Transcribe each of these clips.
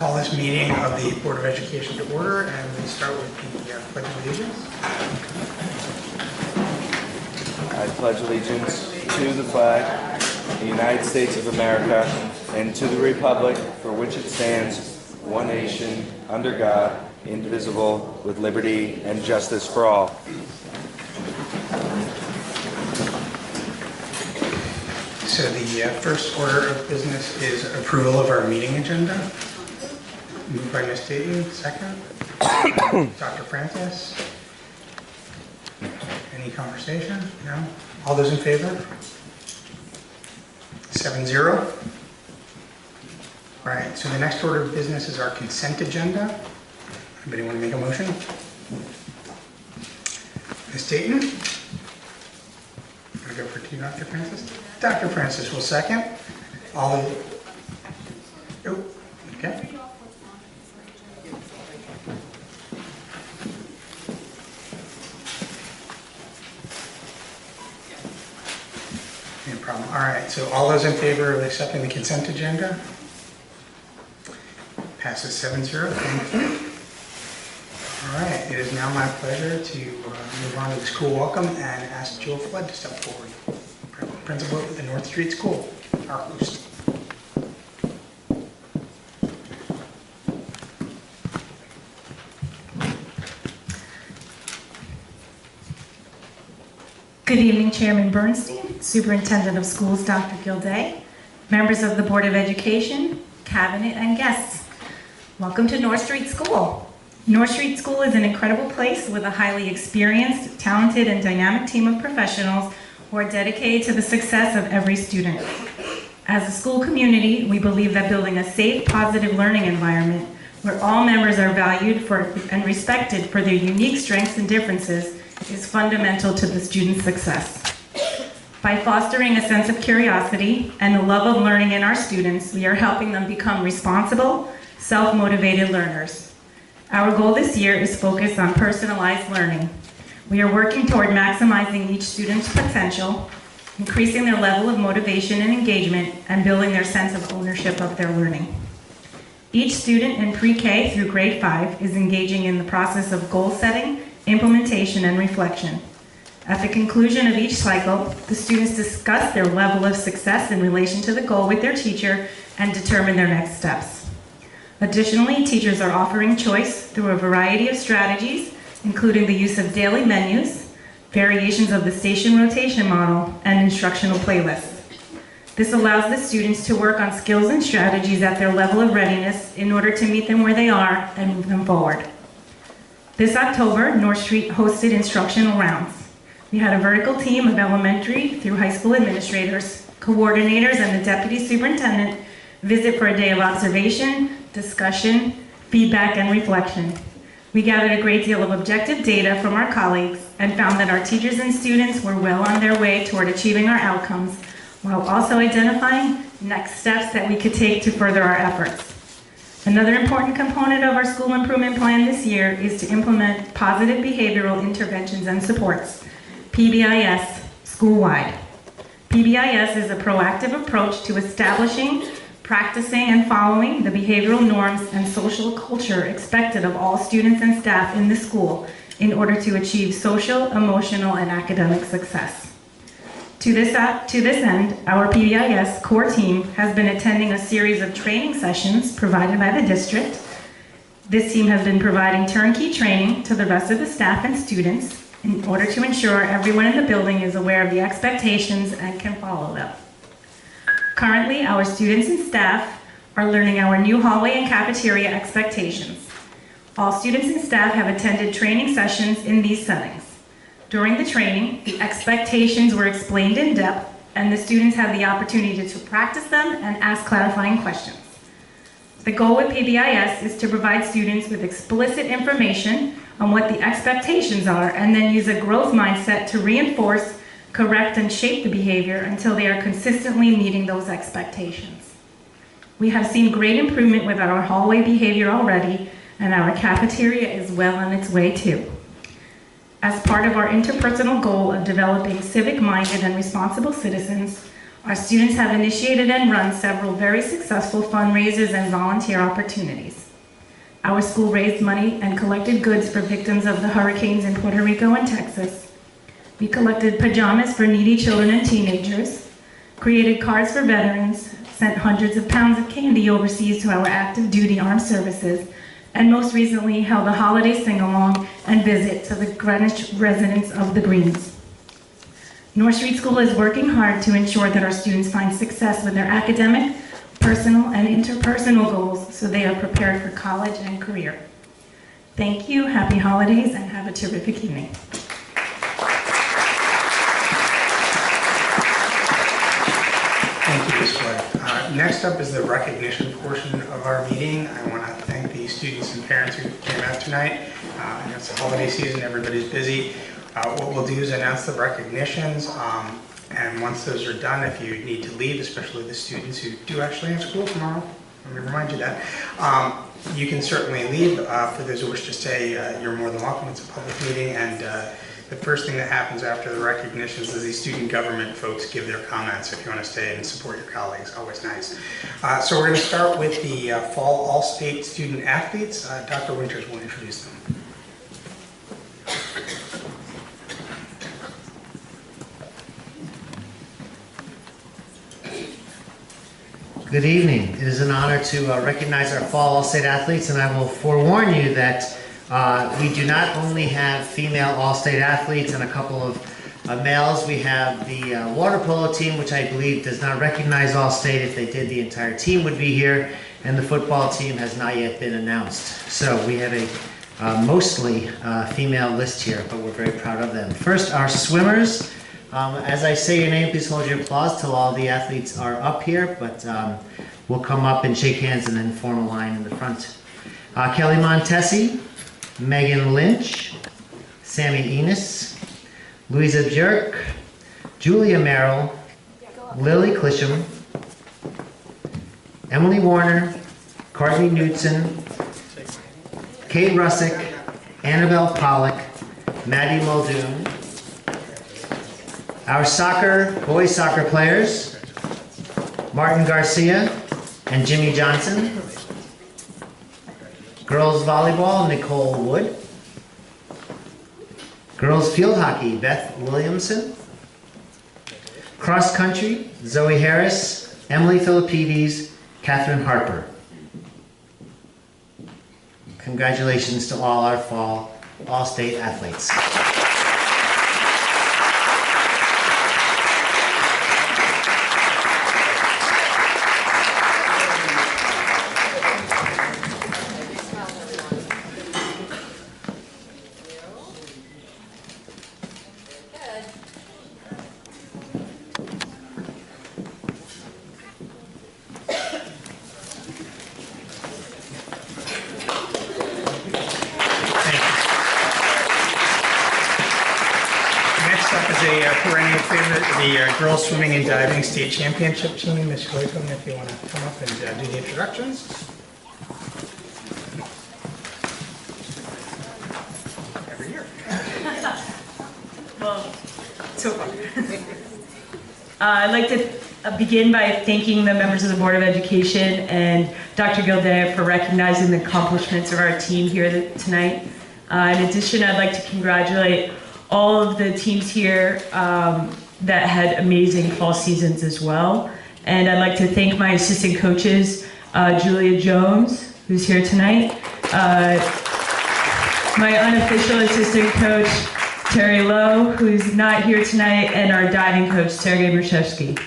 Call this meeting of the Board of Education to order, and we start with the Pledge of Allegiance. I pledge allegiance to the flag of the United States of America and to the republic for which it stands, one nation, under God, indivisible, with liberty and justice for all. So the first order of business is approval of our meeting agenda. Moved by Ms. Dayton, second. Dr. Francis. Any conversation? No? All those in favor? 7-0. All right, so the next order of business is our consent agenda. Anybody want to make a motion? Ms. Dayton? I'm going to go for two, Dr. Francis. Dr. Francis will second. All of... Oh, okay. No problem. All right, so all those in favor of accepting the consent agenda? Passes 7-0. Thank you. All right, it is now my pleasure to move on to the school welcome and ask Jill Flood to step forward. Principal at the North Street School, our host. Good evening, Chairman Bernstein, Superintendent of Schools, Dr. Gilday, members of the Board of Education, Cabinet, and guests. Welcome to North Street School. North Street School is an incredible place with a highly experienced, talented, and dynamic team of professionals who are dedicated to the success of every student. As a school community, we believe that building a safe, positive learning environment where all members are valued and respected for their unique strengths and differences is fundamental to the student's success. By fostering a sense of curiosity and the love of learning in our students, we are helping them become responsible, self-motivated learners. Our goal this year is focused on personalized learning. We are working toward maximizing each student's potential, increasing their level of motivation and engagement, and building their sense of ownership of their learning. Each student in pre-K through grade 5 is engaging in the process of goal setting, implementation, and reflection. At the conclusion of each cycle, the students discuss their level of success in relation to the goal with their teacher and determine their next steps. Additionally, teachers are offering choice through a variety of strategies, including the use of daily menus, variations of the station rotation model, and instructional playlists. This allows the students to work on skills and strategies at their level of readiness in order to meet them where they are and move them forward. This October, North Street hosted instructional rounds. We had a vertical team of elementary through high school administrators, coordinators, and the deputy superintendent visit for a day of observation, discussion, feedback, and reflection. We gathered a great deal of objective data from our colleagues and found that our teachers and students were well on their way toward achieving our outcomes, while also identifying next steps that we could take to further our efforts. Another important component of our school improvement plan this year is to implement positive behavioral interventions and supports, PBIS, school-wide. PBIS is a proactive approach to establishing, practicing, and following the behavioral norms and social culture expected of all students and staff in the school in order to achieve social, emotional, and academic success. To this end, our PBIS core team has been attending a series of training sessions provided by the district. This team has been providing turnkey training to the rest of the staff and students in order to ensure everyone in the building is aware of the expectations and can follow them. Currently, our students and staff are learning our new hallway and cafeteria expectations. All students and staff have attended training sessions in these settings. During the training, the expectations were explained in depth, and the students had the opportunity to practice them and ask clarifying questions. The goal with PBIS is to provide students with explicit information on what the expectations are, and then use a growth mindset to reinforce, correct, and shape the behavior until they are consistently meeting those expectations. We have seen great improvement with our hallway behavior already, and our cafeteria is well on its way too. As part of our interpersonal goal of developing civic-minded and responsible citizens, Our students have initiated and run several very successful fundraisers and volunteer opportunities. Our school raised money and collected goods for victims of the hurricanes in Puerto Rico and Texas. We collected pajamas for needy children and teenagers, created cards for veterans, sent hundreds of pounds of candy overseas to our active duty armed services, and most recently held a holiday sing-along and visit to the Greenwich residents of the Greens. North Street School is working hard to ensure that our students find success with their academic, personal, and interpersonal goals so they are prepared for college and career. Thank you, happy holidays, and have a terrific evening. Thank you, Ms. Flood. Next up is the recognition portion of our meeting. I want to thank the students and parents who came out tonight. I know it's the holiday season, everybody's busy. What we'll do is announce the recognitions, and once those are done, if you need to leave, especially the students who do actually have school tomorrow, let me remind you that, you can certainly leave. For those who wish to stay, you're more than welcome. It's a public meeting, and the first thing that happens after the recognitions is the student government folks give their comments if you want to stay and support your colleagues. Always nice. So we're going to start with the Fall All-State Student Athletes. Dr. Winters will introduce them. Good evening. It is an honor to recognize our Fall All-State athletes, and I will forewarn you that we do not only have female All-State athletes and a couple of males. We have the water polo team, which I believe does not recognize All-State. If they did, the entire team would be here, and the football team has not yet been announced. So we have a mostly female list here, but we're very proud of them. First, our swimmers. As I say your name, please hold your applause till all the athletes are up here, but we'll come up and shake hands and then form a line in the front. Kelly Montesi, Megan Lynch, Sammy Enos, Louisa Bjerk, Julia Merrill, Lily Clisham, Emily Warner, Courtney Knudsen, Kate Russick, Annabelle Pollock, Maddie Muldoon. Our boys soccer players, Martin Garcia and Jimmy Johnson. Girls volleyball, Nicole Wood. Girls field hockey, Beth Williamson. Cross country, Zoe Harris, Emily Philippides, Catherine Harper. Congratulations to all our Fall All-State athletes. Perennial favorite, the girls swimming and diving state championship team. Ms. Latham, if you want to come up and do the introductions. Every year. Well, so far. I'd like to begin by thanking the members of the Board of Education and Dr. Gilday for recognizing the accomplishments of our team here tonight. In addition, I'd like to congratulate all of the teams here that had amazing fall seasons as well. And I'd like to thank my assistant coaches, Julia Jones, who's here tonight, my unofficial assistant coach, Terry Lowe, who's not here tonight, and our diving coach, Sergei Mershevsky.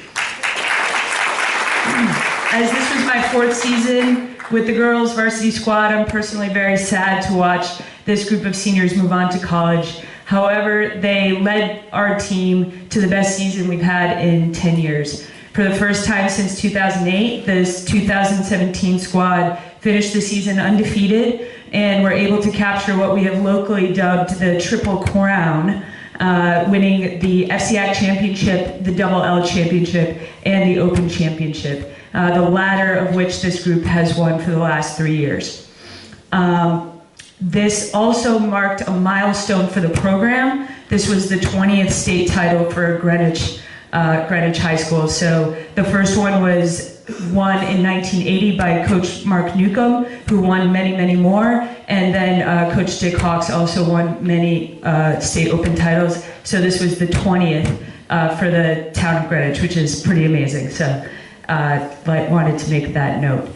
As this was my fourth season with the girls varsity squad, I'm personally very sad to watch this group of seniors move on to college. However, they led our team to the best season we've had in 10 years. For the first time since 2008, this 2017 squad finished the season undefeated and were able to capture what we have locally dubbed the Triple Crown, winning the FCAC Championship, the Double L Championship, and the Open Championship, the latter of which this group has won for the last 3 years. This also marked a milestone for the program. This was the 20th state title for Greenwich Greenwich High School. So the first one was won in 1980 by Coach Mark Newcomb, who won many, many more. And then Coach Dick Hawks also won many state open titles. So this was the 20th for the town of Greenwich, which is pretty amazing. So wanted to make that note.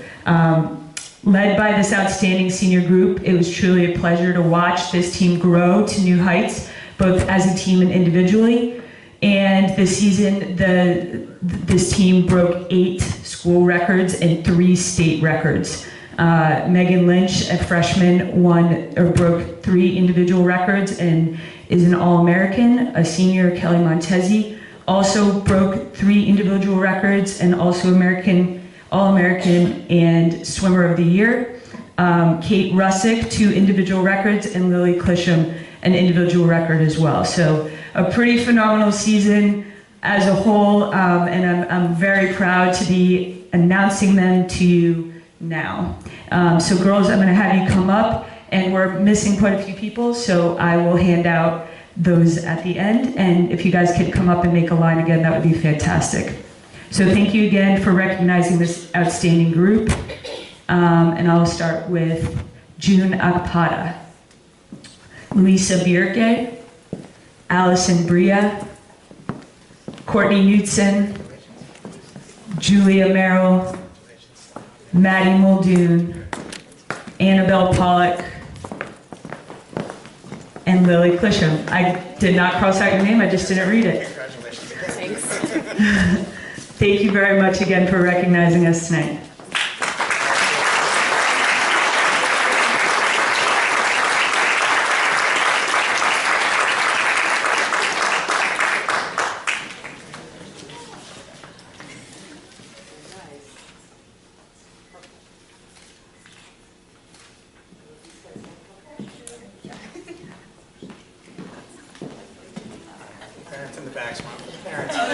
Led by this outstanding senior group, it was truly a pleasure to watch this team grow to new heights, both as a team and individually. And this season, this team broke 8 school records and 3 state records. Megan Lynch, a freshman, broke 3 individual records and is an All-American. A senior, Kelly Montesi, also broke 3 individual records and also All-American and Swimmer of the Year. Kate Russick, 2 individual records, and Lily Clisham, an individual record as well. So a pretty phenomenal season as a whole, and I'm very proud to be announcing them to you now. So girls, I'm gonna have you come up, and we're missing quite a few people, so I will hand out those at the end, and if you guys could come up and make a line again, that would be fantastic. So thank you again for recognizing this outstanding group, and I'll start with June Akpada, Lisa Bierke, Allison Bria, Courtney Knudsen, Julia Merrill, Maddie Muldoon, Annabelle Pollock, and Lily Clisham. I did not cross out your name, I just didn't read it. Congratulations. Thanks. Thank you very much again for recognizing us tonight. Parents in the back, smile for the parents. All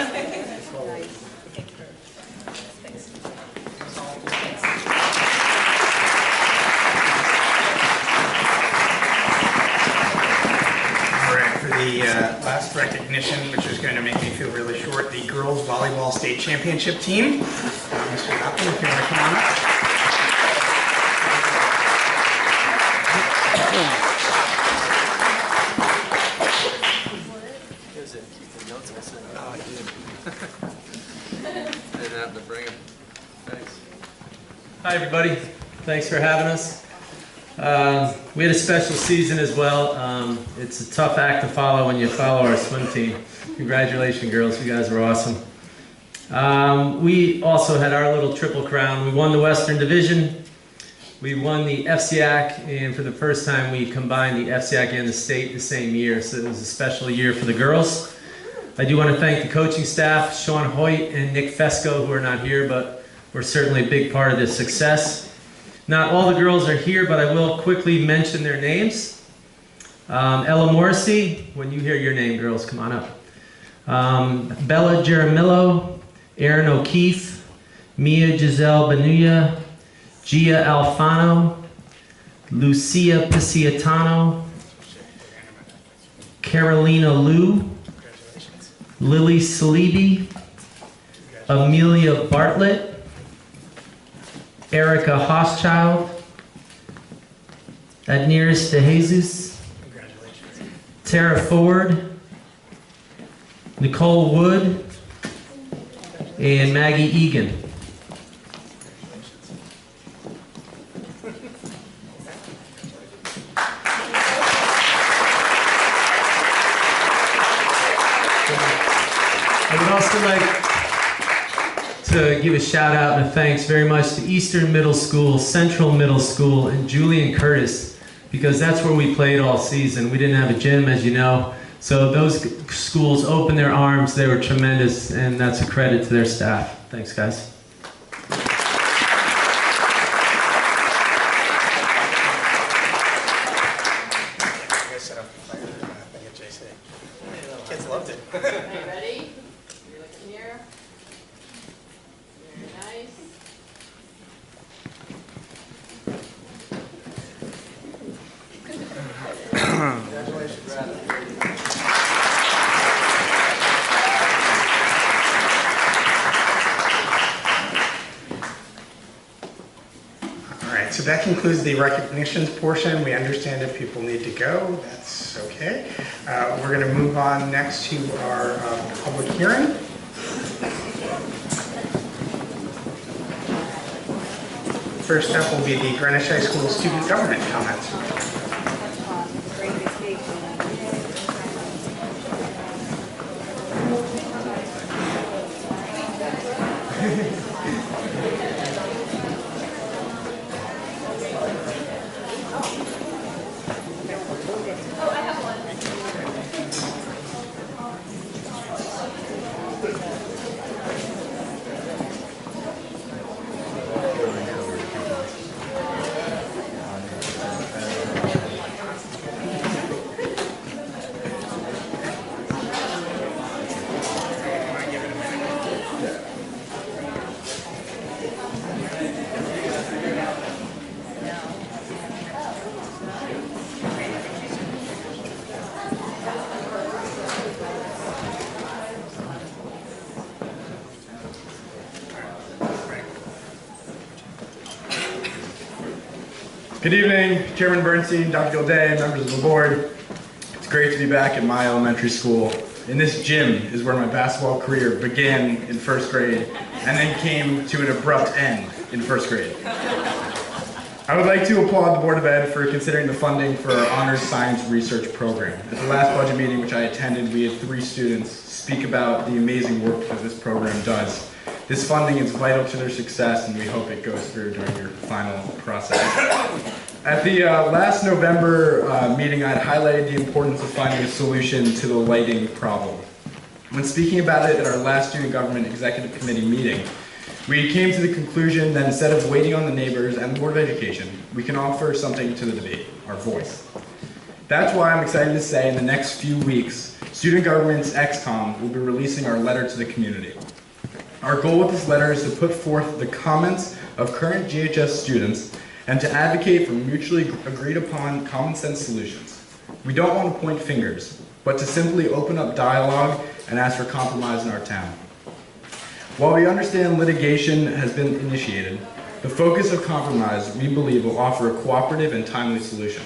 right, for the last recognition, which is going to make me feel really short, the girls volleyball state championship team. Mr. Appel, if you want to come on up. Didn't have to bring him. Thanks. Hi, everybody. Thanks for having us. We had a special season as well. It's a tough act to follow when you follow our swim team. Congratulations, girls. You guys were awesome. We also had our little triple crown. We won the Western Division. We won the FCIAC, and for the first time, we combined the FCIAC and the state the same year. So it was a special year for the girls. I do want to thank the coaching staff, Sean Hoyt and Nick Fesco, who are not here, but were certainly a big part of this success. Not all the girls are here, but I will quickly mention their names. Ella Morrissey, when you hear your name, girls, come on up. Bella Jaramillo, Erin O'Keefe, Mia Giselle Benuya, Gia Alfano, Lucia Pisciatano, Carolina Liu, Lily Salibi, Amelia Bartlett, Erica Hochschild, Adniris De Jesus, Tara Ford, Nicole Wood, and Maggie Egan. I would also like to give a shout out and a thanks very much to Eastern Middle School, Central Middle School, and Julian Curtis, because that's where we played all season. We didn't have a gym, as you know, so those schools opened their arms. They were tremendous, and that's a credit to their staff. Thanks, guys. Kids loved it. Okay, ready? You're looking here. Very nice. right, so that concludes the recognitions portion. We understand if people need to go, that's okay. We're going to move on next to our public hearing. First up will be the Greenwich High School student government comments. Good evening, Chairman Bernstein, Dr. Gilday, members of the board. It's great to be back at my elementary school. And this gym is where my basketball career began in first grade and then came to an abrupt end in first grade. I would like to applaud the Board of Ed for considering the funding for our Honors Science Research Program. At the last budget meeting which I attended, we had 3 students speak about the amazing work that this program does. This funding is vital to their success, and we hope it goes through during your final process. At the last November meeting, I had highlighted the importance of finding a solution to the lighting problem. When speaking about it at our last Student Government Executive Committee meeting, we came to the conclusion that instead of waiting on the neighbors and the Board of Education, we can offer something to the debate, our voice. That's why I'm excited to say in the next few weeks, Student Government's XCOM will be releasing our letter to the community. Our goal with this letter is to put forth the comments of current GHS students and to advocate for mutually agreed upon common sense solutions. We don't want to point fingers, but to simply open up dialogue and ask for compromise in our town. While we understand litigation has been initiated, the focus of compromise, we believe, will offer a cooperative and timely solution.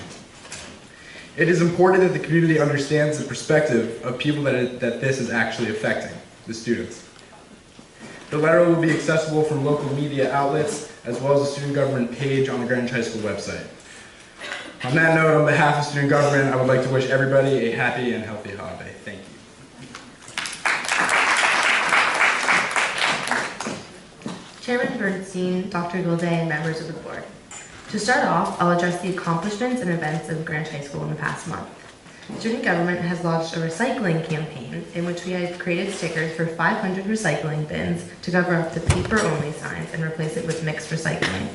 It is important that the community understands the perspective of people that this is actually affecting, the students. The letter will be accessible from local media outlets as well as the student government page on the Greenwich High School website. On that note, on behalf of student government, I would like to wish everybody a happy and healthy holiday. Thank you. Chairman Bernstein, Dr. Gilday, and members of the board. To start off, I'll address the accomplishments and events of Greenwich High School in the past month. Student government has launched a recycling campaign in which we have created stickers for 500 recycling bins to cover up the paper-only signs and replace it with mixed recycling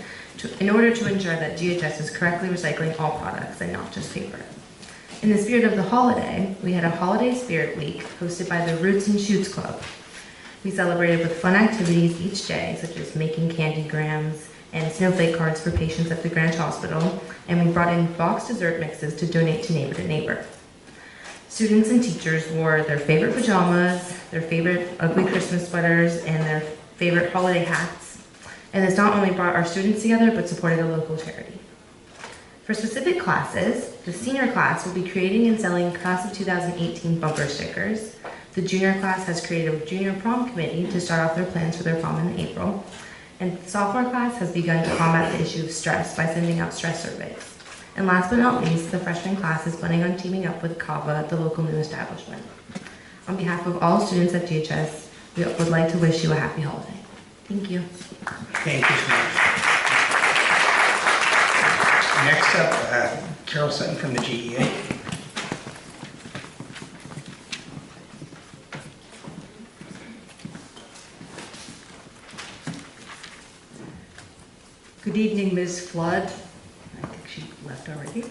in order to ensure that GHS is correctly recycling all products and not just paper. In the spirit of the holiday, we had a Holiday Spirit Week hosted by the Roots and Shoots Club. We celebrated with fun activities each day, such as making candygrams and snowflake cards for patients at the Greenwich Hospital, and we brought in boxed dessert mixes to donate to Neighbor. Students and teachers wore their favorite pajamas, their favorite ugly Christmas sweaters, and their favorite holiday hats. And this not only brought our students together, but supported a local charity. For specific classes, the senior class will be creating and selling Class of 2018 bumper stickers. The junior class has created a junior prom committee to start off their plans for their prom in April. And the sophomore class has begun to combat the issue of stress by sending out stress surveys. And last but not least, the freshman class is planning on teaming up with Kava, the local new establishment. On behalf of all students at GHS, we would like to wish you a happy holiday. Thank you. Thank you so much. Next up, Carol Sutton from the GEA. Good evening, Ms. Flood. I think she left already.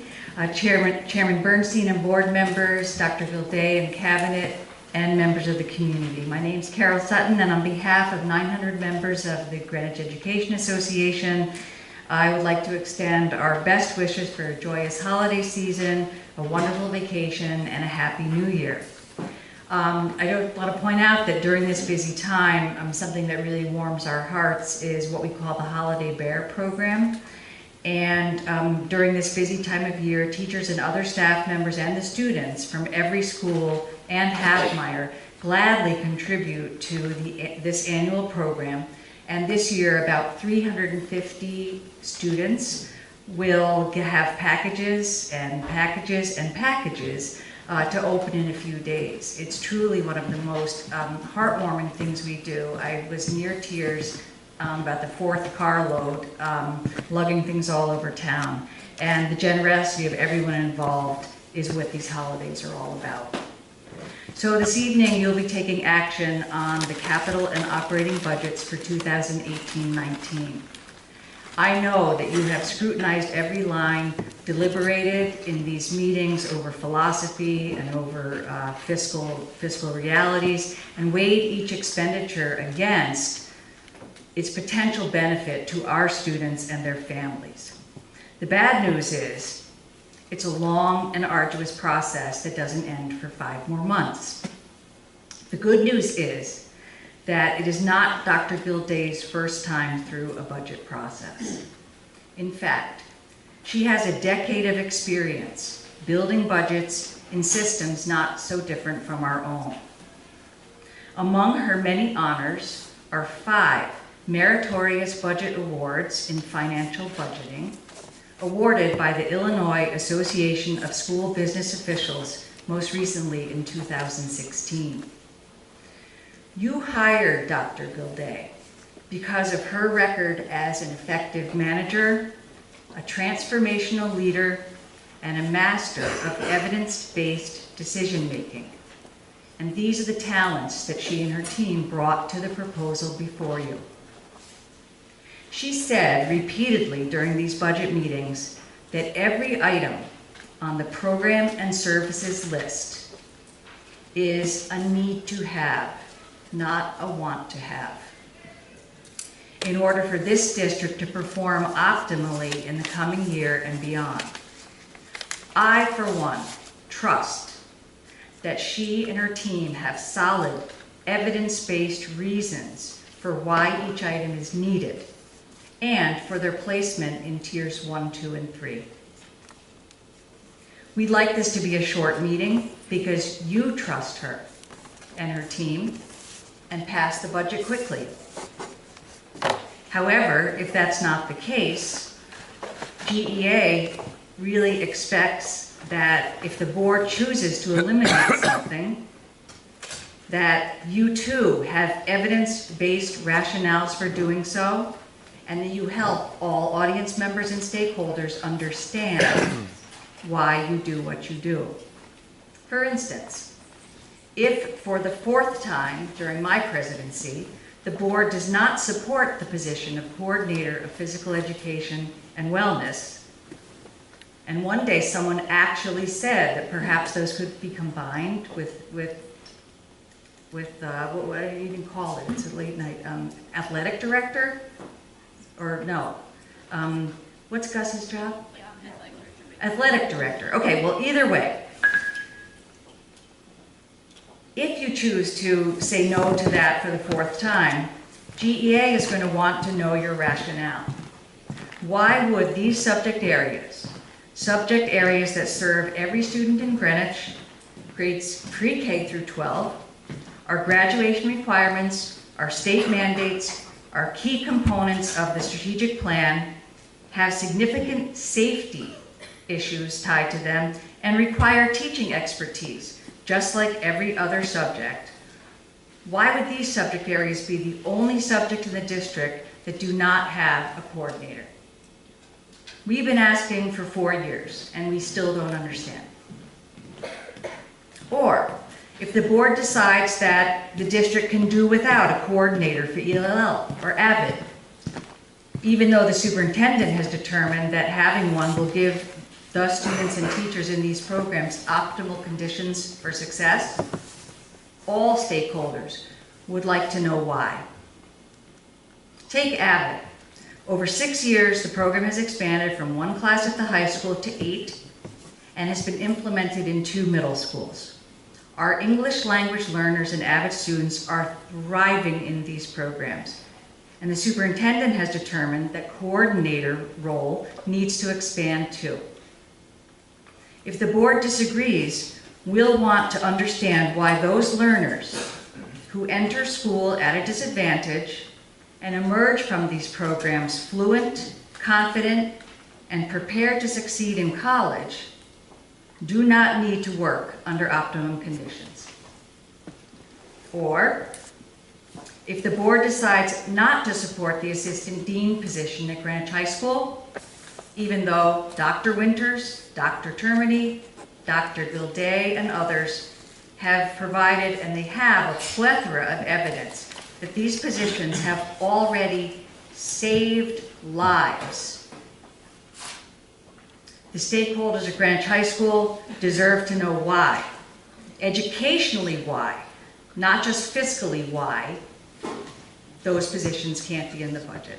Chairman Bernstein and board members, Dr. Gilday and cabinet, and members of the community. My name is Carol Sutton, and on behalf of 900 members of the Greenwich Education Association, I would like to extend our best wishes for a joyous holiday season, a wonderful vacation, and a happy new year. I want to point out that during this busy time, something that really warms our hearts is what we call the Holiday Bear program. And during this busy time of year, teachers and other staff members and the students from every school and Havemeyer gladly contribute to this annual program. And this year, about 350 students will have packages and packages and packages to open in a few days. It's truly one of the most heartwarming things we do. I was near tears about the fourth carload, lugging things all over town. And the generosity of everyone involved is what these holidays are all about. So this evening, you'll be taking action on the capital and operating budgets for 2018-19. I know that you have scrutinized every line, deliberated in these meetings over philosophy and over fiscal realities, and weighed each expenditure against its potential benefit to our students and their families. The bad news is, it's a long and arduous process that doesn't end for 5 more months. The good news is that it is not Dr. Gilday's first time through a budget process. In fact, she has a decade of experience building budgets in systems not so different from our own. Among her many honors are 5 meritorious budget awards in financial budgeting, awarded by the Illinois Association of School Business Officials, most recently in 2016. You hired Dr. Gilday because of her record as an effective manager, a transformational leader, and a master of evidence-based decision-making. And these are the talents that she and her team brought to the proposal before you. She said repeatedly during these budget meetings that every item on the program and services list is a need to have, not a want to have, in order for this district to perform optimally in the coming year and beyond. I, for one, trust that she and her team have solid, evidence-based reasons for why each item is needed and for their placement in tiers 1, 2, and 3. We'd like this to be a short meeting because you trust her and her team and pass the budget quickly. However, if that's not the case, GEA really expects that if the board chooses to eliminate something, that you too have evidence-based rationales for doing so, and that you help all audience members and stakeholders understand why you do what you do. For instance, if for the 4th time during my presidency, the board does not support the position of coordinator of physical education and wellness, and one day someone actually said that perhaps those could be combined with what do you even call it? It's a late night, athletic director? Or no, what's Gus's job? Athletic director. Okay, well, either way, if you choose to say no to that for the 4th time, GEA is going to want to know your rationale. Why would these subject areas that serve every student in Greenwich, grades pre-K through 12, our graduation requirements, our state mandates, are key components of the strategic plan, have significant safety issues tied to them, and require teaching expertise, just like every other subject? Why would these subject areas be the only subject in the district that do not have a coordinator? We've been asking for 4 years, and we still don't understand. Or, if the board decides that the district can do without a coordinator for ELL or AVID, even though the superintendent has determined that having one will give the students and teachers in these programs optimal conditions for success, all stakeholders would like to know why. Take AVID. Over 6 years, the program has expanded from 1 class at the high school to 8 and has been implemented in 2 middle schools. Our English language learners and AVID students are thriving in these programs. And the superintendent has determined that coordinator role needs to expand too. If the board disagrees, we'll want to understand why those learners who enter school at a disadvantage and emerge from these programs fluent, confident, and prepared to succeed in college do not need to work under optimum conditions. Or, if the board decides not to support the assistant dean position at Greenwich High School, even though Dr. Winters, Dr. Termini, Dr. Gilday, and others have provided, and they have a plethora of evidence that these positions have already saved lives. The stakeholders at Greenwich High School deserve to know why. Educationally why, not just fiscally why, those positions can't be in the budget.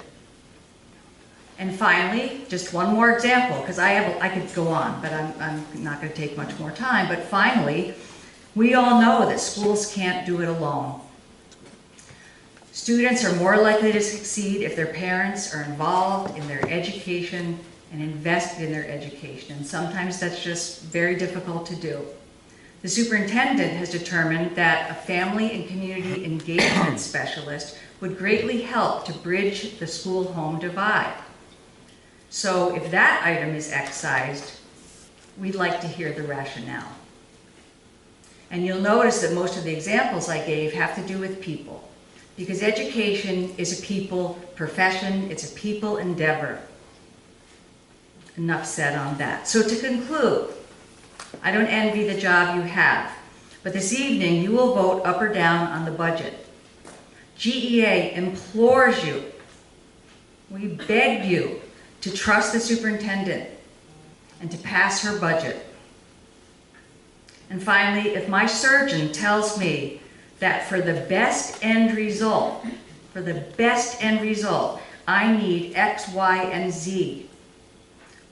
And finally, just one more example, because I could go on, but I'm not going to take much more time. But finally, we all know that schools can't do it alone. Students are more likely to succeed if their parents are involved in their education and invested in their education. And sometimes that's just very difficult to do. The superintendent has determined that a family and community engagement specialist would greatly help to bridge the school-home divide. So if that item is excised, we'd like to hear the rationale. And you'll notice that most of the examples I gave have to do with people, because education is a people profession, it's a people endeavor. Enough said on that. So to conclude, I don't envy the job you have, but this evening you will vote up or down on the budget. GEA implores you, we beg you, to trust the superintendent and to pass her budget. And finally, if my surgeon tells me that for the best end result, I need X, Y, and Z,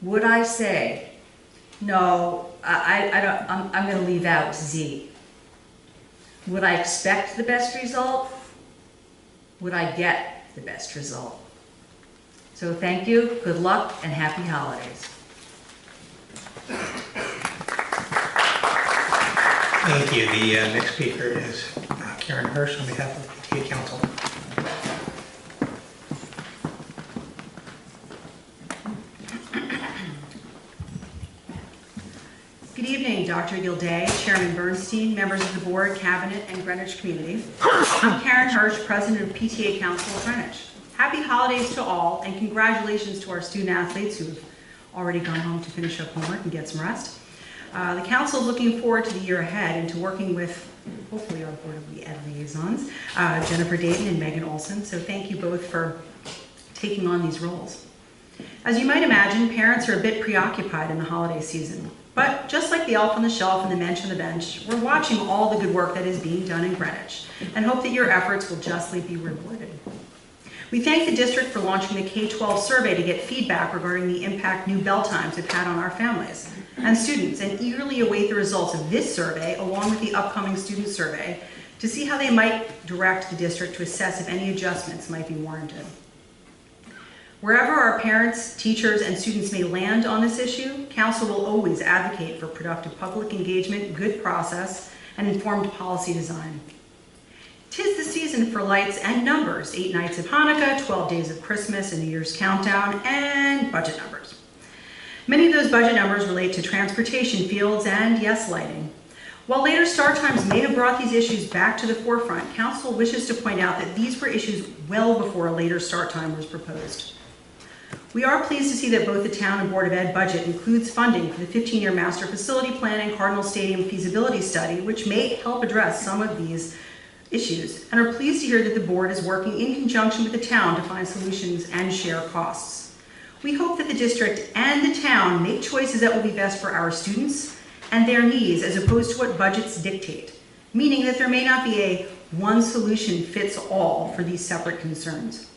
would I say, no, I'm going to leave out Z? Would I expect the best result? Would I get the best result? So thank you, good luck, and happy holidays. Thank you. The next speaker is Karen Hirsch on behalf of the PTA Council. Good evening, Dr. Gilday, Chairman Bernstein, members of the board, cabinet, and Greenwich community. I'm Karen Hirsch, president of PTA Council of Greenwich. Happy holidays to all, and congratulations to our student athletes who've already gone home to finish up homework and get some rest. The council is looking forward to the year ahead and to working with, hopefully, our Board of Ed liaisons, Jennifer Dayton and Megan Olson. So thank you both for taking on these roles. As you might imagine, parents are a bit preoccupied in the holiday season. But just like the elf on the shelf and the mensch on the bench, we're watching all the good work that is being done in Greenwich and hope that your efforts will justly be rewarded. We thank the district for launching the K-12 survey to get feedback regarding the impact new bell times have had on our families and students, and eagerly await the results of this survey along with the upcoming student survey to see how they might direct the district to assess if any adjustments might be warranted. Wherever our parents, teachers, and students may land on this issue, Council will always advocate for productive public engagement, good process, and informed policy design. 'Tis the season for lights and numbers, 8 nights of Hanukkah, 12 days of Christmas, and New Year's countdown, and budget numbers. Many of those budget numbers relate to transportation, fields, and yes, lighting. While later start times may have brought these issues back to the forefront, Council wishes to point out that these were issues well before a later start time was proposed. We are pleased to see that both the Town and Board of Ed budget includes funding for the 15-year Master Facility Plan and Cardinal Stadium feasibility study, which may help address some of these issues, and are pleased to hear that the board is working in conjunction with the town to find solutions and share costs. We hope that the district and the town make choices that will be best for our students and their needs as opposed to what budgets dictate, meaning that there may not be a one solution fits all for these separate concerns.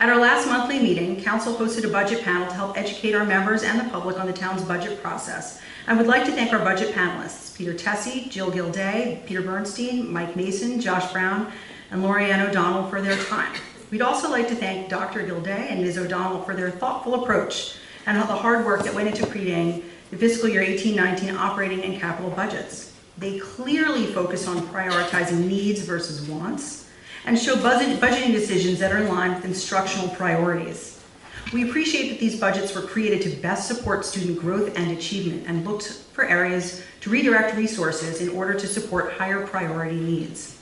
At our last monthly meeting, Council hosted a budget panel to help educate our members and the public on the town's budget process. I would like to thank our budget panelists, Peter Tessie, Jill Gilday, Peter Bernstein, Mike Mason, Josh Brown, and Lorianne O'Donnell for their time. We'd also like to thank Dr. Gilday and Ms. O'Donnell for their thoughtful approach and all the hard work that went into creating the fiscal year 18-19 operating and capital budgets. They clearly focus on prioritizing needs versus wants and show budgeting decisions that are in line with instructional priorities. We appreciate that these budgets were created to best support student growth and achievement and looked for areas to redirect resources in order to support higher priority needs.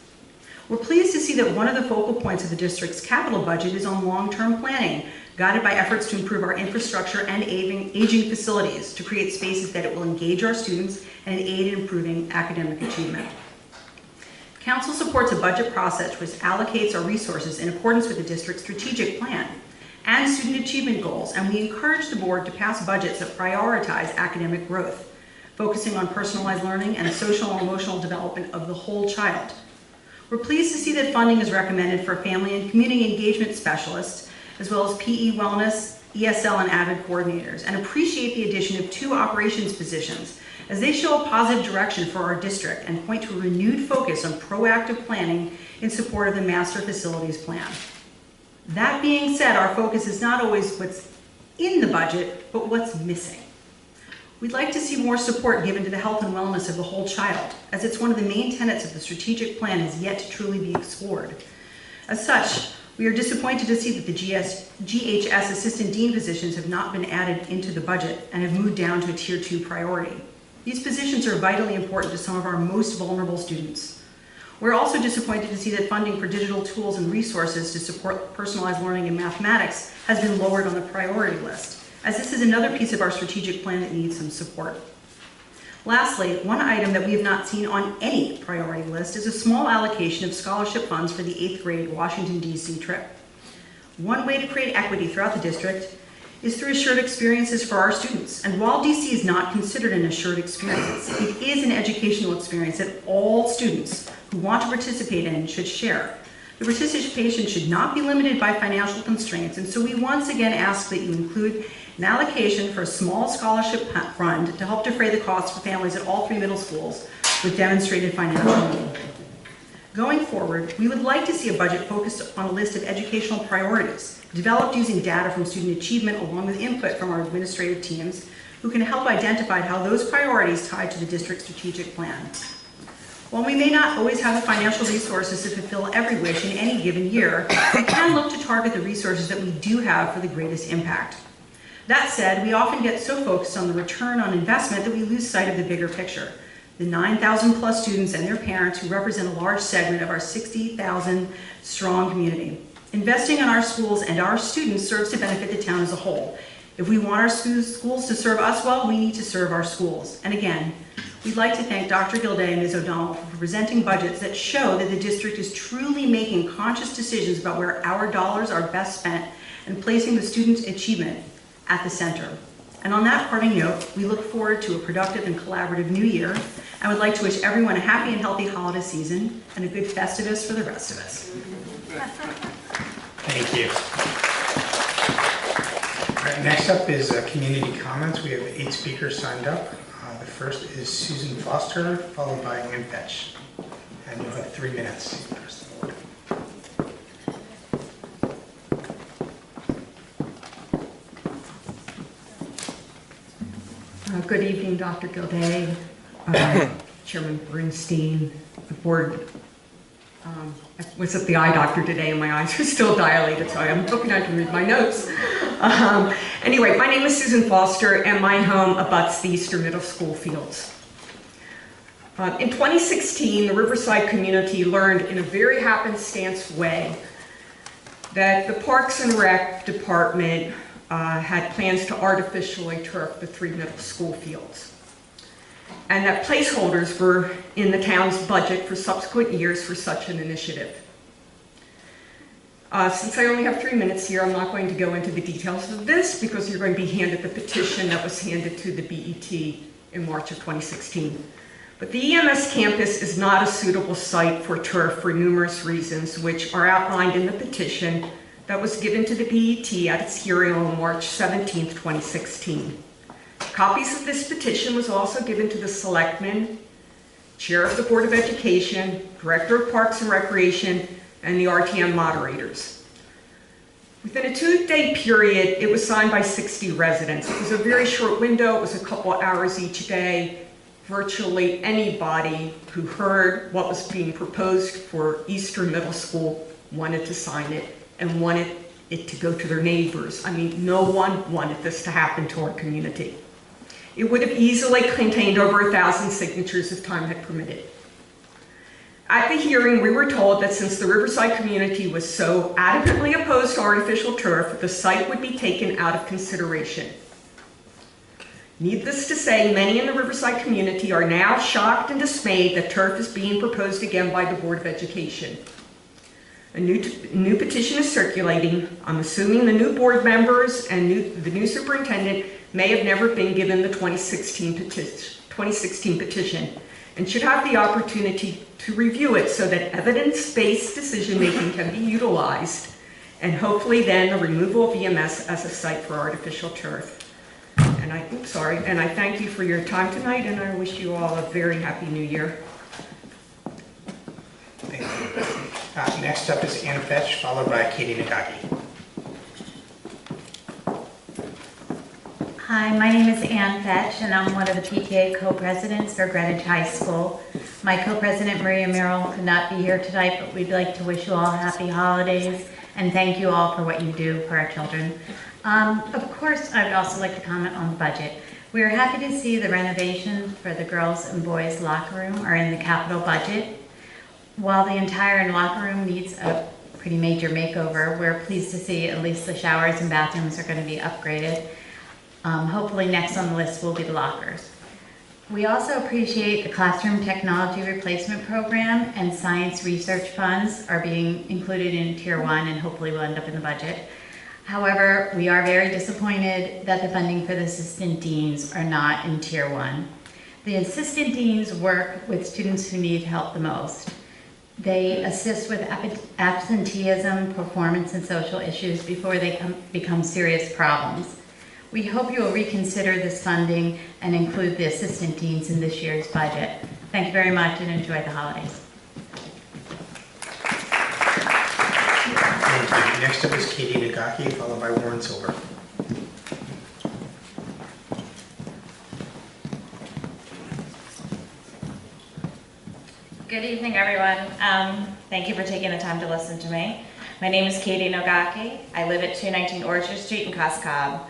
We're pleased to see that one of the focal points of the district's capital budget is on long-term planning, guided by efforts to improve our infrastructure and aging facilities to create spaces that it will engage our students and aid in improving academic achievement. Council supports a budget process which allocates our resources in accordance with the district's strategic plan and student achievement goals, and we encourage the board to pass budgets that prioritize academic growth, focusing on personalized learning and social and emotional development of the whole child. We're pleased to see that funding is recommended for family and community engagement specialists, as well as PE wellness, ESL, and AVID coordinators, and appreciate the addition of 2 operations positions as they show a positive direction for our district and point to a renewed focus on proactive planning in support of the master facilities plan. That being said, our focus is not always what's in the budget, but what's missing. We'd like to see more support given to the health and wellness of the whole child, as it's one of the main tenets of the strategic plan has yet to truly be explored. As such, we are disappointed to see that the GHS assistant dean positions have not been added into the budget and have moved down to a tier 2 priority. These positions are vitally important to some of our most vulnerable students. We're also disappointed to see that funding for digital tools and resources to support personalized learning in mathematics has been lowered on the priority list, as this is another piece of our strategic plan that needs some support. Lastly, one item that we have not seen on any priority list is a small allocation of scholarship funds for the 8th grade Washington, D.C. trip. One way to create equity throughout the district is through assured experiences for our students. And while DC is not considered an assured experience, it is an educational experience that all students who want to participate in should share. The participation should not be limited by financial constraints, and so we once again ask that you include an allocation for a small scholarship fund to help defray the costs for families at all 3 middle schools with demonstrated financial need. Going forward, we would like to see a budget focused on a list of educational priorities, developed using data from student achievement along with input from our administrative teams who can help identify how those priorities tie to the district's strategic plan. While we may not always have the financial resources to fulfill every wish in any given year, we can look to target the resources that we do have for the greatest impact. That said, we often get so focused on the return on investment that we lose sight of the bigger picture. The 9,000 plus students and their parents who represent a large segment of our 60,000 strong community. Investing in our schools and our students serves to benefit the town as a whole. If we want our schools to serve us well, we need to serve our schools. And again, we'd like to thank Dr. Gilday and Ms. O'Donnell for presenting budgets that show that the district is truly making conscious decisions about where our dollars are best spent and placing the student's achievement at the center. And on that parting note, we look forward to a productive and collaborative new year. I would like to wish everyone a happy and healthy holiday season and a good Festivus for the rest of us. Thank you. All right, next up is community comments. We have 8 speakers signed up. The first is Susan Foster, followed by Ann Fetch. And you'll have 3 minutes. Good evening, Dr. Gilday, Chairman Bernstein, the board. I was at the eye doctor today and my eyes are still dilated, so I'm hoping I can read my notes. Anyway, my name is Susan Foster and my home abuts the Easter Middle School fields. In 2016, the Riverside community learned in a very happenstance way that the Parks and Rec Department had plans to artificially turf the 3 middle school fields, and that placeholders were in the town's budget for subsequent years for such an initiative. Since I only have 3 minutes here, I'm not going to go into the details of this because you're going to be handed the petition that was handed to the BET in March of 2016. But the EMS campus is not a suitable site for turf for numerous reasons, which are outlined in the petition that was given to the BET at its hearing on March 17, 2016. Copies of this petition was also given to the Selectman, Chair of the Board of Education, Director of Parks and Recreation, and the RTM moderators. Within a 2-day period, it was signed by 60 residents. It was a very short window. It was a couple of hours each day. Virtually anybody who heard what was being proposed for Eastern Middle School wanted to sign it and wanted it to go to their neighbors. I mean, no one wanted this to happen to our community. It would have easily contained over 1,000 signatures if time had permitted. At the hearing, we were told that since the Riverside community was so adamantly opposed to artificial turf, the site would be taken out of consideration. Needless to say, many in the Riverside community are now shocked and dismayed that turf is being proposed again by the Board of Education. A new petition is circulating. I'm assuming the new board members and the new superintendent may have never been given the 2016 petition and should have the opportunity to review it so that evidence-based decision-making can be utilized, and hopefully then the removal of EMS as a site for artificial turf. And I thank you for your time tonight, and I wish you all a very happy new year. Thank you. Next up is Anna Fetch, followed by Katie Nagaki. Hi, my name is Ann Fetch, and I'm one of the PTA co-presidents for Greenwich High School. My co-president, Maria Merrill, could not be here tonight, but we'd like to wish you all happy holidays and thank you all for what you do for our children. Of course, I would also like to comment on the budget. We are happy to see the renovations for the girls' and boys' locker room are in the capital budget. While the entire locker room needs a pretty major makeover, we're pleased to see at least the showers and bathrooms are going to be upgraded. Hopefully next on the list will be the lockers. We also appreciate the classroom technology replacement program and science research funds are being included in Tier 1 and hopefully will end up in the budget. However, we are very disappointed that the funding for the assistant deans are not in Tier 1. The assistant deans work with students who need help the most. They assist with absenteeism, performance, and social issues before they become serious problems. We hope you will reconsider this funding and include the assistant deans in this year's budget. Thank you very much and enjoy the holidays. Thank you. Next up is Katie Nagaki, followed by Warren Silver. Good evening, everyone. Thank you for taking the time to listen to me. My name is Katie Nagaki. I live at 219 Orchard Street in Cos Cob.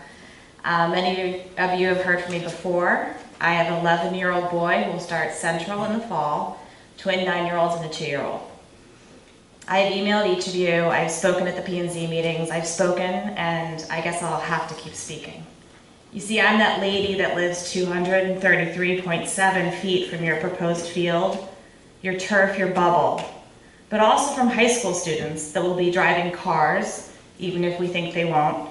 Many of you have heard from me before. I have an 11-year-old boy who will start Central in the fall, twin 9-year-olds and a 2-year-old. I have emailed each of you, I've spoken at the P&Z meetings, I've spoken, and I guess I'll have to keep speaking. You see, I'm that lady that lives 233.7 feet from your proposed field, your turf, your bubble, but also from high school students that will be driving cars, even if we think they won't.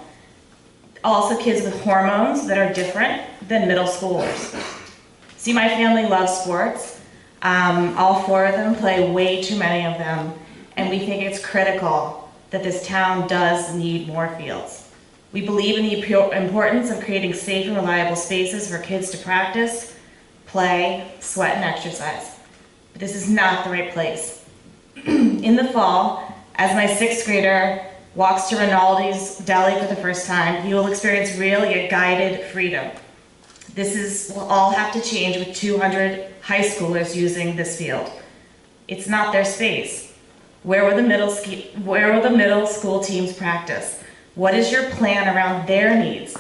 Also kids with hormones that are different than middle schoolers. See, my family loves sports. All 4 of them play, way too many of them, and we think it's critical that this town does need more fields. We believe in the importance of creating safe and reliable spaces for kids to practice, play, sweat, and exercise. But this is not the right place. In the fall, as my 6th grader walks to Rinaldi's Deli for the first time, he will experience really a guided freedom. Will all have to change with 200 high schoolers using this field. It's not their space. Where will the middle school teams practice? What is your plan around their needs?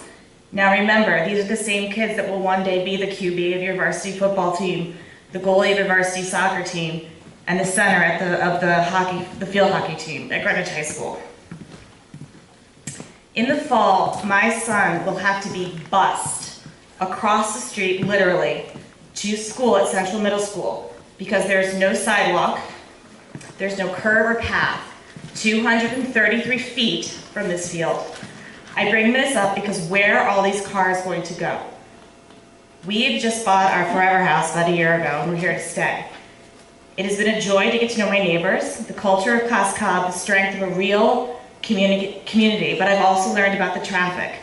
Now remember, these are the same kids that will one day be the QB of your varsity football team, the goalie of your varsity soccer team, and the center of the field hockey team at Greenwich High School. In the fall, my son will have to be bused across the street, literally, to school at Central Middle School because there's no sidewalk, there's no curb or path, 233 feet from this field. I bring this up because where are all these cars going to go? We've just bought our forever house about a year ago and we're here to stay. It has been a joy to get to know my neighbors, the culture of Cos Cob, the strength of a real community, but I've also learned about the traffic.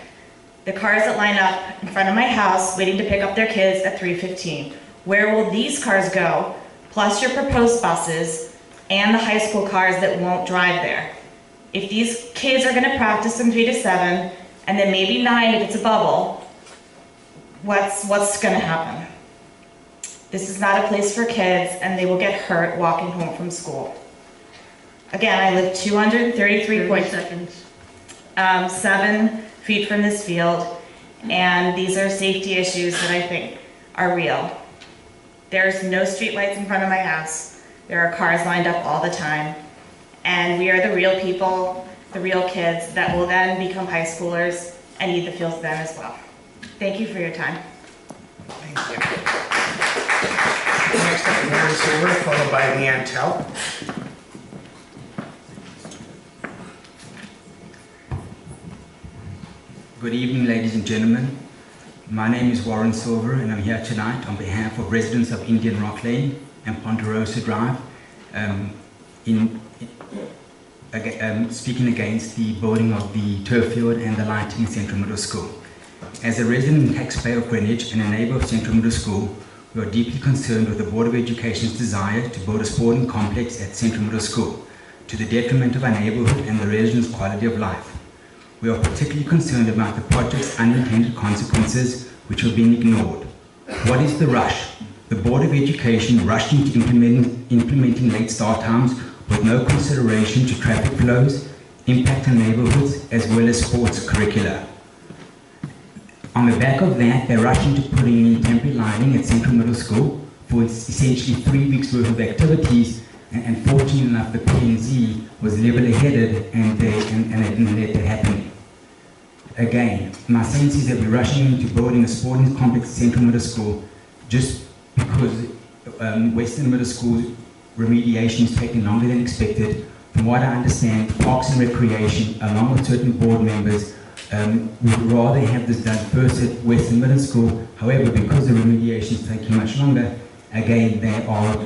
The cars that line up in front of my house waiting to pick up their kids at 3:15. Where will these cars go, plus your proposed buses and the high school cars that won't drive there? If these kids are gonna practice from 3 to 7, and then maybe 9 if it's a bubble, what's gonna happen? This is not a place for kids, and they will get hurt walking home from school. Again, I live 233.7 feet from this field, and these are safety issues that I think are real. There's no streetlights in front of my house. There are cars lined up all the time, and we are the real people, the real kids that will then become high schoolers and need the fields then as well. Thank you for your time. Thank you. Next up, Warren Silver, followed by Leanne Tell. Good evening, ladies and gentlemen. My name is Warren Silver, and I'm here tonight on behalf of residents of Indian Rock Lane and Ponderosa Drive, speaking against the building of the turf field and the lighting in Central Middle School. As a resident and taxpayer of Greenwich and a neighbour of Central Middle School, we are deeply concerned with the Board of Education's desire to build a sporting complex at Central Middle School, to the detriment of our neighbourhood and the residents' quality of life. We are particularly concerned about the project's unintended consequences, which have been ignored. What is the rush? The Board of Education rushed into implementing late start times with no consideration to traffic flows, impact on neighbourhoods, as well as sports curricula. On the back of that, they're rushing to putting in temporary lighting at Central Middle School for essentially 3 weeks' worth of activities, and fortunately enough, the P&Z was level-headed and they didn't let that happen. Again, my sense is that we're rushing into building a sporting complex at Central Middle School just because Western Middle School remediation is taking longer than expected. From what I understand, Parks and Recreation, along with certain board members, would rather have this done first at Western Middle School. However, because the remediation is taking much longer, again, they are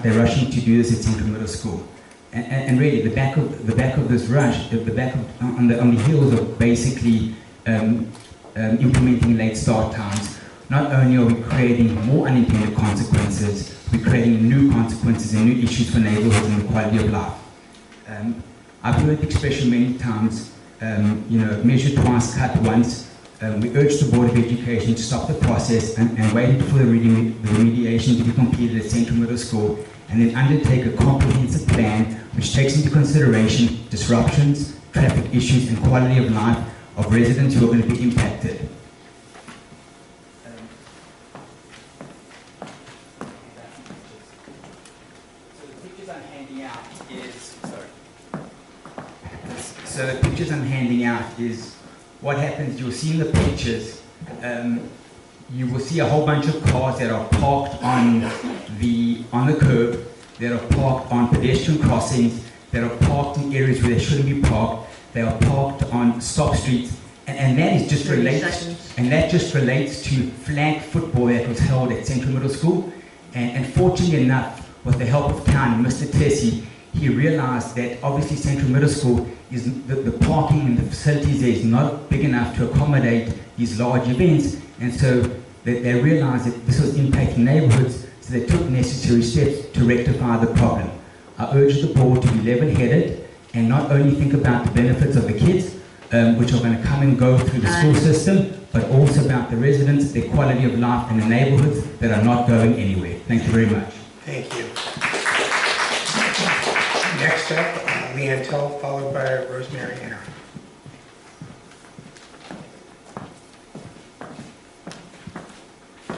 they're rushing to do this at Central Middle School. And really, the back of this rush, on the heels of basically implementing late start times, not only are we creating more unintended consequences, we're creating new consequences and new issues for neighborhoods and the quality of life. I've heard the expression many times, measure twice, cut once. We urge the Board of Education to stop the process and wait for the remediation to be completed at Central Middle School, and then undertake a comprehensive plan which takes into consideration disruptions, traffic issues, and quality of life of residents who are going to be impacted. So the pictures I'm handing out is what happens. You'll see in the pictures, you will see a whole bunch of cars that are parked on the curb, that are parked on pedestrian crossings, that are parked in areas where they shouldn't be parked. They are parked on stop streets, and that is just relates to flag football that was held at Central Middle School. And fortunately enough, with the help of town, Mr. Tessie, he realized that obviously Central Middle School is the parking and the facilities there is not big enough to accommodate these large events, and so they realized that this was impacting neighborhoods, so they took necessary steps to rectify the problem. I urge the board to be level-headed and not only think about the benefits of the kids, which are going to come and go through the school system, but also about the residents, their quality of life, and the neighborhoods that are not going anywhere. Thank you very much. Thank you. Next up, Leanne Tell, followed by Rosemary Anner.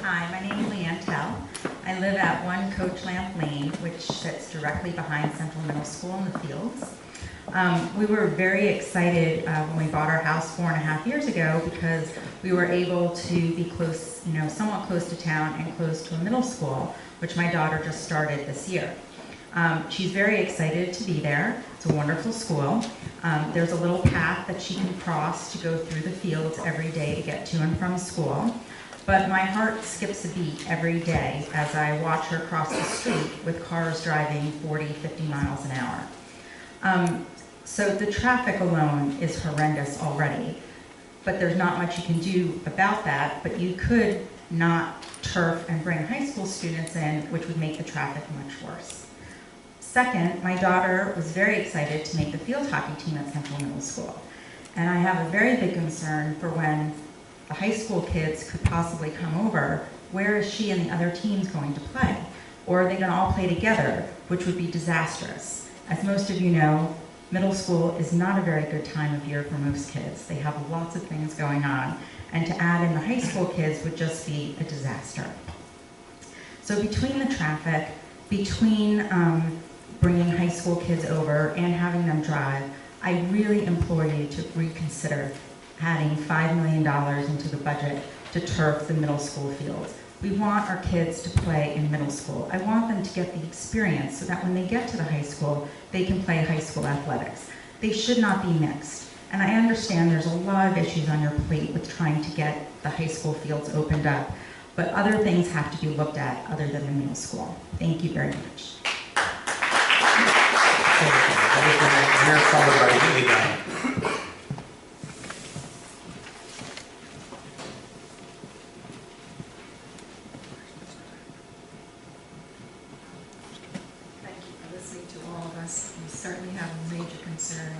Hi, my name is Leanne Tell. I live at 1 Coach Lamp Lane, which sits directly behind Central Middle School in the fields. We were very excited when we bought our house 4.5 years ago because we were able to be close, somewhat close to town and close to a middle school, which my daughter just started this year. She's very excited to be there. It's a wonderful school. There's a little path that she can cross to go through the fields every day to get to and from school. But my heart skips a beat every day as I watch her cross the street with cars driving 40, 50 miles an hour. So the traffic alone is horrendous already, but there's not much you can do about that, but you could not turf and bring high school students in, which would make the traffic much worse. Second, my daughter was very excited to make the field hockey team at Central Middle School. And I have a very big concern for when the high school kids could possibly come over, where is she and the other teams going to play? Or are they going to all play together, which would be disastrous? As most of you know, middle school is not a very good time of year for most kids. They have lots of things going on, and to add in the high school kids would just be a disaster. So between the traffic, between bringing high school kids over and having them drive, I really implore you to reconsider adding $5 million into the budget to turf the middle school fields. We want our kids to play in middle school. I want them to get the experience so that when they get to the high school, they can play high school athletics. They should not be mixed. And I understand there's a lot of issues on your plate with trying to get the high school fields opened up, but other things have to be looked at other than the middle school. Thank you very much. Followed by Wheatley Dunham. Thank you for listening to all of us. We certainly have a major concern.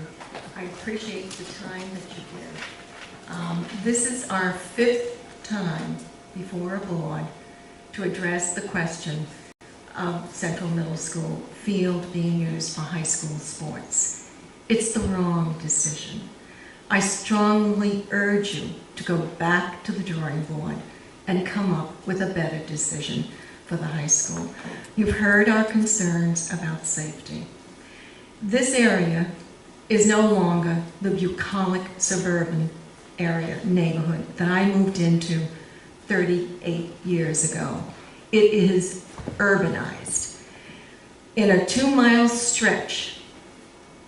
I appreciate the time that you give. This is our 5th time before a board to address the question of Central Middle School field being used for high school sports. It's the wrong decision. I strongly urge you to go back to the drawing board and come up with a better decision for the high school. You've heard our concerns about safety. This area is no longer the bucolic suburban area, neighborhood that I moved into 38 years ago. It is urbanized. In a 2-mile stretch,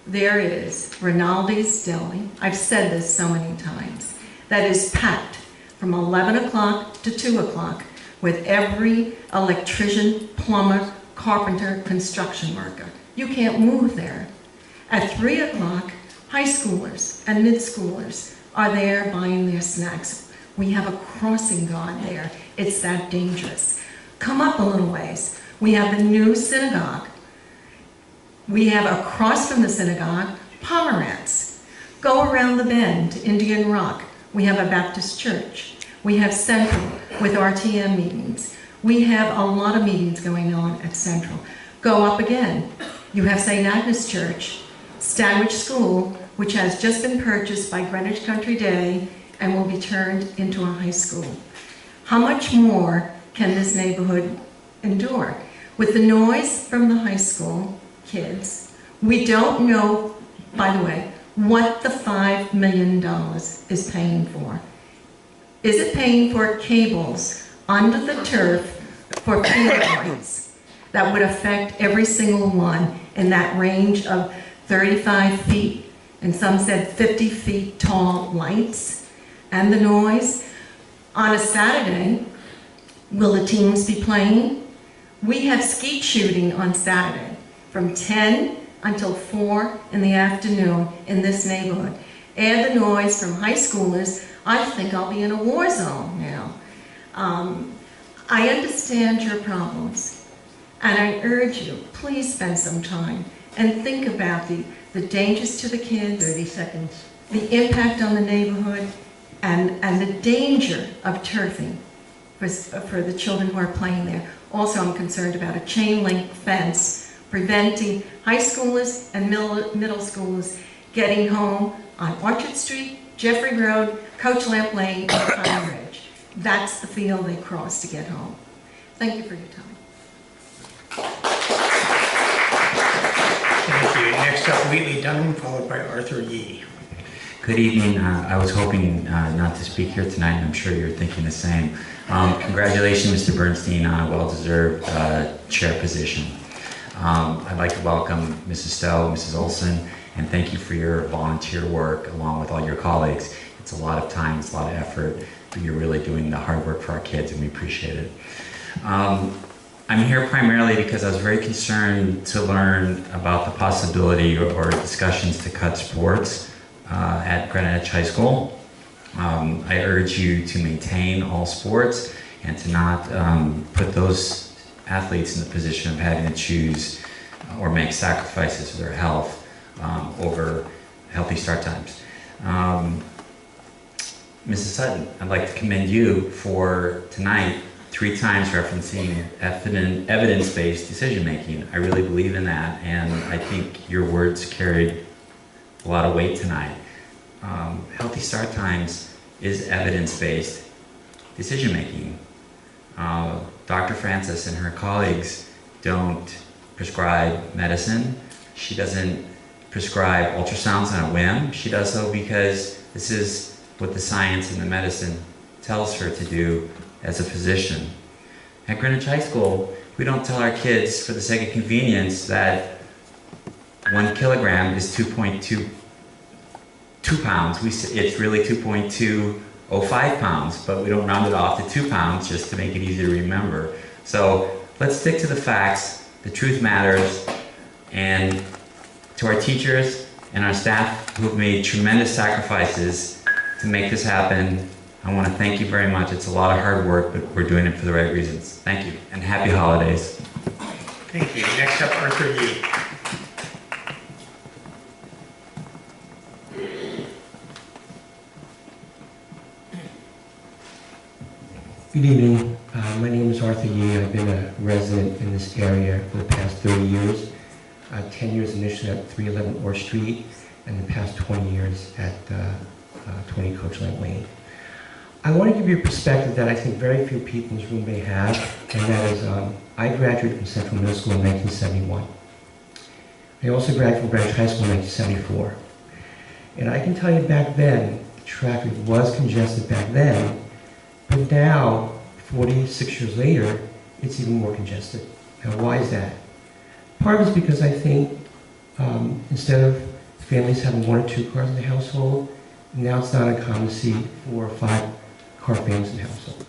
there is Rinaldi's Deli, I've said this so many times, that is packed from 11 o'clock to 2 o'clock with every electrician, plumber, carpenter, construction worker. You can't move there. At 3 o'clock, high schoolers and mid-schoolers are there buying their snacks. We have a crossing guard there. It's that dangerous. Come up a little ways. We have the new synagogue. We have across from the synagogue, Pomeranz. Go around the bend to Indian Rock. We have a Baptist church. We have Central with RTM meetings. We have a lot of meetings going on at Central. Go up again. You have St. Agnes Church, Stanwich School, which has just been purchased by Greenwich Country Day and will be turned into a high school. How much more can this neighborhood endure? With the noise from the high school kids, we don't know, by the way, what the $5 million is paying for. Is it paying for cables under the turf for field lights that would affect every single one in that range of 35 feet, and some said 50 feet tall lights, and the noise? On a Saturday, will the teams be playing? We have skeet shooting on Saturday from 10 until 4 in the afternoon in this neighborhood. Add the noise from high schoolers, I think I'll be in a war zone now. I understand your problems, and I urge you, please spend some time and think about the dangers to the kids, 30 seconds, the impact on the neighborhood, and the danger of turfing for the children who are playing there. Also, I'm concerned about a chain link fence preventing high schoolers and middle schoolers getting home on Orchard Street, Jeffrey Road, Coach Lamp Lane, and Pine Ridge. That's the field they cross to get home. Thank you for your time. Thank you. Next up, Wheatley Dunham, followed by Arthur Yee. Good evening. I was hoping not to speak here tonight, and I'm sure you're thinking the same. Congratulations, Mr. Bernstein, on a well-deserved chair position. I'd like to welcome Mrs. Stowe, Mrs. Olson, and thank you for your volunteer work along with all your colleagues. It's a lot of time, it's a lot of effort, but you're really doing the hard work for our kids, and we appreciate it. I'm here primarily because I was very concerned to learn about the possibility or discussions to cut sports at Greenwich High School. I urge you to maintain all sports and to not put those athletes in the position of having to choose or make sacrifices for their health over healthy start times. Mrs. Sutton, I'd like to commend you for tonight 3 times referencing evidence-based decision-making. I really believe in that, and I think your words carried a lot of weight tonight. Healthy start times is evidence-based decision-making. Dr. Francis and her colleagues don't prescribe medicine. She doesn't prescribe ultrasounds on a whim. She does so because this is what the science and the medicine tells her to do as a physician. At Greenwich High School, we don't tell our kids for the sake of convenience that 1 kilogram is 2.2 pounds. It's really 2.205 pounds, but we don't round it off to 2 pounds just to make it easy to remember. So let's stick to the facts. The truth matters. And to our teachers and our staff who have made tremendous sacrifices to make this happen, I want to thank you very much. It's a lot of hard work, but we're doing it for the right reasons. Thank you, and happy holidays. Thank you. Next up, Arthur Yee. Good evening. My name is Arthur Yee. I've been a resident in this area for the past 30 years. 10 years initially at 311 Orr Street, and the past 20 years at 20 Coachland Lane. I want to give you a perspective that I think very few people in this room may have, and that is I graduated from Central Middle School in 1971. I also graduated from Greenwich High School in 1974. And I can tell you back then, the traffic was congested back then, but now, 46 years later, it's even more congested. Now, why is that? Part of it is because I think instead of families having 1 or 2 cars in the household, now it's not uncommon to see 4 or 5 car families in the household.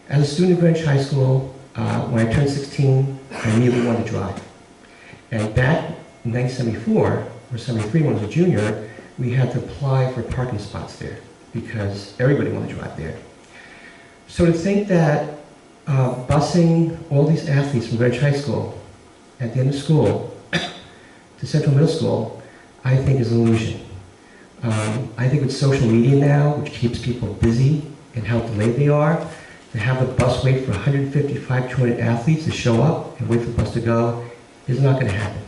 As a student at Greenwich High School, when I turned 16, I immediately wanted to drive. And back in 1974, or 73 when I was a junior, we had to apply for parking spots there because everybody wanted to drive there. So to think that busing all these athletes from Greenwich High School at the end of school to Central Middle School, I think is an illusion. I think with social media now, which keeps people busy and how delayed they are, to have the bus wait for 155, 200 athletes to show up and wait for the bus to go is not going to happen.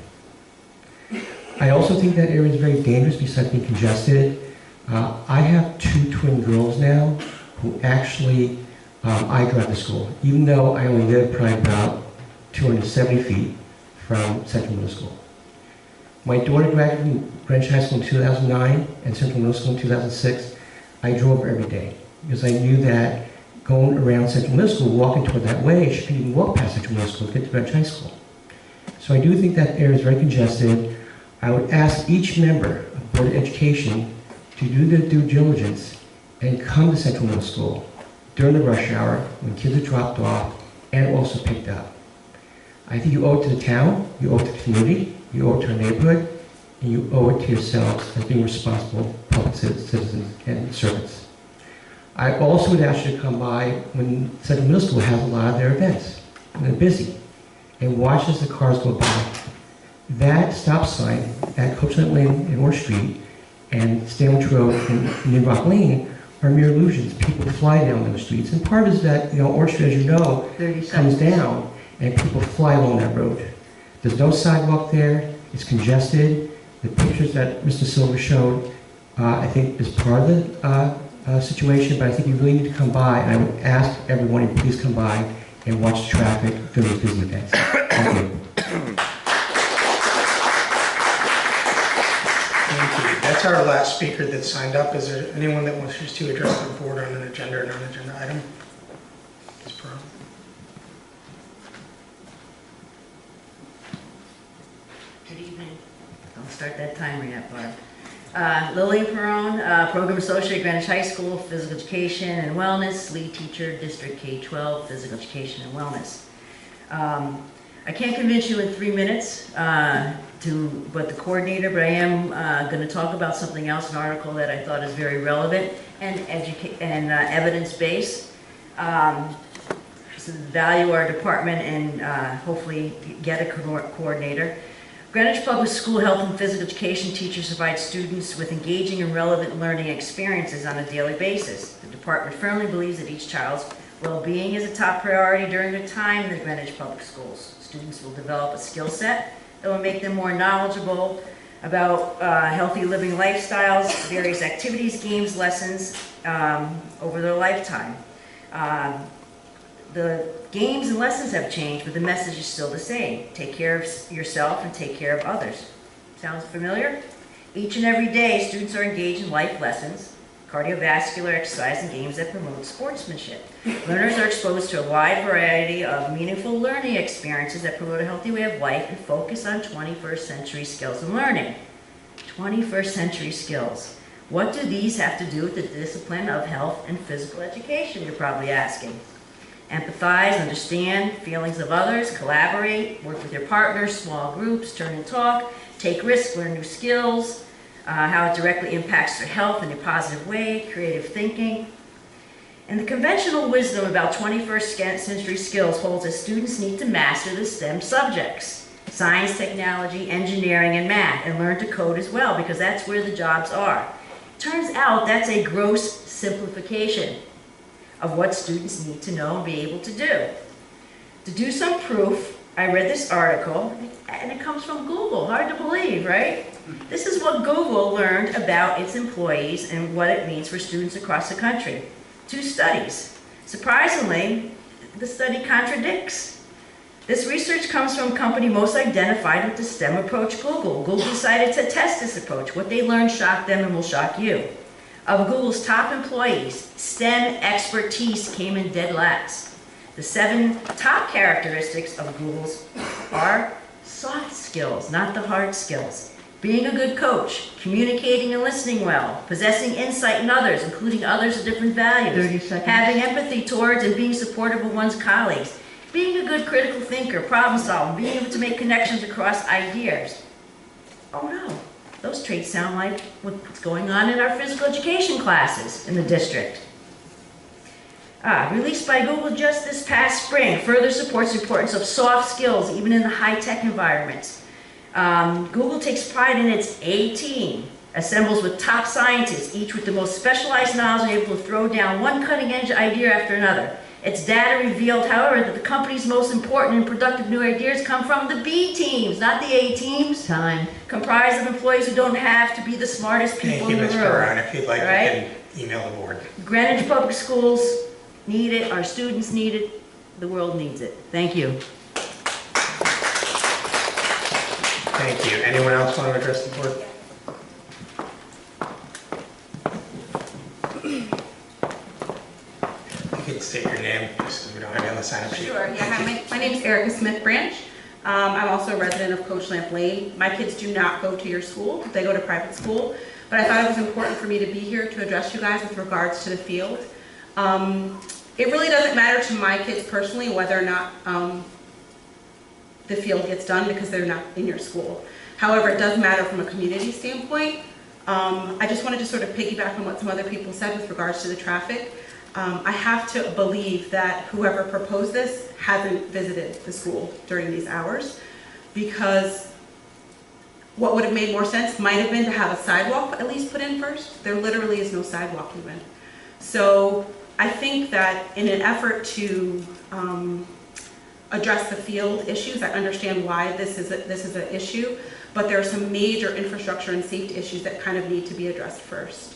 I also think that area is very dangerous besides being congested. I have 2 twin girls now who actually I drive to school, even though I only live probably about 270 feet from Central Middle School. My daughter graduated from Greenwich High School in 2009 and Central Middle School in 2006. I drove her every day because I knew that going around Central Middle School, walking toward that way, she could even walk past Central Middle School to get to Greenwich High School. So I do think that area is very congested. I would ask each member of Board of Education to do their due diligence and come to Central Middle School during the rush hour when kids are dropped off and also picked up. I think you owe it to the town, you owe it to the community, you owe it to our neighborhood, and you owe it to yourselves as being responsible public citizens and servants. I also would ask you to come by when Central Middle School has a lot of their events, and they're busy, and watch as the cars go by. That stop sign at Coachland Lane and Orr Street and Stanwich Road and New Rock Lane are mere illusions. People fly down those streets, and part is that, Orr Street, as you know, comes down, and people fly along that road. There's no sidewalk there, it's congested. The pictures that Mr. Silver showed, I think is part of the situation, but I think you really need to come by, and I would ask everyone to please come by and watch the traffic during these busy events. Thank you. Thank you. That's our last speaker that signed up. Is there anyone that wishes to address the board on an agenda or non-agenda item? Ms. Perone. Good evening. Don't start that timer yet, Barb. Lillian Perone, Program Associate, Greenwich High School, Physical Education and Wellness, Lead Teacher, District K-12, Physical Education and Wellness. I can't convince you in 3 minutes but the coordinator, but I am going to talk about something else, an article that I thought is very relevant and evidence-based. value our department and hopefully get a coordinator. Greenwich Public School Health and Physical Education teachers provide students with engaging and relevant learning experiences on a daily basis. The department firmly believes that each child's well-being is a top priority during their time in the Greenwich Public Schools. Students will develop a skill set that will make them more knowledgeable about healthy living lifestyles, various activities, games, lessons over their lifetime. The games and lessons have changed, but the message is still the same. Take care of yourself and take care of others. Sounds familiar? Each and every day, students are engaged in life lessons, cardiovascular exercise, and games that promote sportsmanship. Learners are exposed to a wide variety of meaningful learning experiences that promote a healthy way of life and focus on 21st century skills and learning. 21st century skills. What do these have to do with the discipline of health and physical education, you're probably asking? Empathize, understand feelings of others, collaborate, work with your partners, small groups, turn and talk, take risks, learn new skills, how it directly impacts their health in a positive way, creative thinking. And the conventional wisdom about 21st century skills holds that students need to master the STEM subjects, science, technology, engineering, and math, and learn to code as well, because that's where the jobs are. Turns out that's a gross simplification of what students need to know and be able to do. To do some proof, I read this article, and it comes from Google. Hard to believe, right? This is what Google learned about its employees and what it means for students across the country. 2 studies. Surprisingly, the study contradicts. This research comes from a company most identified with the STEM approach, Google. Google decided to test this approach. What they learned shocked them and will shock you. Of Google's top employees, STEM expertise came in dead last. The 7 top characteristics of Google's are soft skills, not the hard skills. Being a good coach, communicating and listening well, possessing insight in others, including others of different values, 30 seconds. Having empathy towards and being supportive of one's colleagues, being a good critical thinker, problem solving, being able to make connections across ideas. Oh no. Those traits sound like what's going on in our physical education classes in the district. Released by Google just this past spring, further supports the importance of soft skills even in the high-tech environments. Google takes pride in its A team, assembles with top scientists, each with the most specialized knowledge and able to throw down one cutting-edge idea after another. Its data revealed, however, that the company's most important and productive new ideas come from the B teams, not the A teams. Time. Comprised of employees who don't have to be the smartest people Thank you, in the Ms. room. Brown. If you'd like, Right? you can email the board. Greenwich Public Schools need it, our students need it, the world needs it. Thank you. Thank you. Anyone else want to address the board? You can state your name, just so we don't have you on the sign-up sheet. Sure, yeah, hi, my name is Erica Smith Branch. I'm also a resident of Coach Lamp Lane. My kids do not go to your school, they go to private school, but I thought it was important for me to be here to address you guys with regards to the field. It really doesn't matter to my kids personally whether or not the field gets done because they're not in your school. However, it does matter from a community standpoint. I just wanted to sort of piggyback on what some other people said with regards to the traffic. I have to believe that whoever proposed this hasn't visited the school during these hours, because what would have made more sense might have been to have a sidewalk at least put in first. There literally is no sidewalk even. So I think that in an effort to address the field issues, I understand why this is an issue, but there are some major infrastructure and safety issues that kind of need to be addressed first.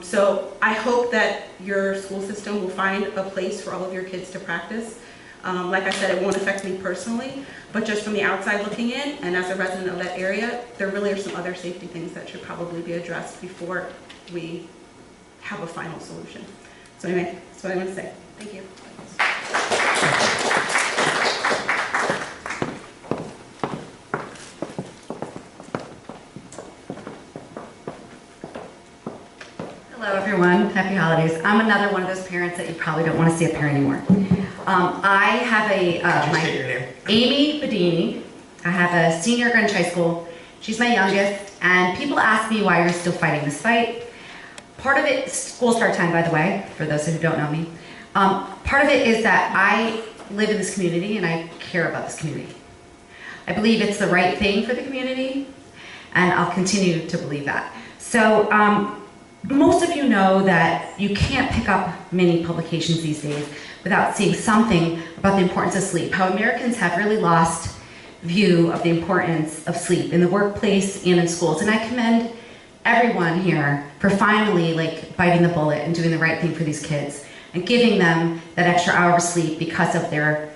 So I hope that your school system will find a place for all of your kids to practice. Like I said, it won't affect me personally, but just from the outside looking in, and as a resident of that area, there really are some other safety things that should probably be addressed before we have a final solution. So anyway, that's what I want to say. Thank you. Hello everyone, happy holidays. I'm another one of those parents that you probably don't want to see up here anymore. I have State your name. Amy Bedini. I have a senior at Greenwich High School. She's my youngest, and people ask me why you're still fighting this fight. Part of it, school start time by the way, for those who don't know me. Part of it is that I live in this community and I care about this community. I believe it's the right thing for the community, and I'll continue to believe that. So most of you know that you can't pick up many publications these days without seeing something about the importance of sleep, how Americans have really lost view of the importance of sleep in the workplace and in schools. And I commend everyone here for finally biting the bullet and doing the right thing for these kids and giving them that extra hour of sleep because of their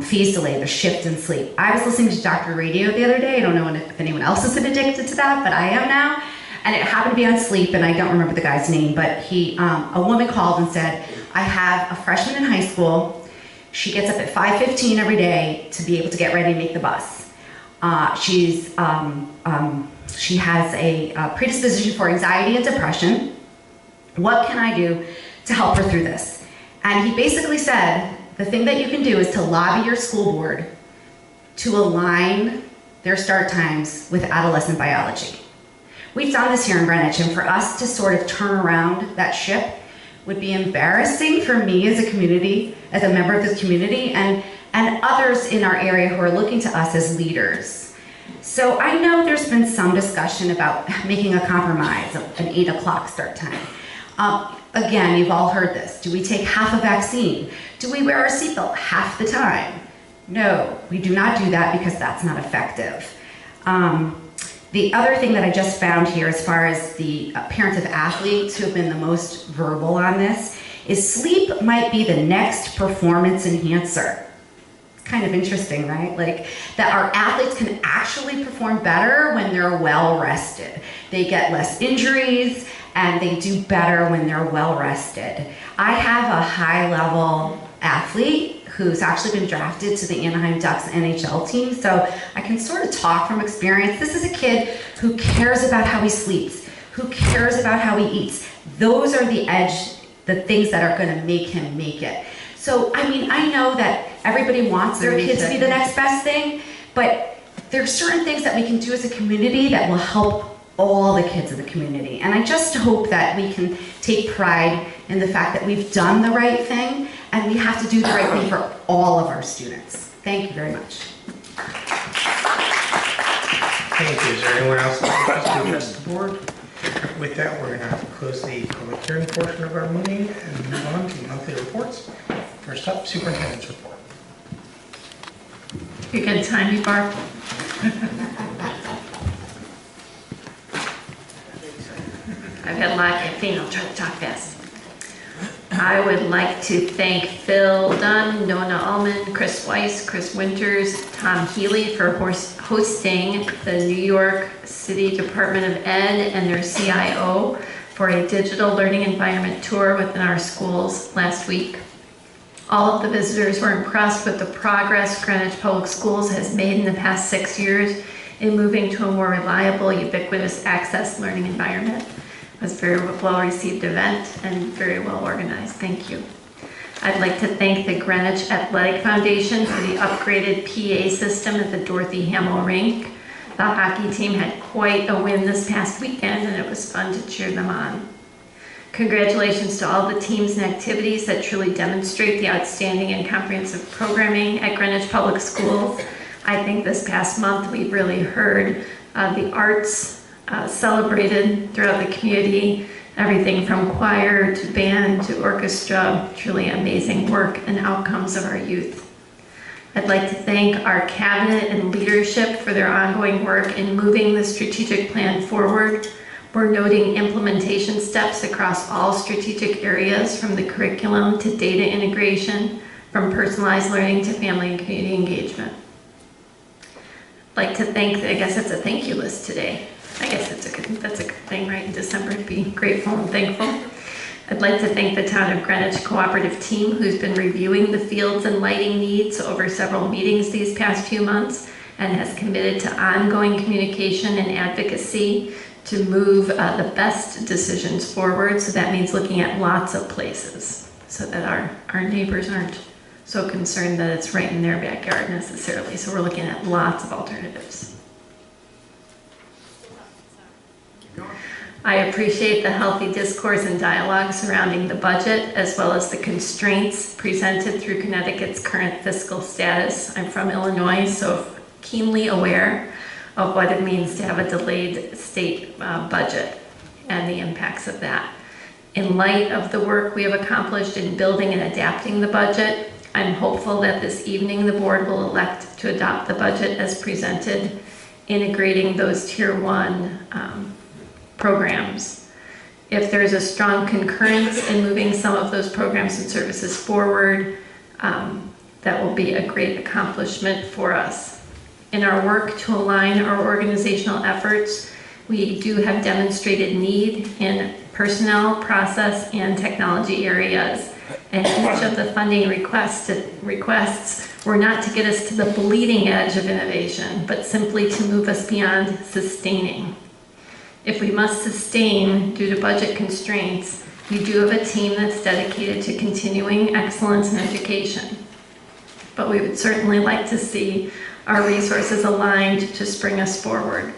phase delay, their shift in sleep. I was listening to Dr. Radio the other day. I don't know if anyone else has been addicted to that, but I am now. And it happened to be on sleep, and I don't remember the guy's name, but a woman called and said, I have a freshman in high school. She gets up at 5:15 every day to be able to get ready and make the bus. She has a predisposition for anxiety and depression. What can I do to help her through this? And he basically said, the thing that you can do is to lobby your school board to align their start times with adolescent biology. We've done this here in Greenwich, and for us to sort of turn around that ship would be embarrassing for me as a community, as a member of this community, and others in our area who are looking to us as leaders. So I know there's been some discussion about making a compromise, an 8 o'clock start time. Again, you've all heard this. Do we take half a vaccine? Do we wear our seatbelt half the time? No, we do not do that because that's not effective. The other thing that I just found here, as far as the parents of athletes who have been the most verbal on this, is sleep might be the next performance enhancer. It's kind of interesting, right? That our athletes can actually perform better when they're well rested. They get less injuries, and they do better when they're well rested. I have a high-level athlete who's actually been drafted to the Anaheim Ducks NHL team, so I can sort of talk from experience. This is a kid who cares about how he sleeps, who cares about how he eats. Those are the things that are gonna make him make it. So, I mean, I know that everybody wants their kid to be the next best thing, but there are certain things that we can do as a community that will help all the kids of the community. And I just hope that we can take pride in the fact that we've done the right thing, and we have to do the right thing for all of our students. Thank you very much. Thank you. Is there anyone else who would like to address the board? With that, we're going to close the public hearing portion of our meeting and move on to monthly reports. First up, superintendent's report. You're going to time me, Barb? I've had a lot of caffeine. I'll try to talk fast. I would like to thank Phil Dunn, Nona Ullman, Chris Weiss, Chris Winters, Tom Healy for hosting the New York City Department of Ed and their CIO for a digital learning environment tour within our schools last week. All of the visitors were impressed with the progress Greenwich Public Schools has made in the past 6 years in moving to a more reliable, ubiquitous access learning environment. It was a very well-received event and very well organized. Thank you. I'd like to thank the Greenwich Athletic Foundation for the upgraded PA system at the Dorothy Hamill Rink. The hockey team had quite a win this past weekend, and it was fun to cheer them on. Congratulations to all the teams and activities that truly demonstrate the outstanding and comprehensive programming at Greenwich Public Schools. I think this past month we've really heard the arts celebrated throughout the community, everything from choir to band to orchestra, truly amazing work and outcomes of our youth. I'd like to thank our cabinet and leadership for their ongoing work in moving the strategic plan forward. We're noting implementation steps across all strategic areas, from the curriculum to data integration, from personalized learning to family and community engagement. I'd like to thank, I guess it's a thank you list today. I guess that's a good thing, right? In December, to be grateful and thankful. I'd like to thank the Town of Greenwich cooperative team who's been reviewing the fields and lighting needs over several meetings these past few months and has committed to ongoing communication and advocacy to move the best decisions forward. So that means looking at lots of places so that our neighbors aren't so concerned that it's right in their backyard necessarily. So we're looking at lots of alternatives. I appreciate the healthy discourse and dialogue surrounding the budget, as well as the constraints presented through Connecticut's current fiscal status. I'm from Illinois, so keenly aware of what it means to have a delayed state budget and the impacts of that. In light of the work we have accomplished in building and adapting the budget, I'm hopeful that this evening the board will elect to adopt the budget as presented, integrating those Tier 1 programs. If there's a strong concurrence in moving some of those programs and services forward, that will be a great accomplishment for us. In our work to align our organizational efforts, we do have demonstrated need in personnel, process, and technology areas. And each of the funding requests were not to get us to the bleeding edge of innovation, but simply to move us beyond sustaining. If we must sustain due to budget constraints, we do have a team that's dedicated to continuing excellence in education. But we would certainly like to see our resources aligned to spring us forward.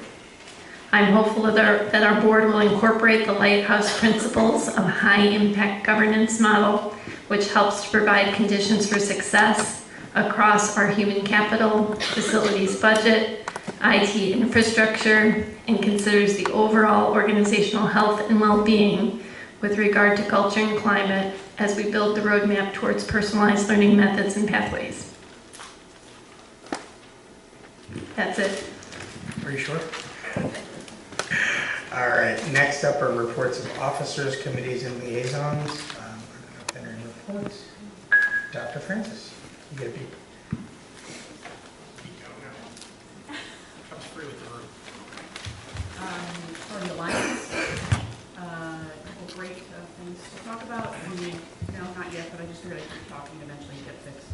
I'm hopeful that our board will incorporate the Lighthouse principles of high-impact governance model, which helps to provide conditions for success across our human capital, facilities budget, IT infrastructure, and considers the overall organizational health and well-being with regard to culture and climate as we build the roadmap towards personalized learning methods and pathways. That's it. Pretty short. All right, next up are reports of officers, committees, and liaisons. I don't know if there are any reports. Dr. Francis, you get a beep. Comes free with the room. For the Alliance, a couple great things to talk about. No, not yet, but I just figured I'd keep talking and eventually get fixed.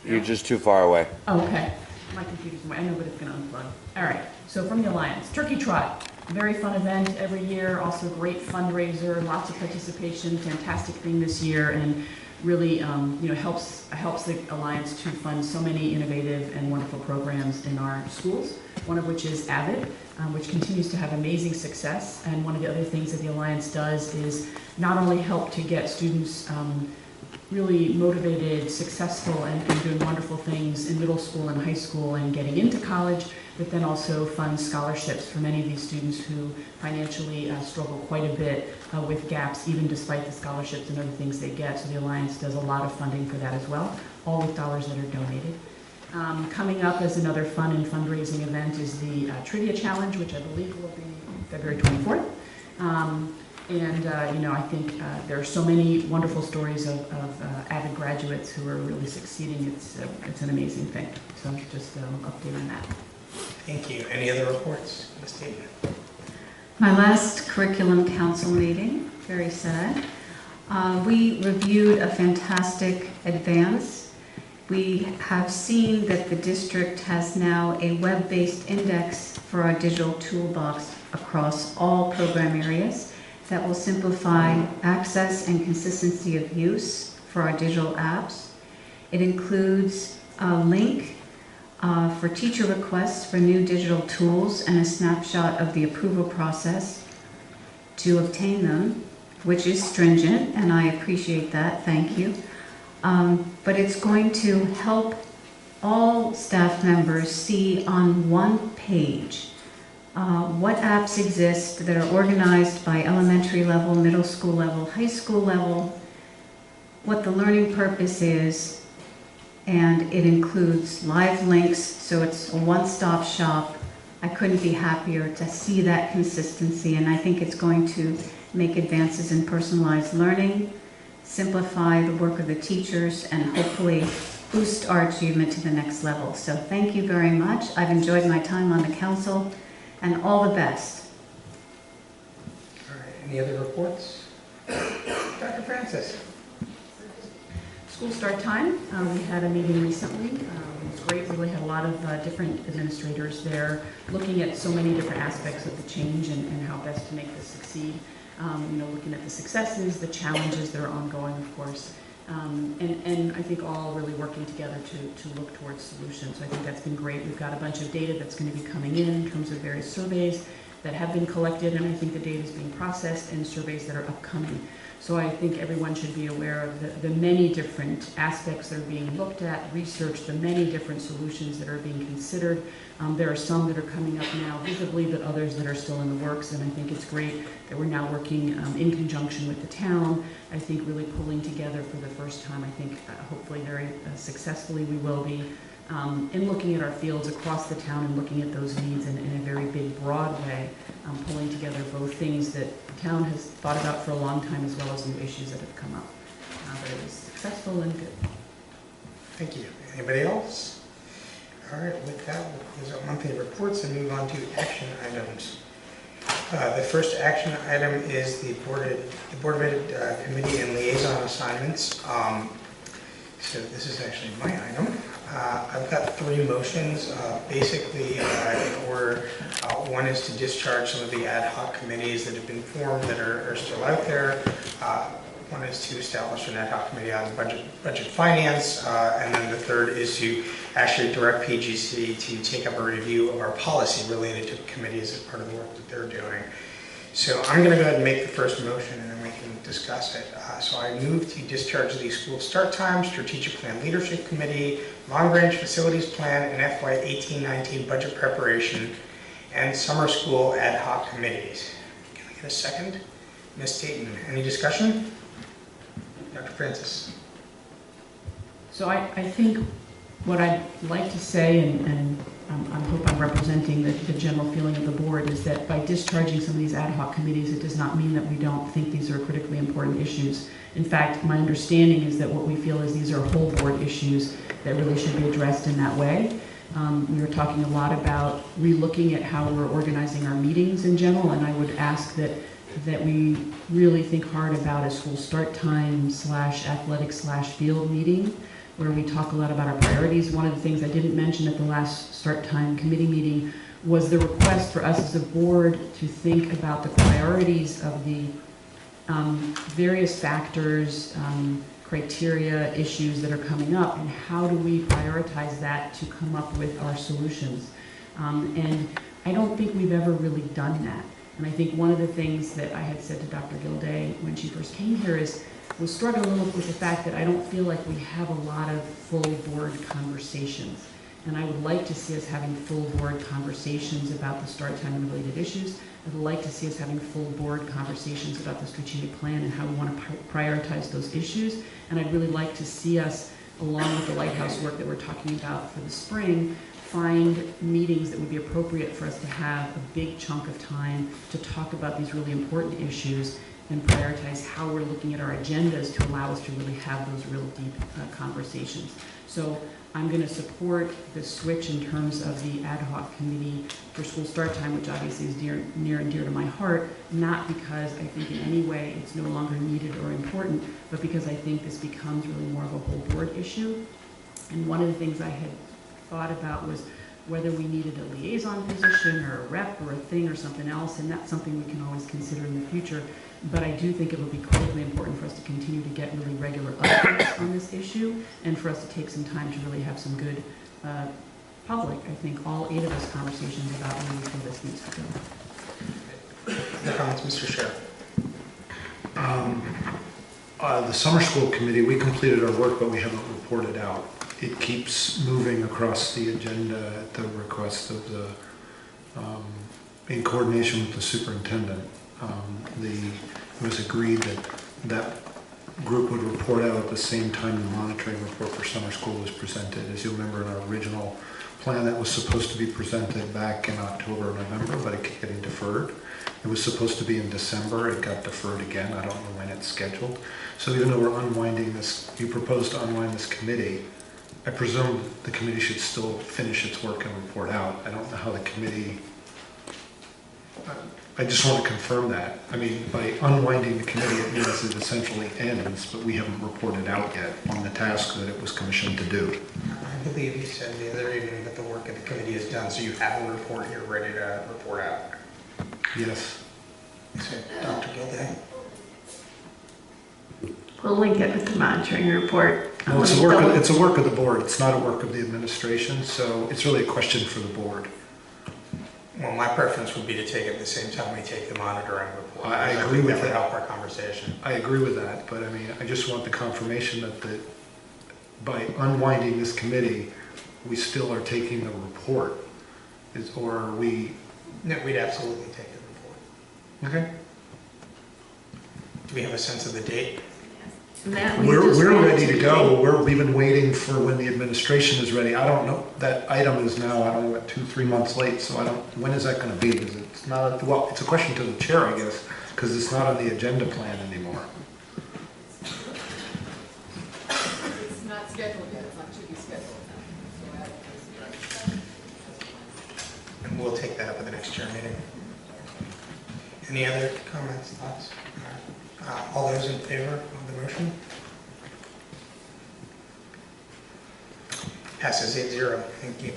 You're just too far away. Okay. My computer's away. I know, but it's going to unplug. All right. So from the Alliance, Turkey Trot. Very fun event every year. Also great fundraiser. Lots of participation. Fantastic thing this year, and really, helps the Alliance to fund so many innovative and wonderful programs in our schools. One of which is AVID, which continues to have amazing success. And one of the other things that the Alliance does is not only help to get students really motivated, successful, and doing wonderful things in middle school and high school and getting into college, but then also fund scholarships for many of these students who financially struggle quite a bit with gaps, even despite the scholarships and other things they get. So the Alliance does a lot of funding for that as well, all with dollars that are donated. Coming up as another fun and fundraising event is the Trivia Challenge, which I believe will be February 24th. I think there are so many wonderful stories of AVID graduates who are really succeeding. It's an amazing thing. So just an update on that. Thank you. Any other reports? Ms. David? My last curriculum council meeting, very sad. We reviewed a fantastic advance. We have seen that the district has now a web-based index for our digital toolbox across all program areas that will simplify access and consistency of use for our digital apps. It includes a link for teacher requests for new digital tools and a snapshot of the approval process to obtain them, which is stringent, and I appreciate that, thank you. But it's going to help all staff members see on one page what apps exist that are organized by elementary level, middle school level, high school level, what the learning purpose is, and it includes live links, so it's a one-stop shop. I couldn't be happier to see that consistency, and I think it's going to make advances in personalized learning, simplify the work of the teachers, and hopefully boost our achievement to the next level. So thank you very much. I've enjoyed my time on the council, and all the best. All right, any other reports? Dr. Francis? School start time. We had a meeting recently. It was great. We really had a lot of different administrators there looking at so many different aspects of the change and how best to make this succeed. Looking at the successes, the challenges that are ongoing, of course, and I think all really working together to look towards solutions. So I think that's been great. We've got a bunch of data that's going to be coming in terms of various surveys that have been collected, and I think the data is being processed, and surveys that are upcoming. So I think everyone should be aware of the many different aspects that are being looked at, researched, the many different solutions that are being considered. There are some that are coming up now visibly, but others that are still in the works, and I think it's great that we're now working in conjunction with the town. I think really pulling together for the first time, I think hopefully very successfully we will be, in looking at our fields across the town and looking at those needs in a very big, broad way, pulling together both things that the town has thought about for a long time as well as new issues that have come up. But it was successful and good. Thank you. Anybody else? All right, with that, we'll close out monthly reports and move on to action items. The first action item is the Board of Ed Committee and Liaison Assignments. So this is actually my item. I've got three motions, basically in order. One is to discharge some of the ad hoc committees that have been formed that are still out there. One is to establish an ad hoc committee on budget finance, and then the third is to actually direct PGC to take up a review of our policy related to committees as part of the work that they're doing. So I'm going to go ahead and make the first motion, and then we can discuss it. So I move to discharge the school start time, strategic plan leadership committee, long range facilities plan, and FY 18-19 budget preparation, and summer school ad hoc committees. Can I get a second? Ms. Dayton, any discussion? Dr. Francis. So I think what I'd like to say, and I hope I'm representing the general feeling of the board, is that by discharging some of these ad hoc committees, it does not mean that we don't think these are critically important issues. In fact, my understanding is that what we feel is these are whole board issues that really should be addressed in that way. We were talking a lot about relooking at how we're organizing our meetings in general, and I would ask that we really think hard about a school start time / athletic / field meeting, where we talk a lot about our priorities. One of the things I didn't mention at the last start time committee meeting was the request for us as a board to think about the priorities of the various factors, criteria, issues that are coming up, and how do we prioritize that to come up with our solutions. And I don't think we've ever really done that. And I think one of the things that I had said to Dr. Gilday when she first came here is, was struggling a little with the fact that I don't feel like we have a lot of full board conversations. And I would like to see us having full board conversations about the start time and related issues. I'd like to see us having full board conversations about the strategic plan and how we want to prioritize those issues. And I'd really like to see us, along with the Lighthouse work that we're talking about for the spring, find meetings that would be appropriate for us to have a big chunk of time to talk about these really important issues and prioritize how we're looking at our agendas to allow us to really have those real deep conversations. So I'm going to support the switch in terms of the ad hoc committee for school start time, which obviously is near and dear to my heart, not because I think in any way it's no longer needed or important, but because I think this becomes really more of a whole board issue. And one of the things I had thought about was whether we needed a liaison position or a rep or a thing or something else, and that's something we can always consider in the future. But I do think it would be critically important for us to continue to get really regular updates on this issue, and for us to take some time to really have some good public, I think, all 8 of us conversations about where we feel this needs to go. The comments, Mr. Sheriff. The summer school committee, we completed our work, but we haven't reported out. It keeps moving across the agenda at the request of the, in coordination with the superintendent. It was agreed that that group would report out at the same time the monitoring report for summer school was presented. As you'll remember, in our original plan, that was supposed to be presented back in October or November, but it kept getting deferred. It was supposed to be in December. It got deferred again. I don't know when it's scheduled. So even though we're unwinding this, you propose to unwind this committee, I presume the committee should still finish its work and report out. I don't know how the committee, I just want to confirm that. I mean, by unwinding the committee, it means it essentially ends, but we haven't reported out yet on the task that it was commissioned to do. I believe you said the other evening that the work of the committee is done, so you have a report, you're ready to report out. Yes. So, Dr. Gilday. We'll link it with the monitoring report. Well, it's a work of the board. It's not a work of the administration, so it's really a question for the board. Well, my preference would be to take it at the same time we take the monitoring report. I agree think with that would that. help our conversation. I agree with that, but I mean, I just want the confirmation that by unwinding this committee, we still are taking the report. Or are we? No, we'd absolutely take the report. Okay. Do we have a sense of the date? Matt, We're ready to go. We've been waiting for when the administration is ready. I don't know, that item is now, I don't know, what, 2-3 months late, so I don't, when is that gonna be? Because it's not, well, it's a question to the chair, I guess, because it's not on the agenda plan anymore. It's not scheduled yet, it's not to be scheduled. And we'll take that up at the next chair meeting. Any other comments, thoughts? All those in favor of the motion? Passes 8-0. Thank you.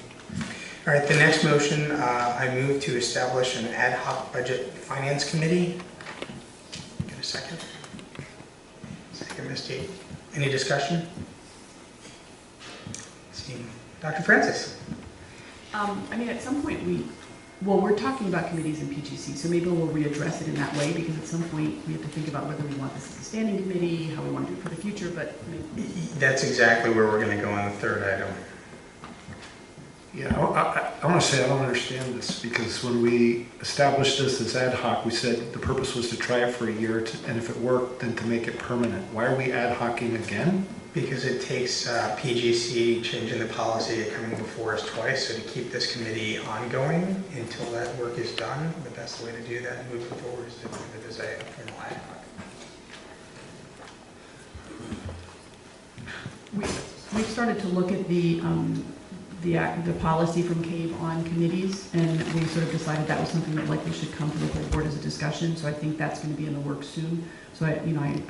All right, the next motion, I move to establish an ad hoc budget finance committee. Get a second? Second, Ms. Tate. Any discussion? Seeing Dr. Francis. I mean, at some point we're talking about committees in PGC, so maybe we'll readdress it in that way, because at some point we have to think about whether we want this as a standing committee, how we want to do it for the future, but maybe. That's exactly where we're going to go on the third item. Yeah, I want to say I don't understand this, because when we established this as ad hoc, we said the purpose was to try it for a year, and if it worked, then to make it permanent. Why are we ad hocing again? Because it takes PGC changing the policy coming before us twice, so to keep this committee ongoing until that work is done, the best way to do that moving forward is to do it as a formal ad hoc. We've started to look at the policy from CAVE on committees, and we sort of decided that was something that likely should come to the whole board as a discussion, so I think that's going to be in the works soon. So I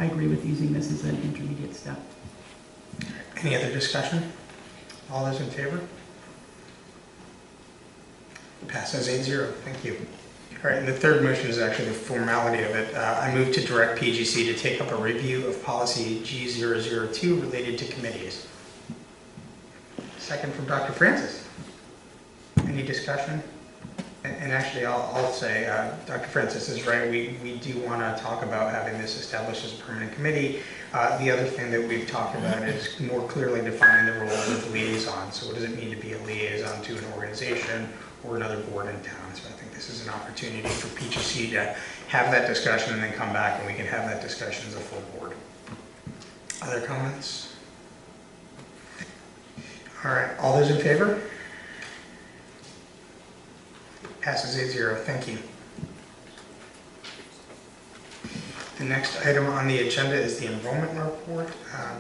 agree with using this as an intermediate step. Any other discussion? All those in favor? Passes 8-0. Thank you. All right, and the third motion is actually the formality of it. I move to direct PGC to take up a review of policy G002 related to committees. Second from Dr. Francis. Any discussion? And actually, I'll say, Dr. Francis is right. We do want to talk about having this established as a permanent committee. The other thing that we've talked about is more clearly defining the role of liaison. So what does it mean to be a liaison to an organization or another board in town? So I think this is an opportunity for PGC to have that discussion and then come back and we can have that discussion as a full board. Other comments? All right, all those in favor? Passes 8-0. Thank you. The next item on the agenda is the enrollment report.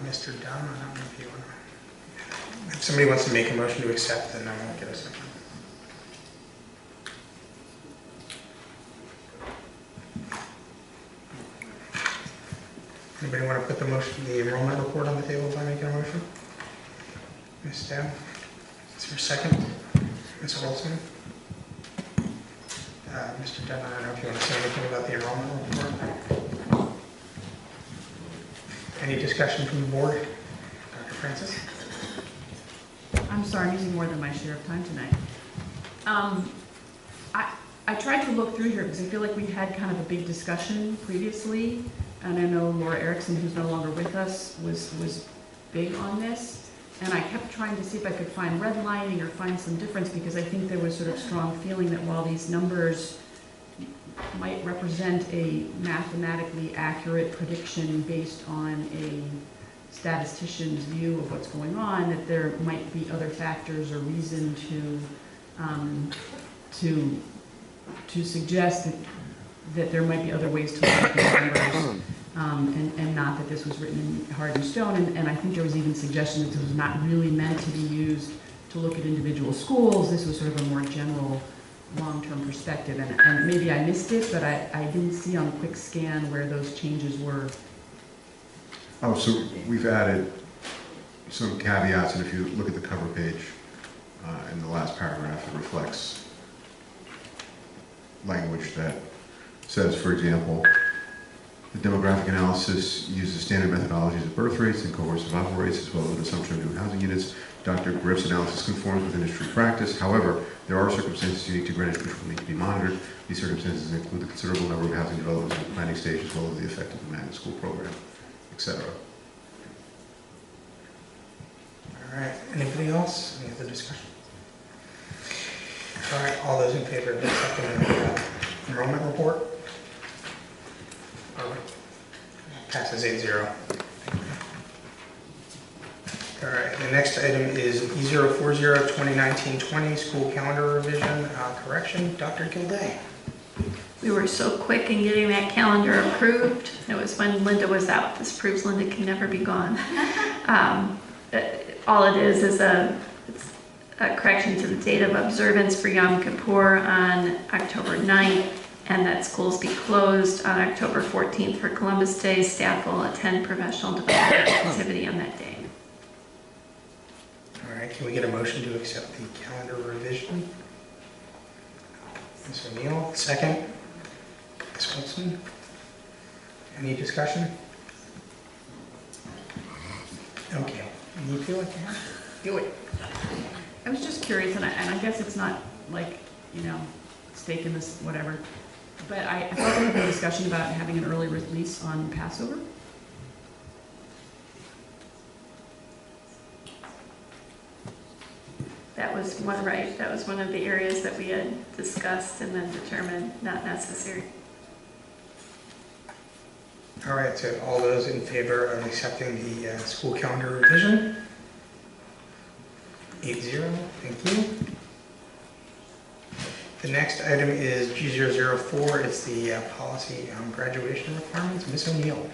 Mr. Dunn, I don't know if you want to... If somebody wants to make a motion to accept, then I won't get a second. Anybody want to put the enrollment report on the table by making a motion? Ms. Deb? Is there a second? Ms. Wilson? Mr. Dunn, I don't know if you want to say anything about the enrollment report. Any discussion from the board? Dr. Francis? I'm sorry, I'm using more than my share of time tonight. I tried to look through here because I feel like we had kind of a big discussion previously, and I know Laura Erickson, who's no longer with us, was big on this, and I kept trying to see if I could find redlining or find some difference, because I think there was sort of strong feeling that while these numbers might represent a mathematically accurate prediction based on a statistician's view of what's going on, that there might be other factors or reason to suggest that there might be other ways to look at the numbers, and not that this was written in hard in stone. And I think there was even suggestion that this was not really meant to be used to look at individual schools. This was sort of a more general long-term perspective, and maybe I missed it, but I didn't see on a quick scan where those changes were. Oh, so we've added some caveats, and if you look at the cover page in the last paragraph, it reflects language that says, for example, The demographic analysis uses standard methodologies of birth rates and cohort survival rates, as well as an assumption of new housing units. Dr. Griff's analysis conforms with industry practice. However, there are circumstances unique to Greenwich which will need to be monitored. These circumstances include the considerable number of housing developments in the planning stage, as well as the effect of the magnet school program, etc. All right, anybody else? Any other discussion? All right, all those in favor of accepting the enrollment report? All right. Passes 8-0. All right, the next item is E040 2019-20 school calendar revision correction. Dr. Gilday. We were so quick in getting that calendar approved. It was when Linda was out. This proves Linda can never be gone. All it is it's a correction to the date of observance for Yom Kippur on October 9th, and that schools be closed on October 14th for Columbus Day. Staff will attend professional development activity on that day. All right, can we get a motion to accept the calendar revision? Ms. O'Neill, second. Ms. Wilson. Any discussion? Okay, you feel like you have to do it. I was just curious, and I guess it's not like, stake in this, whatever, but I thought there was a discussion about having an early release on Passover. That was one of the areas that we had discussed and then determined not necessary. All right, so all those in favor of accepting the school calendar revision? 8-0, thank you. The next item is G004. It's the policy on graduation requirements. Ms. O'Neill.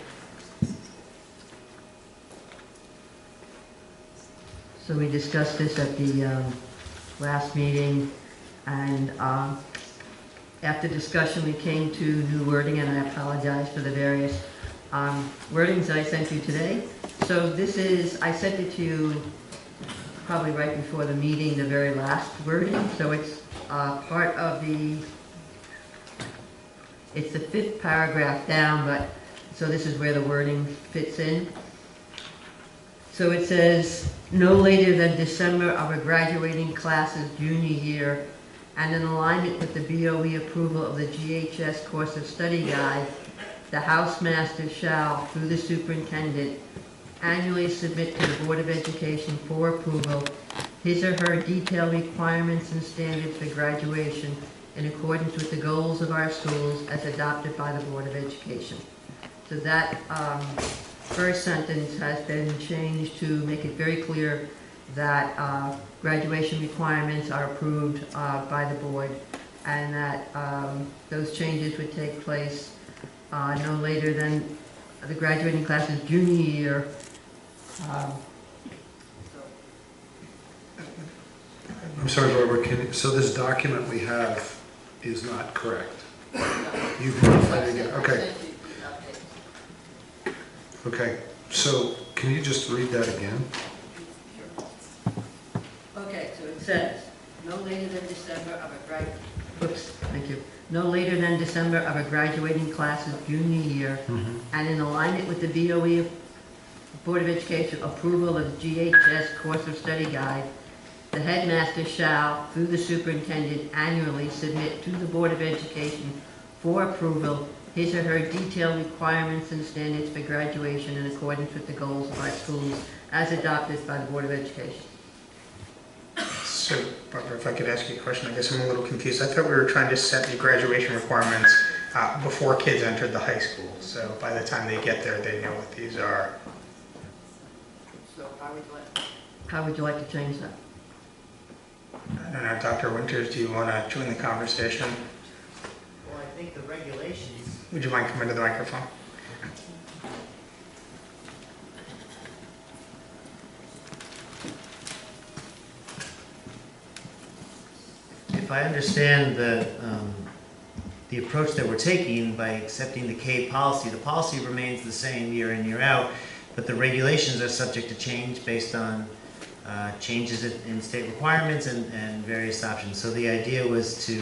So we discussed this at the last meeting, and after discussion we came to new wording, and I apologize for the various wordings that I sent you today. So this is, I sent it to you probably right before the meeting, the very last wording, so it's part of it's the 5th paragraph down, but so this is where the wording fits in. So it says, no later than December of a graduating class's junior year, and in alignment with the BOE approval of the GHS course of study guide, the housemaster shall, through the superintendent, annually submit to the Board of Education for approval his or her detailed requirements and standards for graduation in accordance with the goals of our schools as adopted by the Board of Education. So that first sentence has been changed to make it very clear that graduation requirements are approved by the board, and that those changes would take place no later than the graduating class's junior year. I'm sorry, Barbara, so this document we have is not correct? You've modified it again, okay. Okay, so can you just read that again? Okay, so it says, no later than December of a graduating class's junior year, and in alignment with the BOE Board of Education approval of the GHS course of study guide, the headmaster shall, through the superintendent, annually submit to the Board of Education for approval his or her detailed requirements and standards for graduation in accordance with the goals of our schools as adopted by the Board of Education. So, Barbara, if I could ask you a question, I guess I'm a little confused. I thought we were trying to set the graduation requirements before kids entered the high school. So by the time they get there, they know what these are. So how would you like to change that? I don't know, Dr. Winters, do you want to join the conversation? Well, I think the regulations. Would you mind coming to the microphone? If I understand the approach that we're taking by accepting the K policy, the policy remains the same year in, year out, but the regulations are subject to change based on changes in state requirements and various options. So the idea was to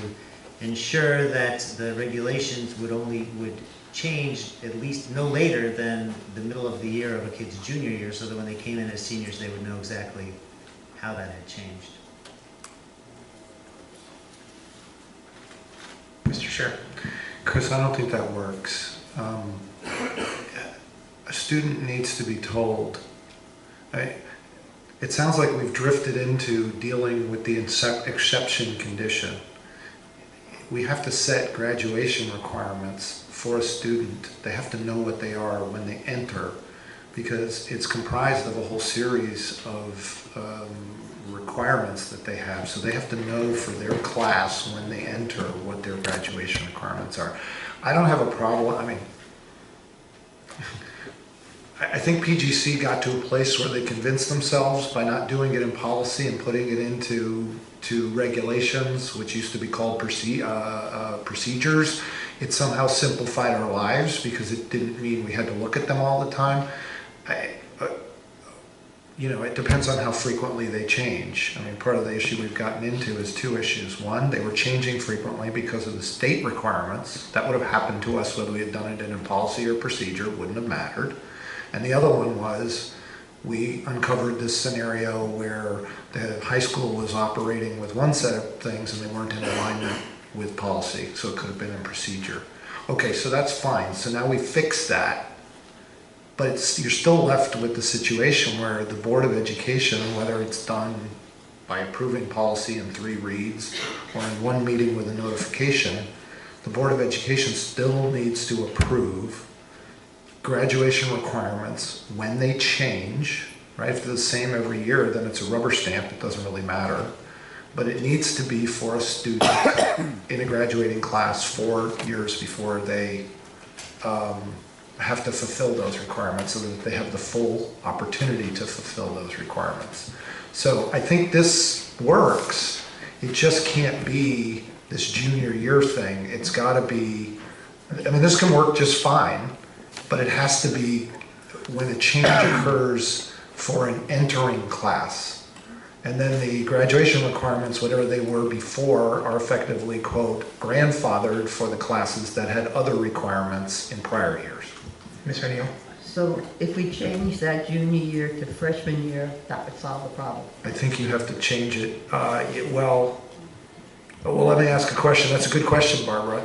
ensure that the regulations would changed at least no later than the middle of the year of a kid's junior year, so that when they came in as seniors, they would know exactly how that had changed. Mr. Scher. Chris, I don't think that works. A student needs to be told. It sounds like we've drifted into dealing with the exception condition. We have to set graduation requirements for a student. They have to know what they are when they enter, because it's comprised of a whole series of requirements that they have. So they have to know for their class when they enter what their graduation requirements are. I don't have a problem. I mean, I think PGC got to a place where they convinced themselves by not doing it in policy and putting it into regulations, which used to be called procedures. It somehow simplified our lives because it didn't mean we had to look at them all the time. You know, it depends on how frequently they change. I mean, part of the issue we've gotten into is two issues. One, they were changing frequently because of the state requirements. That would have happened to us whether we had done it in a policy or procedure, wouldn't have mattered. And the other one was we uncovered this scenario where the high school was operating with one set of things and they weren't in alignment with policy, so it could have been in procedure. Okay, so that's fine. So now we fixed that. But you're still left with the situation where the Board of Education, whether it's done by approving policy in 3 reads or in 1 meeting with a notification, the Board of Education still needs to approve graduation requirements when they change, right? If they're the same every year, then it's a rubber stamp, it doesn't really matter. But it needs to be for a student in a graduating class 4 years before they have to fulfill those requirements, so that they have the full opportunity to fulfill those requirements. So I think this works. It just can't be this junior year thing. It's got to be, I mean, this can work just fine, but it has to be when a change occurs for an entering class. And then the graduation requirements, whatever they were before, are effectively, quote, grandfathered for the classes that had other requirements in prior years. Ms. O'Neill? So if we change that junior year to freshman year, that would solve the problem? I think you have to change it. Well, let me ask a question. That's a good question, Barbara.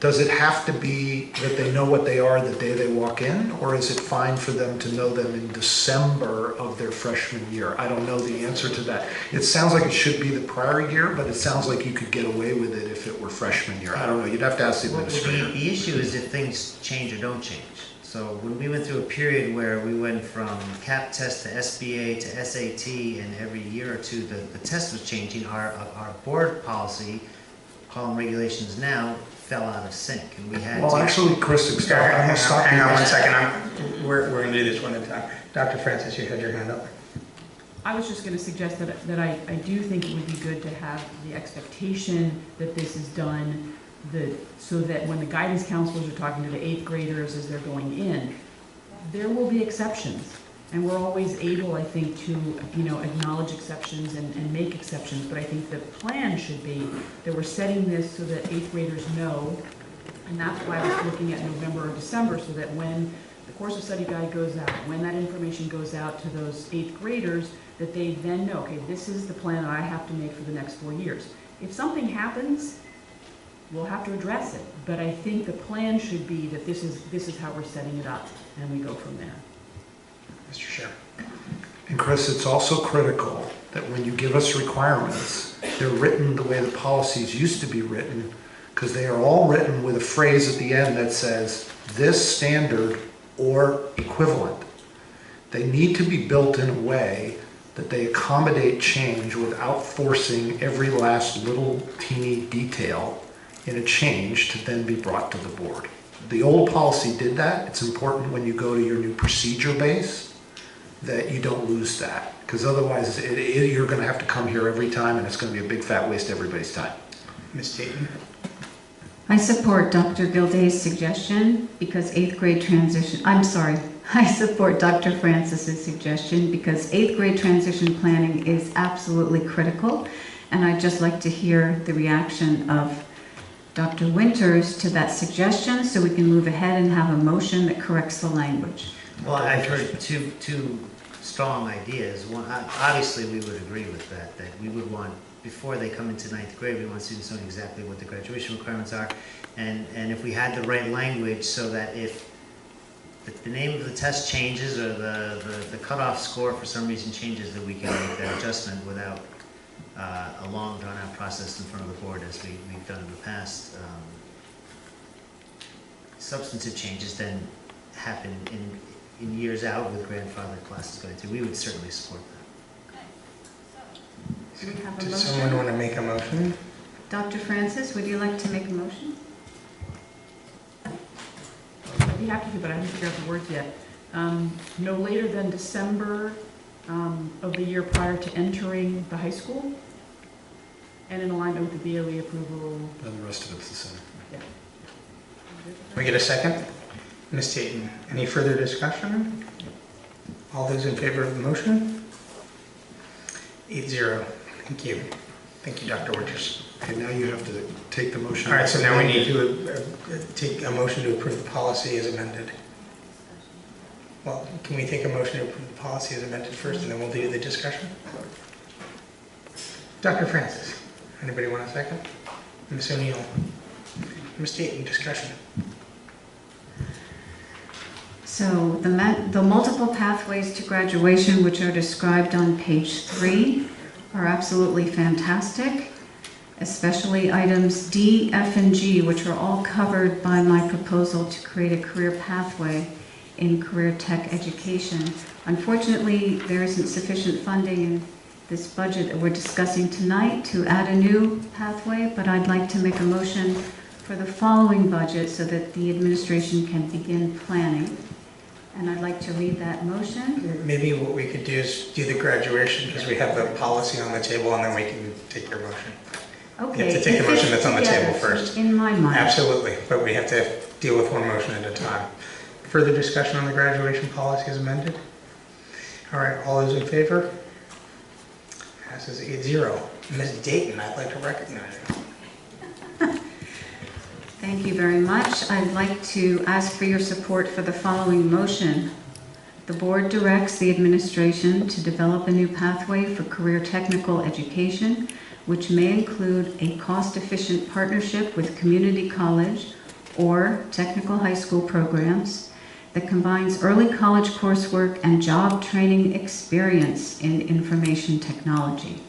Does it have to be that they know what they are the day they walk in, or is it fine for them to know them in December of their freshman year? I don't know the answer to that. It sounds like it should be the prior year, but it sounds like you could get away with it if it were freshman year. I don't know. You'd have to ask the administrator. The issue is if things change or don't change. So when we went through a period where we went from CAP test to SBA to SAT, and every year or two the test was changing, our board policy, call them regulations now, fell out of sync, and we had Well, actually, Chris, I'm gonna stop you. Hang on 1 second. We're going to do this one at a time. Dr. Francis, you had your hand up. I was just going to suggest that I do think it would be good to have the expectation that this is done, so that when the guidance counselors are talking to the 8th graders as they're going in, there will be exceptions. And we're always able, I think, to acknowledge exceptions and make exceptions. But I think the plan should be that we're setting this so that 8th graders know, and that's why I was looking at November or December, so that when the course of study guide goes out, when that information goes out to those 8th graders, that they then know, okay, this is the plan that I have to make for the next 4 years. If something happens, we'll have to address it. But I think the plan should be that this is how we're setting it up, and we go from there. Mr. Scher. And Chris, it's also critical that when you give us requirements, they're written the way the policies used to be written, because they are all written with a phrase at the end that says, this standard or equivalent. They need to be built in a way that they accommodate change without forcing every last little teeny detail in a change to then be brought to the board. The old policy did that. It's important when you go to your new procedure base that you don't lose that, because otherwise you're going to have to come here every time, and it's going to be a big fat waste of everybody's time. Ms. Dayton? I support Dr. Gilday's suggestion because 8th grade transition, I support Dr. Francis's suggestion because 8th grade transition planning is absolutely critical, and I'd just like to hear the reaction of Dr. Winters to that suggestion so we can move ahead and have a motion that corrects the language. Well, I've heard two strong ideas. One, obviously, we would agree with that we would want, before they come into ninth grade, we want students knowing exactly what the graduation requirements are. And if we had the right language so that if the name of the test changes or the cutoff score for some reason changes, that we can make that adjustment without a long drawn-out process in front of the board as we've done in the past. Substantive changes then happen in years out with grandfathered classes going through. We would certainly support that. Do we have a Does motion? someone want to make a motion? Dr. Francis, would you like to make a motion? I'd be happy to, but I haven't figured out the words yet. No later than December of the year prior to entering the high school, and in alignment with the BOE approval. And the rest of it's the same. Yeah. Can we get a second? Ms. Dayton, any further discussion? All those in favor of the motion? 8-0. Thank you. Thank you, Dr. Winters. Okay, now you have to take the motion. All right, so now we need to take a motion to approve the policy as amended. Well, can we take a motion to approve the policy as amended first, and then we'll do the discussion? Dr. Francis, anybody want a second? Ms. O'Neill? Ms. Dayton, discussion. So the multiple pathways to graduation, which are described on page 3, are absolutely fantastic, especially items D, F, and G, which are all covered by my proposal to create a career pathway in career tech education. Unfortunately, there isn't sufficient funding in this budget that we're discussing tonight to add a new pathway, but I'd like to make a motion for the following budget so that the administration can begin planning. And I'd like to read that motion. Maybe what we could do is do the graduation, because we have the policy on the table, and then we can take your motion. Okay. You have to take the motion that's on the table together, first. in my mind. Absolutely, but we have to deal with one motion at a time. Further discussion on the graduation policy as amended? All right, all those in favor? Passes 8-0. Ms. Dayton, I'd like to recognize you. Thank you very much. I'd like to ask for your support for the following motion. The board directs the administration to develop a new pathway for career technical education, which may include a cost-efficient partnership with community college or technical high school programs that combines early college coursework and job training experience in information technology.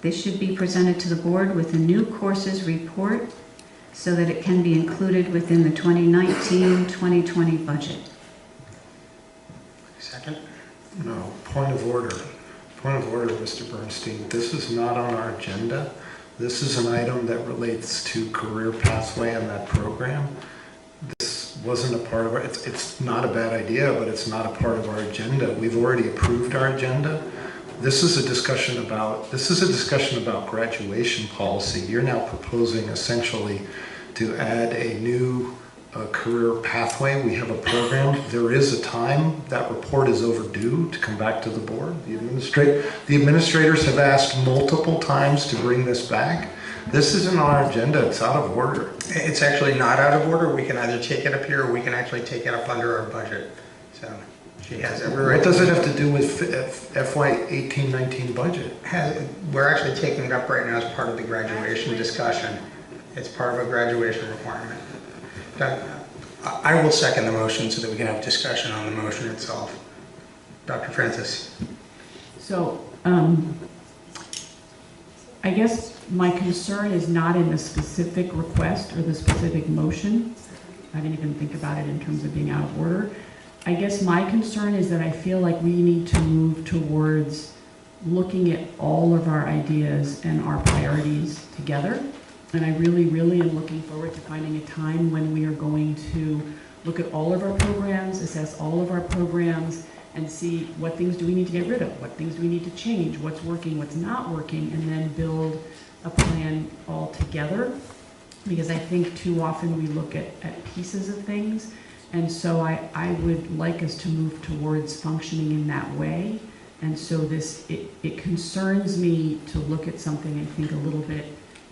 This should be presented to the board with a new courses report so that it can be included within the 2019-2020 budget. Second? No, point of order. Point of order, Mr. Bernstein. This is not on our agenda. This is an item that relates to career pathway and that program. This wasn't a part of our, it's not a bad idea, but it's not a part of our agenda. We've already approved our agenda. This is a discussion about graduation policy. You're now proposing essentially to add a new career pathway. We have a program. There is a time. That report is overdue to come back to the board. The administrators have asked multiple times to bring this back. This isn't on our agenda. It's out of order. It's actually not out of order. We can either take it up here or we can actually take it up under our budget. So she has every right. What does it have to do with FY 18-19 budget? We're actually taking it up right now as part of the graduation discussion. It's part of a graduation requirement. I will second the motion so that we can have discussion on the motion itself. Dr. Francis. So, I guess my concern is not in the specific request or the specific motion. I didn't even think about it in terms of being out of order. I guess my concern is that I feel like we need to move towards looking at all of our ideas and our priorities together. And I really, really am looking forward to finding a time when we are going to look at all of our programs, assess all of our programs, and see what things do we need to get rid of, what things do we need to change, what's working, what's not working, and then build a plan all together. Because I think too often we look at pieces of things. And so I would like us to move towards functioning in that way. And so it concerns me to look at something, I think, a little bit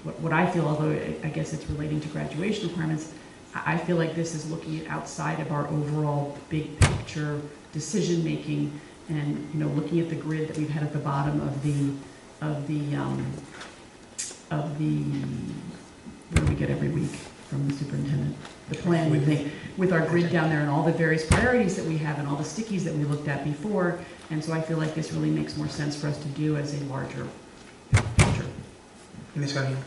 what I feel, although I guess it's relating to graduation requirements, I feel like this is looking at outside of our overall big picture decision-making and, you know, looking at the grid that we've had at the bottom of the, what do we get every week from the superintendent? The plan we think, with our grid down there and all the various priorities that we have and all the stickies that we looked at before. And so I feel like this really makes more sense for us to do as a larger picture. Ms. O'Neill?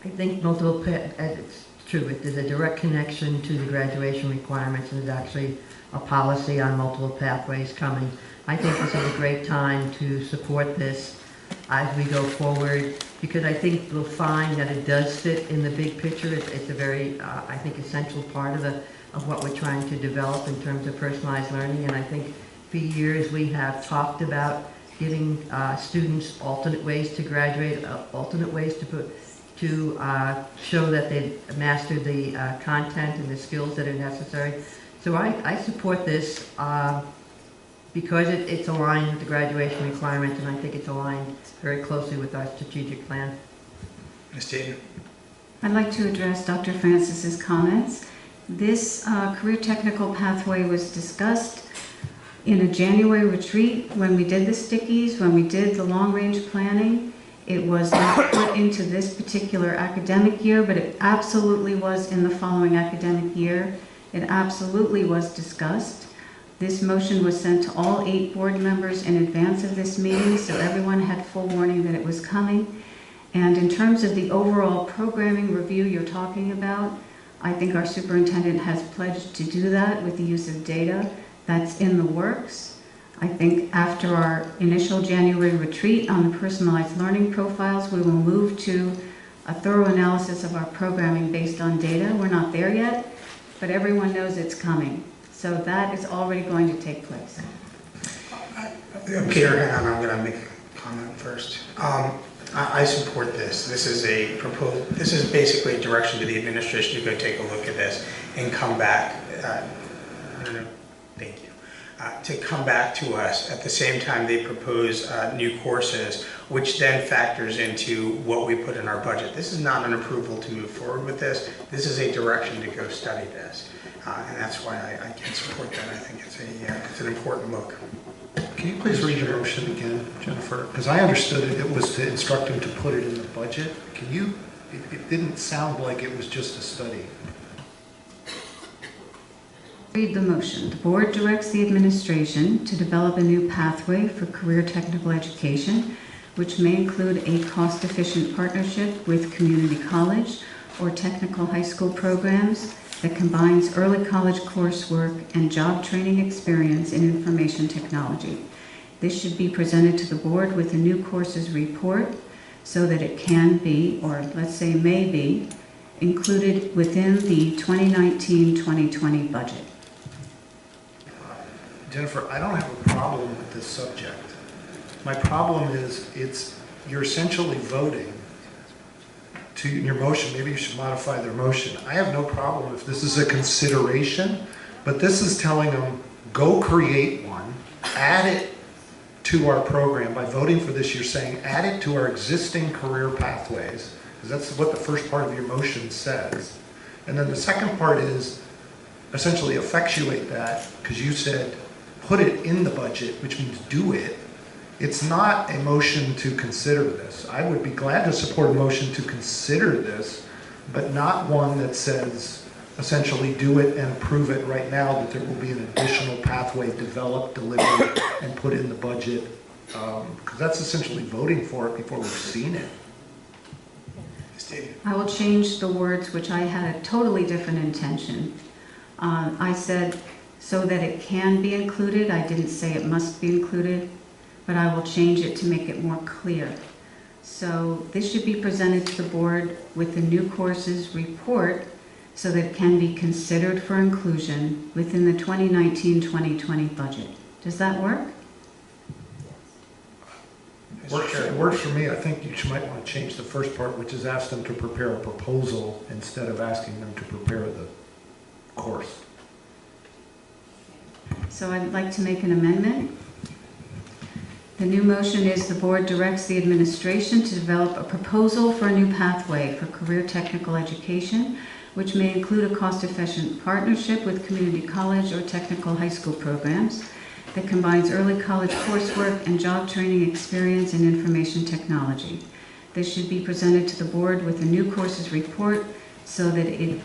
I think multiple, it's true, there's a direct connection to the graduation requirements, and there's actually a policy on multiple pathways coming. I think this is a great time to support this as we go forward, because I think we'll find that it does fit in the big picture. It's a very, I think, essential part of what we're trying to develop in terms of personalized learning. And I think for years we have talked about giving students alternate ways to graduate, alternate ways to show that they've mastered the content and the skills that are necessary. So I support this because it's aligned with the graduation requirements, and I think it's aligned very closely with our strategic plan. Ms. Dayton? I'd like to address Dr. Francis's comments. This career technical pathway was discussed in a January retreat when we did the stickies, when we did the long-range planning. It was not put into this particular academic year, but it absolutely was in the following academic year. It absolutely was discussed. This motion was sent to all 8 board members in advance of this meeting, so everyone had full warning that it was coming. And in terms of the overall programming review you're talking about, I think our superintendent has pledged to do that with the use of data. That's in the works. I think after our initial January retreat on the personalized learning profiles, we will move to a thorough analysis of our programming based on data. We're not there yet, but everyone knows it's coming. So that is already going to take place. Peter, hang on, I'm going to make a comment first. I support this. This is a proposal. This is basically a direction to the administration to go take a look at this and come back. Thank you. To come back to us at the same time they propose new courses, which then factors into what we put in our budget. This is not an approval to move forward with this. This is a direction to go study this. And that's why I can support that. I think it's an important look. Can you please read your motion again, Jennifer? Because I understood it was to instruct him to put it in the budget. Can you, it didn't sound like it was just a study. Read the motion. The board directs the administration to develop a new pathway for career technical education, which may include a cost-efficient partnership with community college or technical high school programs that combines early college coursework and job training experience in information technology. This should be presented to the board with a new courses report so that it can be, or let's say may be, included within the 2019-2020 budget. Jennifer, I don't have a problem with this subject. My problem is you're essentially voting to your motion. Maybe you should modify their motion. I have no problem if this is a consideration, but this is telling them, go create one, add it to our program. By voting for this, you're saying add it to our existing career pathways, because that's what the first part of your motion says. And then the second part is essentially effectuate that, because you said put it in the budget, which means do it. It's not a motion to consider this. I would be glad to support a motion to consider this, but not one that says essentially do it and approve it right now, that there will be an additional pathway developed, delivered, and put in the budget. Because that's essentially voting for it before we've seen it. I will change the words, which I had a totally different intention. I said so that it can be included. I didn't say it must be included, but I will change it to make it more clear. So this should be presented to the board with the new courses report so that it can be considered for inclusion within the 2019-2020 budget. Does that work? It works for me. I think you might want to change the first part, which is ask them to prepare a proposal instead of asking them to prepare the course. So I'd like to make an amendment The new motion is the board directs the administration to develop a proposal for a new pathway for career technical education, which may include a cost-efficient partnership with community college or technical high school programs that combines early college coursework and job training experience in information technology. This should be presented to the board with a new courses report so that it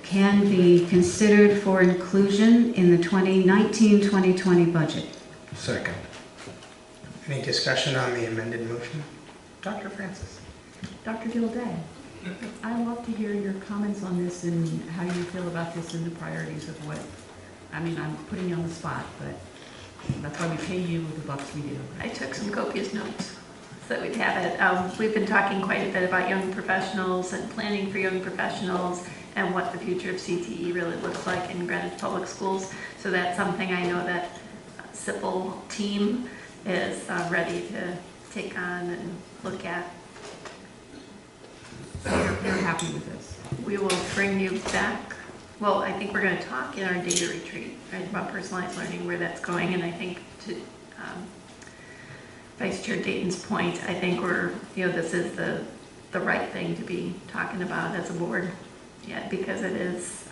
can be considered for inclusion in the 2019-2020 budget. Second. Any discussion on the amended motion? Dr. Francis. Dr. Gilday, I'd love to hear your comments on this and how you feel about this and the priorities of what, I mean, I'm putting you on the spot, but that's why we pay you the bucks we do. I took some copious notes so that we'd have it. We've been talking quite a bit about young professionals and planning for young professionals and what the future of CTE really looks like in Greenwich Public Schools. So that's something I know that SIPL team is ready to take on and look at. So you're happy with this? We will bring you back. Well, I think we're going to talk in our data retreat, right, about personalized learning, where that's going. And I think to Vice Chair Dayton's point, I think this is the right thing to be talking about as a board. Yeah, because it is,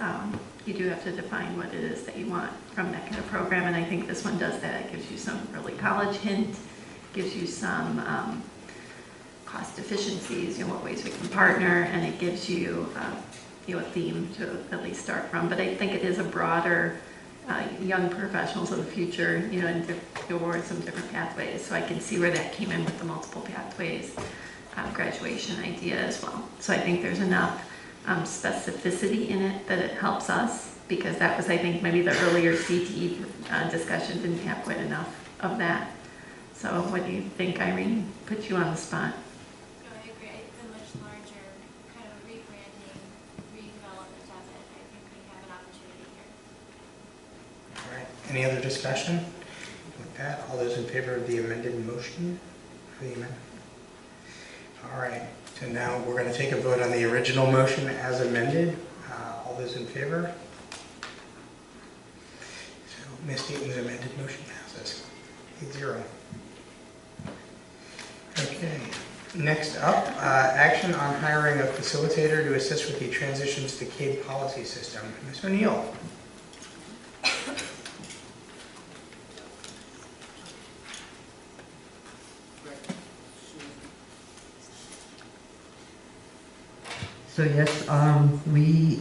you do have to define what it is that you want from that kind of program, and I think this one does that. It gives you some early college hint, gives you some cost efficiencies, what ways we can partner, and it gives you, a theme to at least start from. But I think it is a broader, young professionals of the future, and or some different pathways. So I can see where that came in with the multiple pathways graduation idea as well. So I think there's enough specificity in it that it helps us, because that was, I think, maybe the earlier CTE discussion didn't have quite enough of that. So what do you think, Irene? Put you on the spot. No, I agree. It's a much larger kind of rebranding, redevelopment of it. I think we have an opportunity here. All right, any other discussion? With that, all those in favor of the amended motion for the amendment? All right, so now we're going to take a vote on the original motion as amended. All those in favor? So Ms. Dayton's amended motion passes 8-0. Okay, next up, action on hiring a facilitator to assist with the transitions to CABE policy system. Ms. O'Neill. So yes, we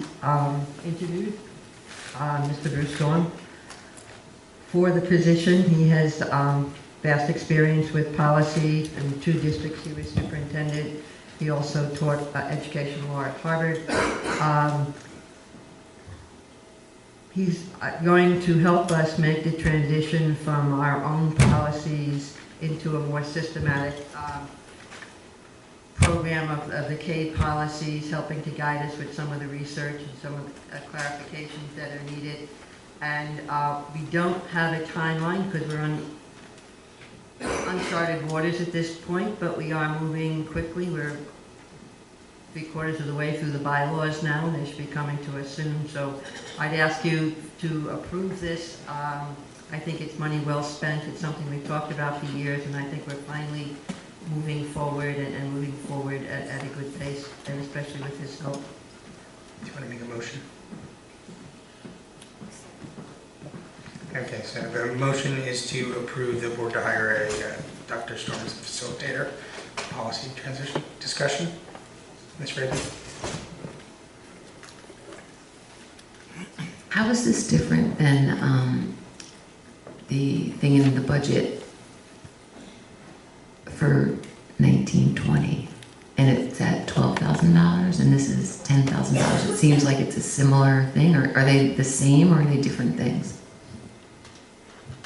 interviewed Mr. Bruce Storm for the position. He has vast experience with policy. In 2 districts he was superintendent. He also taught education law at Harvard. He's going to help us make the transition from our own policies into a more systematic program of the CABE policies, helping to guide us with some of the research and some of the clarifications that are needed. And we don't have a timeline because we're on uncharted waters at this point, but we are moving quickly. We're 3/4 of the way through the bylaws now, and they should be coming to us soon. So I'd ask you to approve this. I think it's money well spent. It's something we've talked about for years, and I think we're finally moving forward and moving forward at a good pace, and especially with his help. Do you want to make a motion? Okay, so the motion is to approve the board to hire a Dr. Storm as a facilitator. Policy transition discussion. Ms. Raven. How is this different than the thing in the budget for 1920? And it's at $12,000 and this is $10,000. It seems like it's a similar thing, or are they the same or are they different things?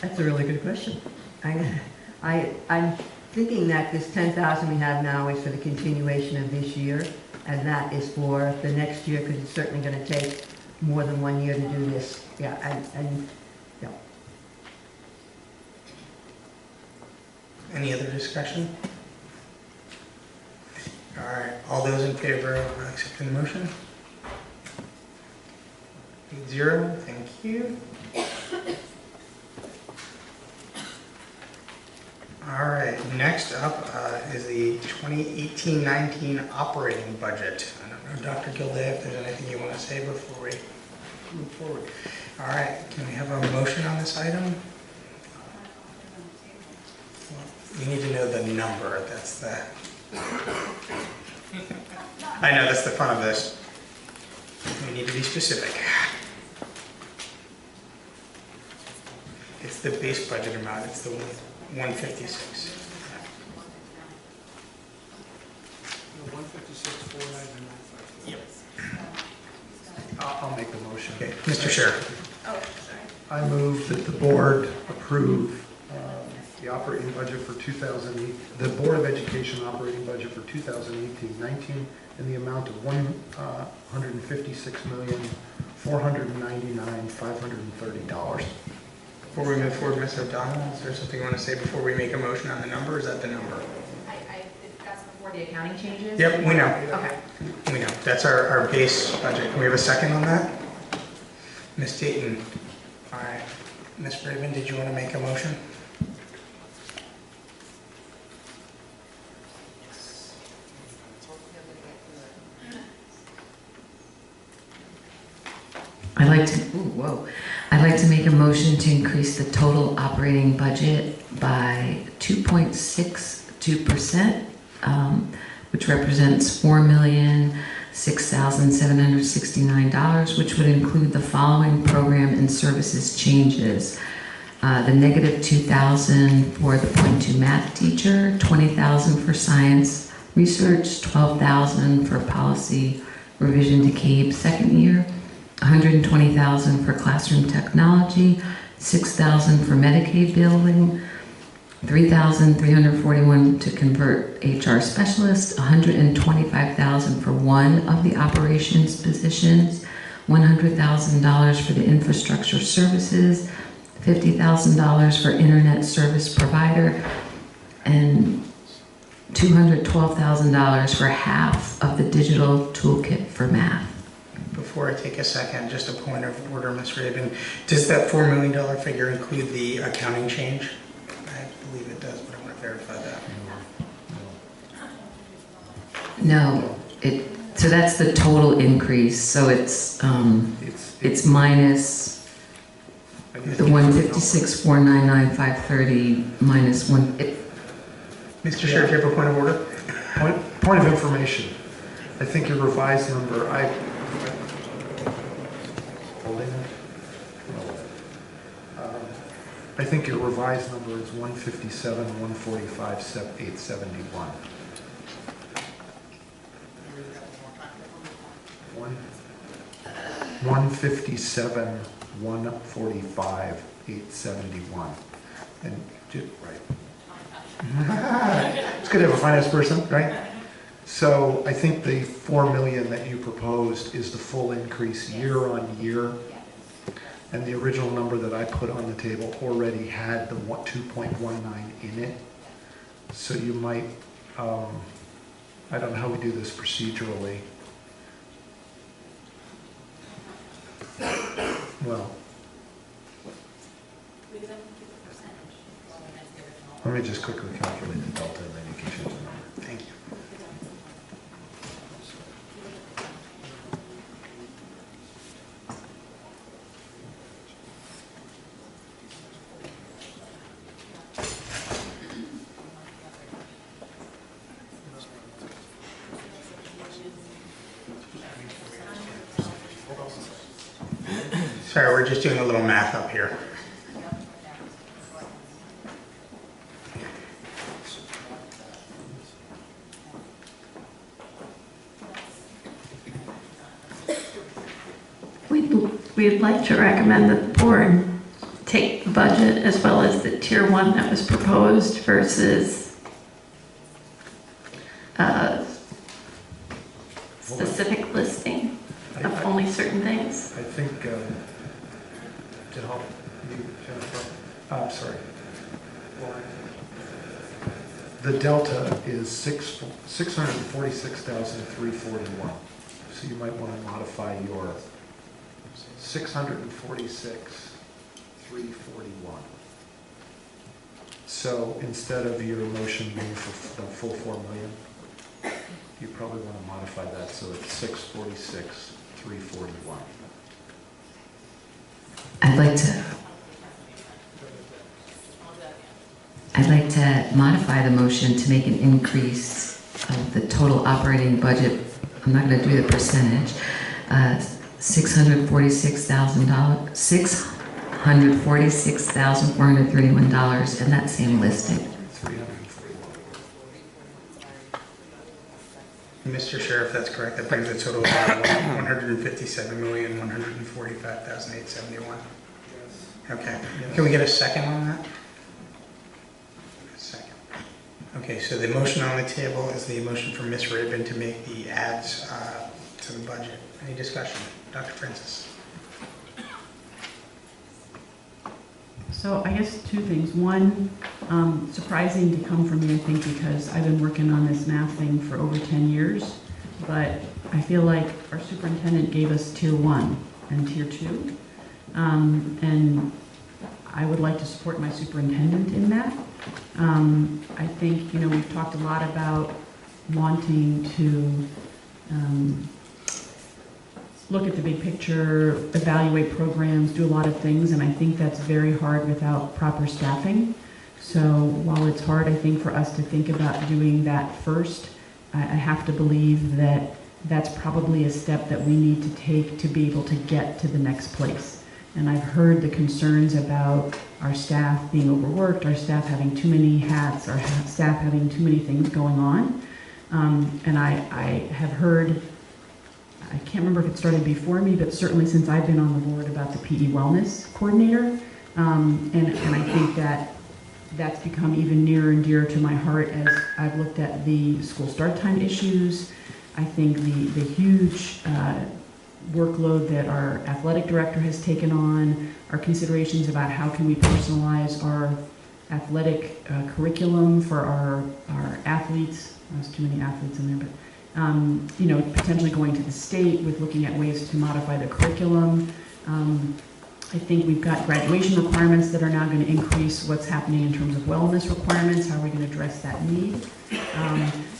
That's a really good question. I'm thinking that this 10,000 we have now is for the continuation of this year, and that is for the next year, because it's certainly going to take more than 1 year to do this. Yeah, and yeah. Any other discussion? All right, all those in favor of accepting the motion? 8-0, thank you. All right, next up is the 2018-19 operating budget. I don't know, Dr. Gilday, if there's anything you want to say before we move forward. All right, can we have a motion on this item? You need to know the number, that's the... I know, that's the fun of this. We need to be specific. It's the base budget amount, it's the 156. 156,499. Yep. I'll make the motion. Okay, Mr. Sheriff. Oh, sorry. I move that the board approve the operating budget for the Board of Education operating budget for 2018-19 in the amount of $156,499,530. Before we move forward, Ms. O'Donnell, is there something you want to say before we make a motion on the number, or is that the number? That's before the accounting changes? Yep, we know. Okay. We know. That's our base budget. Can we have a second on that? Ms. Dayton. All right. Ms. Raven, did you want to make a motion? I'd like to make a motion to increase the total operating budget by 2.62%, which represents $4,006,769, which would include the following program and services changes. The negative $2,000 for the .2 math teacher, $20,000 for science research, $12,000 for policy revision to CABE second year, $120,000 for classroom technology, $6,000 for Medicaid billing, $3,341 to convert HR specialist, $125,000 for one of the operations positions, $100,000 for the infrastructure services, $50,000 for internet service provider, and $212,000 for half of the digital toolkit for math. Before I take a second, just a point of order, Ms. Raven. Does that $4 million figure include the accounting change? I believe it does, but I want to verify that. No, so that's the total increase. So it's minus the 156,499,530 minus one. Mr. Sheriff, you have a point of order? Point of information. I think your revised number, I think your revised number is 157, 145, 871. 157, 145, 871. And right. It's good to have a finance person, right? So I think the $4 million that you proposed is the full increase year on year. And the original number that I put on the table already had the 2.19 in it. So you might, I don't know how we do this procedurally. Well, let me just quickly calculate the delta and then you can change the number. Thank you. Sorry, we're just doing a little math up here. We'd like to recommend that the board take the budget as well as the tier 1 that was proposed versus specific listing of only certain things. I think, to help you, Jennifer, I'm sorry. The delta is 646,341. So you might want to modify your 646,341. So instead of your motion being for the full 4 million, you probably want to modify that so it's 646,341. I'd like to modify the motion to make an increase of the total operating budget. I'm not going to do the percentage. $646,431, and that same listing. Mr. Sheriff, that's correct. That brings the total to $157,145,871. Okay. Can we get a second on that? A second. Okay, so the motion on the table is the motion for Ms. Rabin to make the adds to the budget. Any discussion? Dr. Francis. So I guess two things. One, surprising to come from me, I think, because I've been working on this math thing for over 10 years, but I feel like our superintendent gave us tier 1 and tier 2. And I would like to support my superintendent in that. I think, we've talked a lot about wanting to look at the big picture, evaluate programs, do a lot of things, and I think that's very hard without proper staffing. So while it's hard, I think, for us to think about doing that first, I have to believe that that's probably a step that we need to take to be able to get to the next place. And I've heard the concerns about our staff being overworked, our staff having too many hats, our staff having too many things going on. And I have heard, I can't remember if it started before me, but certainly since I've been on the board, about the PE wellness coordinator. And I think that that's become even nearer and dearer to my heart as I've looked at the school start time issues. I think the huge workload that our athletic director has taken on, our considerations about how can we personalize our athletic curriculum for our athletes. There's too many athletes in there, but potentially going to the state with looking at ways to modify the curriculum. I think we've got graduation requirements that are now going to increase what's happening in terms of wellness requirements. How are we going to address that need?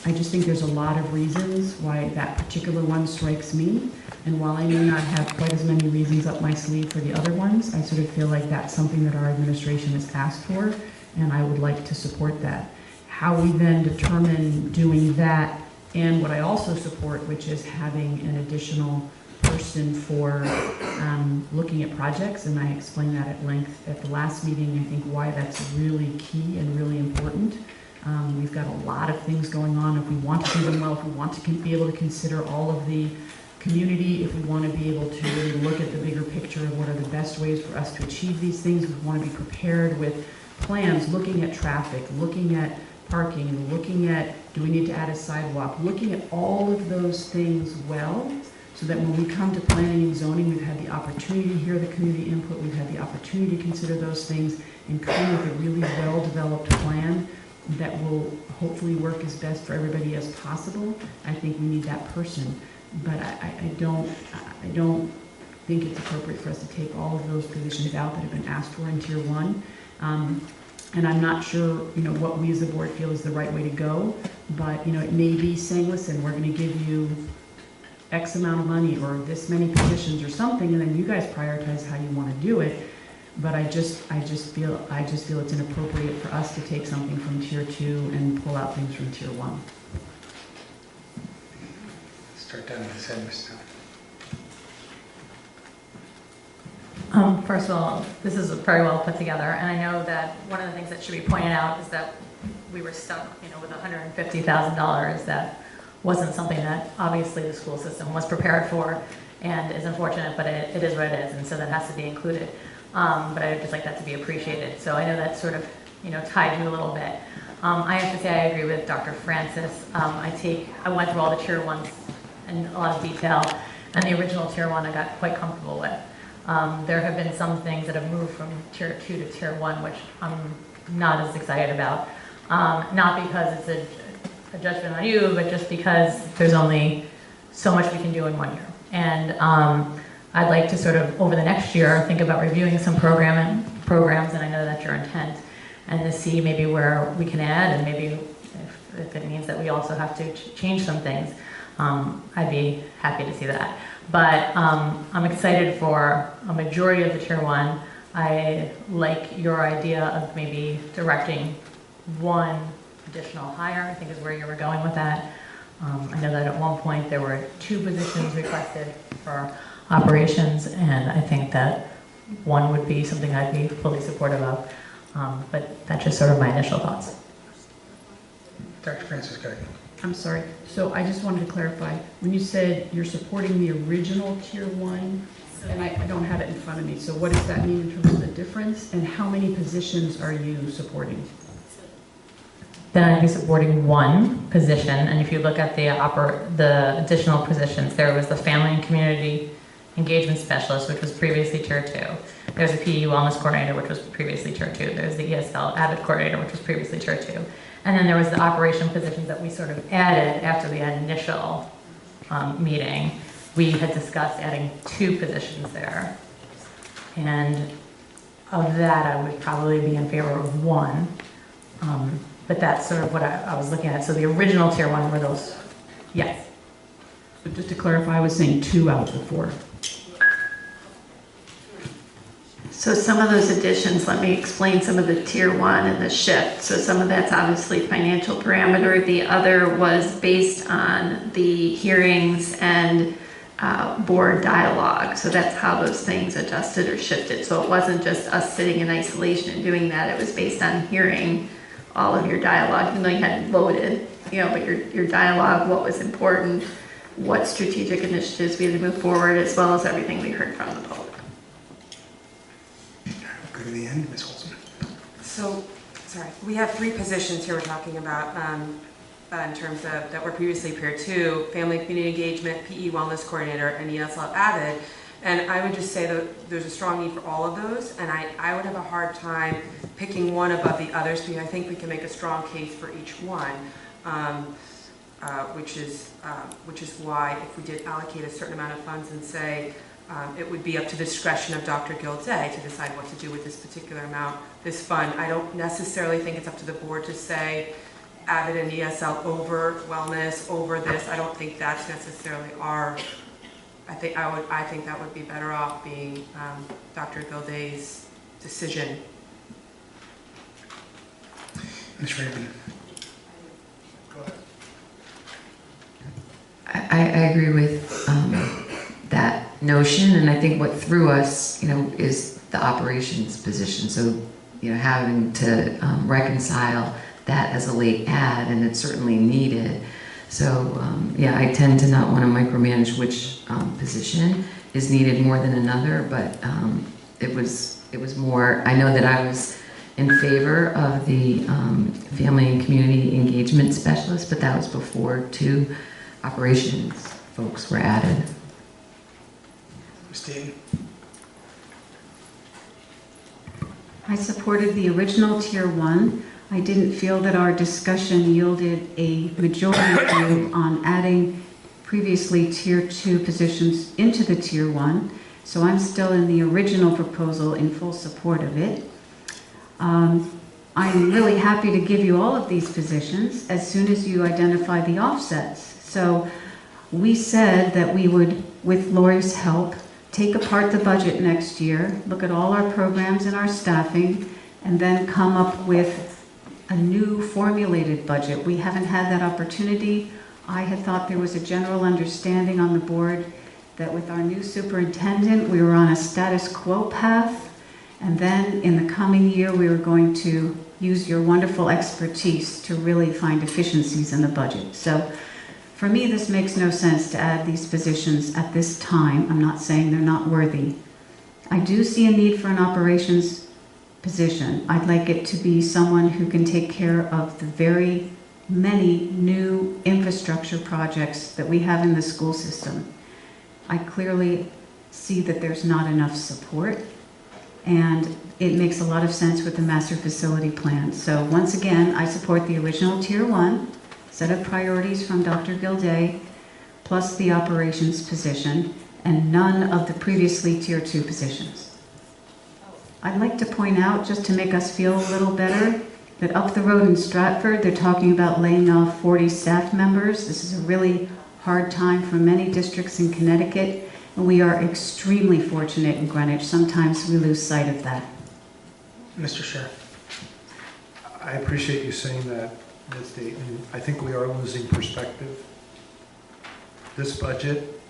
I just think there's a lot of reasons why that particular one strikes me. And while I may not have quite as many reasons up my sleeve for the other ones, I sort of feel like that's something that our administration has asked for, and I would like to support that. How we then determine doing that, and what I also support, which is having an additional person for looking at projects, and I explained that at length at the last meeting. I think why that's really key and really important. We've got a lot of things going on. If we want to do them well, if we want to be able to consider all of the community, if we want to be able to really look at the bigger picture of what are the best ways for us to achieve these things, we want to be prepared with plans, looking at traffic, looking at parking, looking at, do we need to add a sidewalk, looking at all of those things well, so that when we come to planning and zoning, we've had the opportunity to hear the community input, we've had the opportunity to consider those things, and come with a really well-developed plan that will hopefully work as best for everybody as possible. I think we need that person, but I don't think it's appropriate for us to take all of those positions out that have been asked for in Tier 1. And I'm not sure, what we as a board feel is the right way to go, but, it may be saying, listen, we're going to give you X amount of money or this many positions or something, and then you guys prioritize how you want to do it. But I just feel it's inappropriate for us to take something from Tier 2 and pull out things from Tier 1. Start down with this head, Ms. Stone. First of all, this is very well put together, and I know that one of the things that should be pointed out is that we were stuck, with $150,000. That wasn't something that obviously the school system was prepared for, and is unfortunate, but it is what it is, and so that has to be included. But I would just like that to be appreciated. So I know that sort of, tied you a little bit. I have to say I agree with Dr. Francis. I went through all the Tier 1s in a lot of detail, and the original Tier 1 I got quite comfortable with. There have been some things that have moved from Tier 2 to Tier 1, which I'm not as excited about. Not because it's a judgment on you, but just because there's only so much we can do in 1 year. And I'd like to sort of, over the next year, think about reviewing some programs, and I know that's your intent, and to see maybe where we can add, and maybe if it means that we also have to change some things, I'd be happy to see that. But I'm excited for a majority of the Tier 1. I like your idea of maybe directing one additional hire, I think is where you were going with that. I know that at one point there were 2 positions requested for operations, and I think that one would be something I'd be fully supportive of. But that's just sort of my initial thoughts. Dr. Francis, go ahead. I'm sorry. So I just wanted to clarify. When you said you're supporting the original Tier 1, and I don't have it in front of me, so what does that mean in terms of the difference? And how many positions are you supporting? Then I'd be supporting one position, and if you look at the additional positions, there was the Family and Community Engagement Specialist, which was previously Tier 2. There's a PE Wellness Coordinator, which was previously Tier 2. There's the ESL Avid Coordinator, which was previously Tier 2. And then there was the operation positions that we sort of added after the initial meeting. We had discussed adding 2 positions there. And of that, I would probably be in favor of 1. But that's sort of what I was looking at. So the original Tier 1 were those, yes. But just to clarify, I was saying 2 out of the 4. So some of those additions, let me explain some of the Tier 1 and the shift. So some of that's obviously financial parameter. The other was based on the hearings and board dialogue. So that's how those things adjusted or shifted. So it wasn't just us sitting in isolation and doing that. It was based on hearing all of your dialogue, even though you hadn't voted, but your dialogue, what was important, what strategic initiatives we had to move forward, as well as everything we heard from the public. Go to the end, Ms. Olson. So, sorry, we have 3 positions here we're talking about in terms of that were previously Tier 2, Family and Community Engagement, PE Wellness Coordinator, and ESL Avid. And I would just say that there's a strong need for all of those, and I would have a hard time picking one above the others, because I think we can make a strong case for each one, which is why if we did allocate a certain amount of funds and say it would be up to the discretion of Dr. Gilday to decide what to do with this particular amount, this fund. I don't necessarily think it's up to the board to say Avid and ESL over wellness, over this. I don't think that's necessarily our. I think that would be better off being Dr. Gilday's decision. Ms. Rabin. Go ahead. I agree with that notion, and I think what threw us, is the operations position. So, having to reconcile that as a late add, and it's certainly needed. So, I tend to not want to micromanage which position is needed more than another, but it was more, I know that I was in favor of the Family and Community Engagement Specialist, but that was before 2 operations folks were added. Ms. Dayton. I supported the original Tier 1. I didn't feel that our discussion yielded a majority view on adding previously Tier 2 positions into the Tier 1, so I'm still in the original proposal in full support of it. I'm really happy to give you all of these positions as soon as you identify the offsets. So we said that we would, with Lori's help, take apart the budget next year, look at all our programs and our staffing, and then come up with a new formulated budget. We haven't had that opportunity. I had thought there was a general understanding on the board that with our new superintendent, we were on a status quo path, and then in the coming year, we were going to use your wonderful expertise to really find efficiencies in the budget. So for me, this makes no sense to add these positions at this time. I'm not saying they're not worthy. I do see a need for an operations position. I'd like it to be someone who can take care of the very many new infrastructure projects that we have in the school system. I clearly see that there's not enough support, and it makes a lot of sense with the master facility plan. So once again, I support the original Tier 1 set of priorities from Dr. Gilday, plus the operations position, and none of the previously Tier 2 positions. I'd like to point out, just to make us feel a little better, that up the road in Stratford, they're talking about laying off 40 staff members. This is a really hard time for many districts in Connecticut, and we are extremely fortunate in Greenwich. Sometimes we lose sight of that. Mr. Sheriff. I appreciate you saying that, Ms. Dayton. I think we are losing perspective. This budget,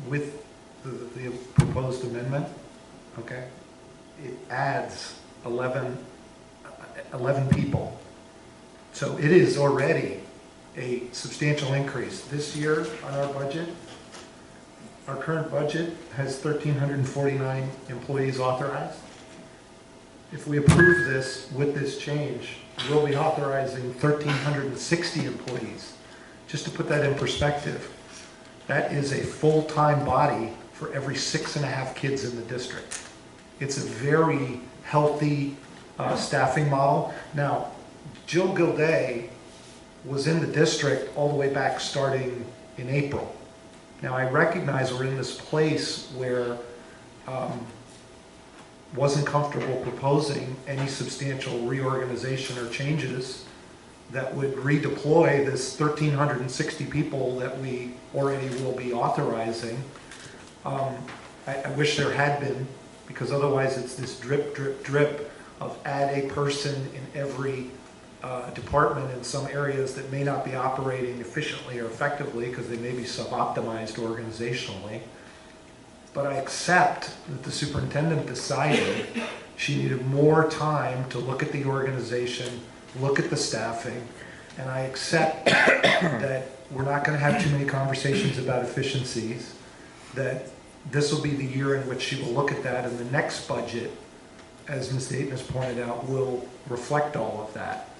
with the proposed amendment, okay, it adds 11 people. So it is already a substantial increase. This year on our budget, our current budget has 1,349 employees authorized. If we approve this with this change, we'll be authorizing 1,360 employees. Just to put that in perspective, that is a full-time body for every 6.5 kids in the district. It's a very healthy staffing model. Now, Jill Gilday was in the district all the way back starting in April. Now, I recognize we're in this place where wasn't comfortable proposing any substantial reorganization or changes that would redeploy this 1,360 people that we already will be authorizing. I wish there had been, because otherwise it's this drip, drip, drip of add a person in every department in some areas that may not be operating efficiently or effectively because they may be sub-optimized organizationally. But I accept that the superintendent decided she needed more time to look at the organization, look at the staffing, and I accept that we're not going to have too many conversations about efficiencies, that this will be the year in which she will look at that, and the next budget, as Ms. Dayton has pointed out, will reflect all of that.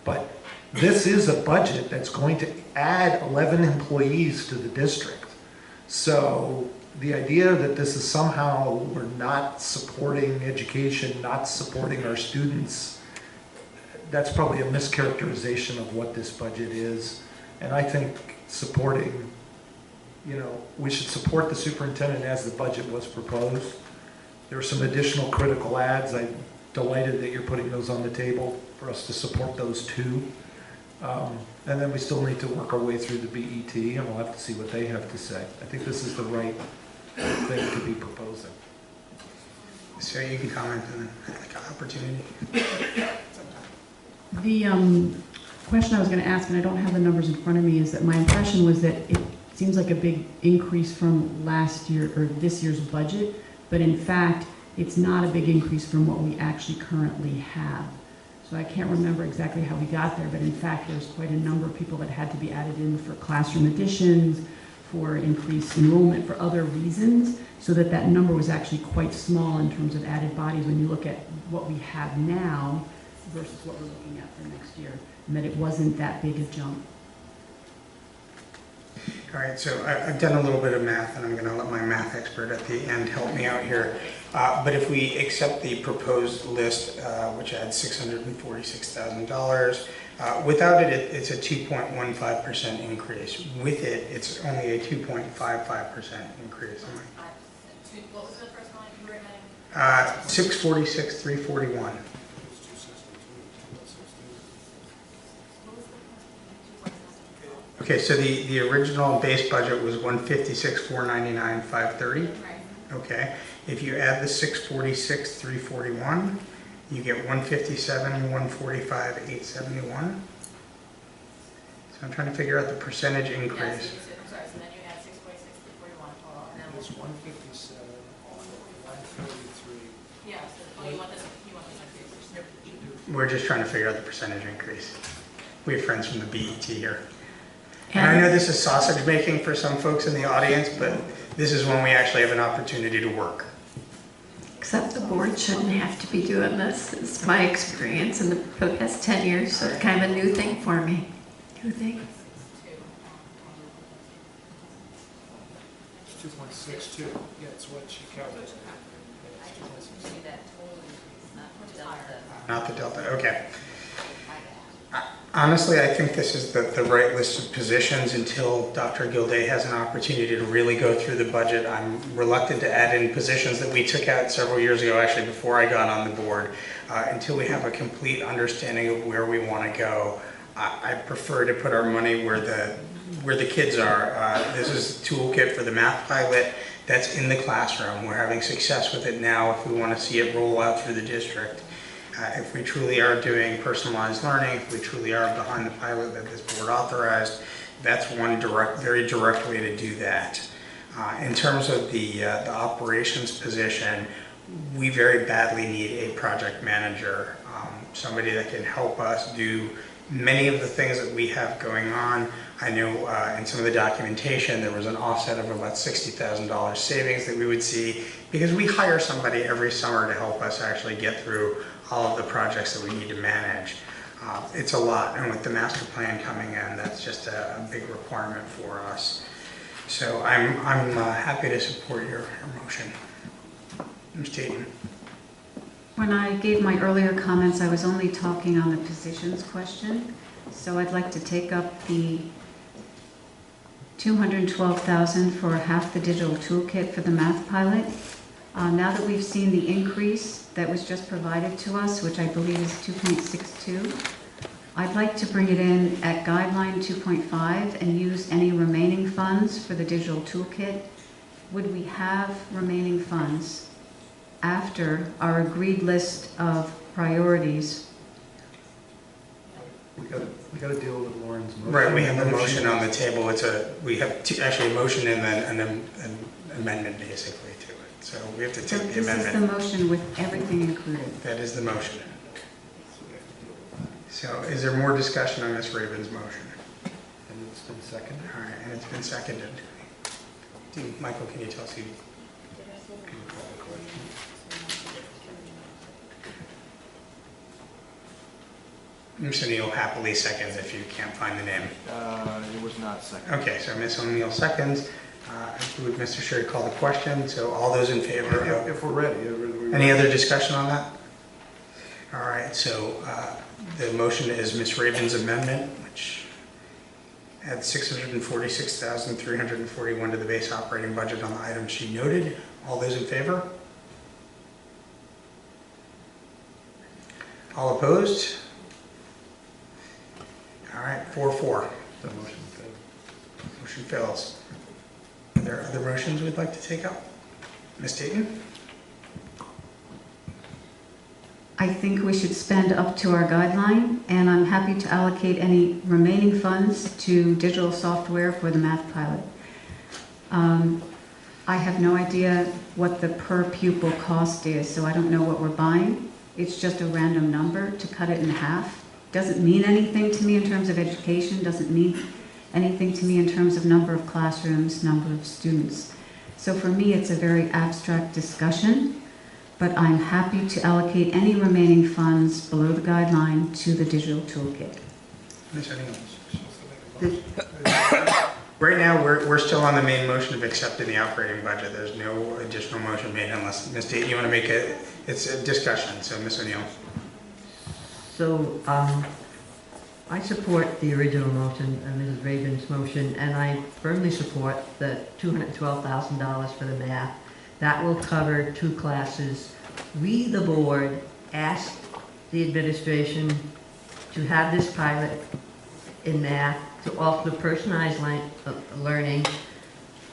But this is a budget that's going to add 11 employees to the district. So the idea that this is somehow we're not supporting education, not supporting our students, that's probably a mischaracterization of what this budget is. And I think supporting, we should support the superintendent as the budget was proposed. There are some additional critical adds. I'm delighted that you're putting those on the table for us to support those too. And then we still need to work our way through the BET, and we'll have to see what they have to say. I think this is the right thing to be proposing. So you can comment on like an opportunity. The question I was going to ask, and I don't have the numbers in front of me, is that my impression was that it seems like a big increase from last year or this year's budget, but in fact, it's not a big increase from what we actually currently have. So I can't remember exactly how we got there, but in fact, there's quite a number of people that had to be added in for classroom additions, for increased enrollment, for other reasons, so that that number was actually quite small in terms of added bodies when you look at what we have now versus what we're looking at for next year, and that it wasn't that big a jump. All right, so I've done a little bit of math, and I'm going to let my math expert at the end help me out here. But if we accept the proposed list, which adds $646,000, without it, it's a 2.15% increase. With it, it's only a 2.55% increase. What was the first one you were getting? 646,341. Okay, so the original base budget was 156,499,530. Right. Okay, if you add the 646,341, you get 157,145,871. So I'm trying to figure out the percentage increase. I'm sorry, so then you add 646,341 total, and then It's 157, 143. yeah, so you want this increase. We're just trying to figure out the percentage increase. We have friends from the BET here. And I know this is sausage making for some folks in the audience, but this is when we actually have an opportunity to work. Except the board shouldn't have to be doing this. It's my experience in the past 10 years, so it's kind of a new thing for me. New thing. 2.62. Yeah, it's what she calculated. Not the delta, okay. Honestly, I think this is the right list of positions until Dr. Gilday has an opportunity to really go through the budget. I'm reluctant to add in positions that we took out several years ago, actually before I got on the board, until we have a complete understanding of where we want to go. I prefer to put our money where the kids are. This is a toolkit for the math pilot that's in the classroom. We're having success with it now. If we want to see it roll out through the district, if we truly are doing personalized learning, if we truly are behind the pilot that this board authorized, that's one very direct way to do that. In terms of the operations position, we very badly need a project manager, somebody that can help us do many of the things that we have going on. I know in some of the documentation there was an offset of about $60,000 savings that we would see because we hire somebody every summer to help us actually get through all of the projects that we need to manage. It's a lot, and with the master plan coming in, that's just a big requirement for us. So I'm happy to support your motion. Ms. Dayton. When I gave my earlier comments, I was only talking on the positions question. So I'd like to take up the $212,000 for half the digital toolkit for the math pilot. Now that we've seen the increase that was just provided to us, which I believe is 2.62, I'd like to bring it in at guideline 2.5 and use any remaining funds for the digital toolkit. Would we have remaining funds after our agreed list of priorities? We got to deal with Lauren's motion. Right, we have a motion on the table. We have actually a motion and then an amendment basically to it. So we have to take the amendment. This is the motion with everything included. That is the motion. So is there more discussion on Ms. Raven's motion? And it's been seconded? All right, and it's been seconded. Michael, can you tell us who? Ms. O'Neill happily seconds if you can't find the name. It was not seconded. Okay, so Ms. O'Neill seconds. Would Mr. Sherry call the question? So all those in favor of... If we're ready. Any other discussion on that? All right, so the motion is Ms. Raven's amendment, which adds $646,341 to the base operating budget on the items she noted. All those in favor? All opposed? All right, 4-4. The motion failed. Motion fails. Are there other motions we'd like to take up? Ms. Dayton? I think we should spend up to our guideline, and I'm happy to allocate any remaining funds to digital software for the math pilot. I have no idea what the per pupil cost is, so I don't know what we're buying. It's just a random number to cut it in half. Doesn't mean anything to me in terms of education, doesn't mean anything to me in terms of number of classrooms, number of students. So for me, it's a very abstract discussion, but I'm happy to allocate any remaining funds below the guideline to the digital toolkit. Ms. O'Neill? Right now, we're still on the main motion of accepting the operating budget. There's no additional motion made unless, Ms. Dayton, you want to make it, it's a discussion, so Ms. O'Neill. So, I support the original motion, Mrs. Raven's motion, and I firmly support the $212,000 for the math. That will cover 2 classes. We, the board, asked the administration to have this pilot in math to offer personalized learning.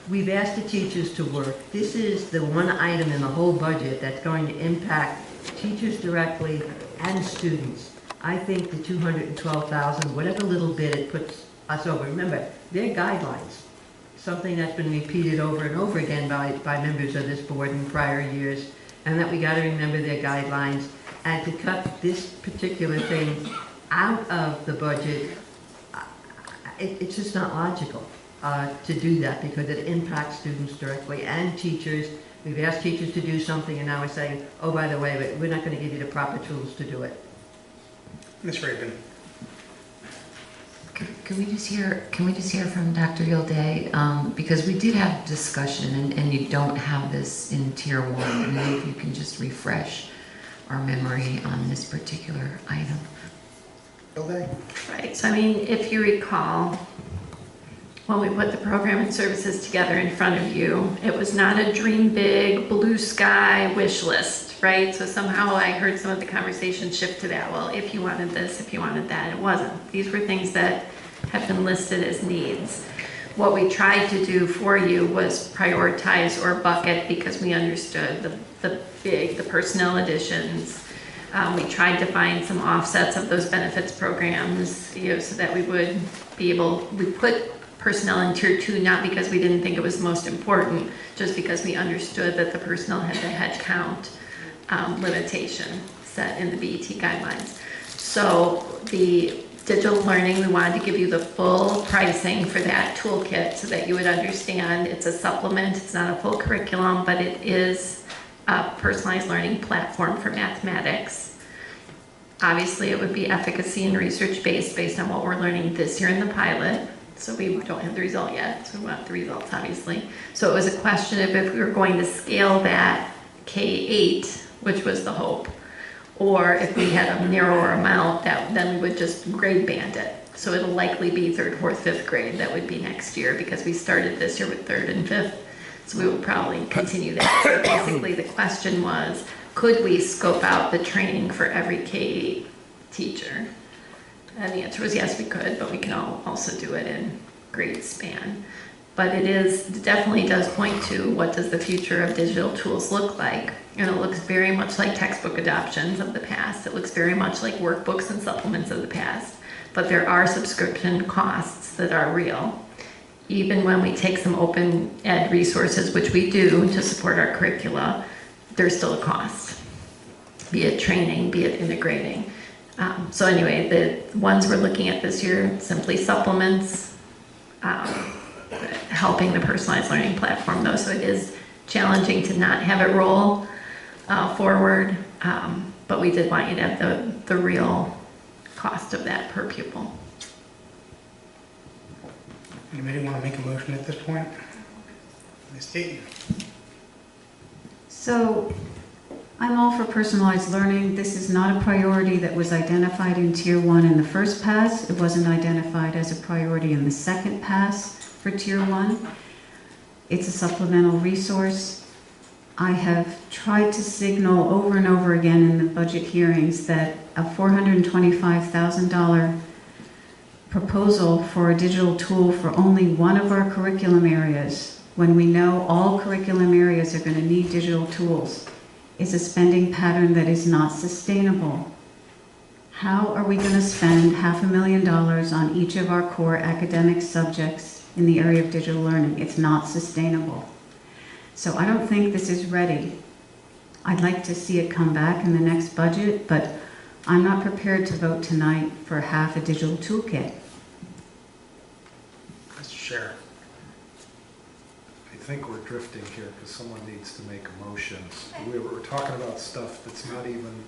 We've asked the teachers to work. This is the one item in the whole budget that's going to impact teachers directly and students. I think the $212,000, whatever little bit it puts us over. Remember, they're guidelines, something that's been repeated over and over again by members of this board in prior years, and that we got to remember their guidelines. And to cut this particular thing out of the budget, it's just not logical to do that because it impacts students directly and teachers. We've asked teachers to do something, and now we're saying, oh, by the way, we're not going to give you the proper tools to do it. Ms. Raven. Can we just hear from Dr. Gilday? Because we did have discussion, and you don't have this in Tier 1. Maybe if you can just refresh our memory on this particular item. Gilday? Right, so I mean, if you recall, when we put the program and services together in front of you, it was not a dream big, blue sky wish list, right? So somehow I heard some of the conversation shift to that. Well, if you wanted this, if you wanted that, it wasn't. These were things that have been listed as needs. What we tried to do for you was prioritize or bucket because we understood the personnel additions. We tried to find some offsets of those benefits programs, you know, so that we would be able, we put personnel in tier 2 not because we didn't think it was most important, just because we understood that the personnel had the head count limitation set in the BET guidelines. So the digital learning, we wanted to give you the full pricing for that toolkit so that you would understand it's a supplement, it's not a full curriculum, but it is a personalized learning platform for mathematics. Obviously, it would be efficacy and research based on what we're learning this year in the pilot. So we don't have the result yet, so we want the results, obviously. So it was a question of if we were going to scale that K-8, which was the hope, or if we had a narrower amount, then we would just grade band it. So it'll likely be 3rd, 4th, 5th grade. That would be next year because we started this year with 3rd and 5th. So we will probably continue that. So basically the question was, could we scope out the training for every K-8 teacher? And the answer was yes, we could, but we can also do it in grade span. But it definitely does point to what does the future of digital tools look like. And it looks very much like textbook adoptions of the past. It looks very much like workbooks and supplements of the past. But there are subscription costs that are real. Even when we take some open ed resources, which we do to support our curricula, there's still a cost, be it training, be it integrating. So anyway, the ones we're looking at this year, simply supplements, helping the personalized learning platform though, so it is challenging to not have it roll forward, but we did want you to have the real cost of that per pupil. Anybody want to make a motion at this point? Ms. Dayton? So I'm all for personalized learning. This is not a priority that was identified in Tier 1 in the first pass. It wasn't identified as a priority in the second pass for Tier 1. It's a supplemental resource. I have tried to signal over and over again in the budget hearings that a $425,000 proposal for a digital tool for only one of our curriculum areas, when we know all curriculum areas are going to need digital tools, is a spending pattern that is not sustainable. How are we going to spend $500,000 on each of our core academic subjects in the area of digital learning? It's not sustainable. So I don't think this is ready. I'd like to see it come back in the next budget, but I'm not prepared to vote tonight for half a digital toolkit. Mr. Sheriff? I think we're drifting here because someone needs to make a motion. We're talking about stuff that's not even,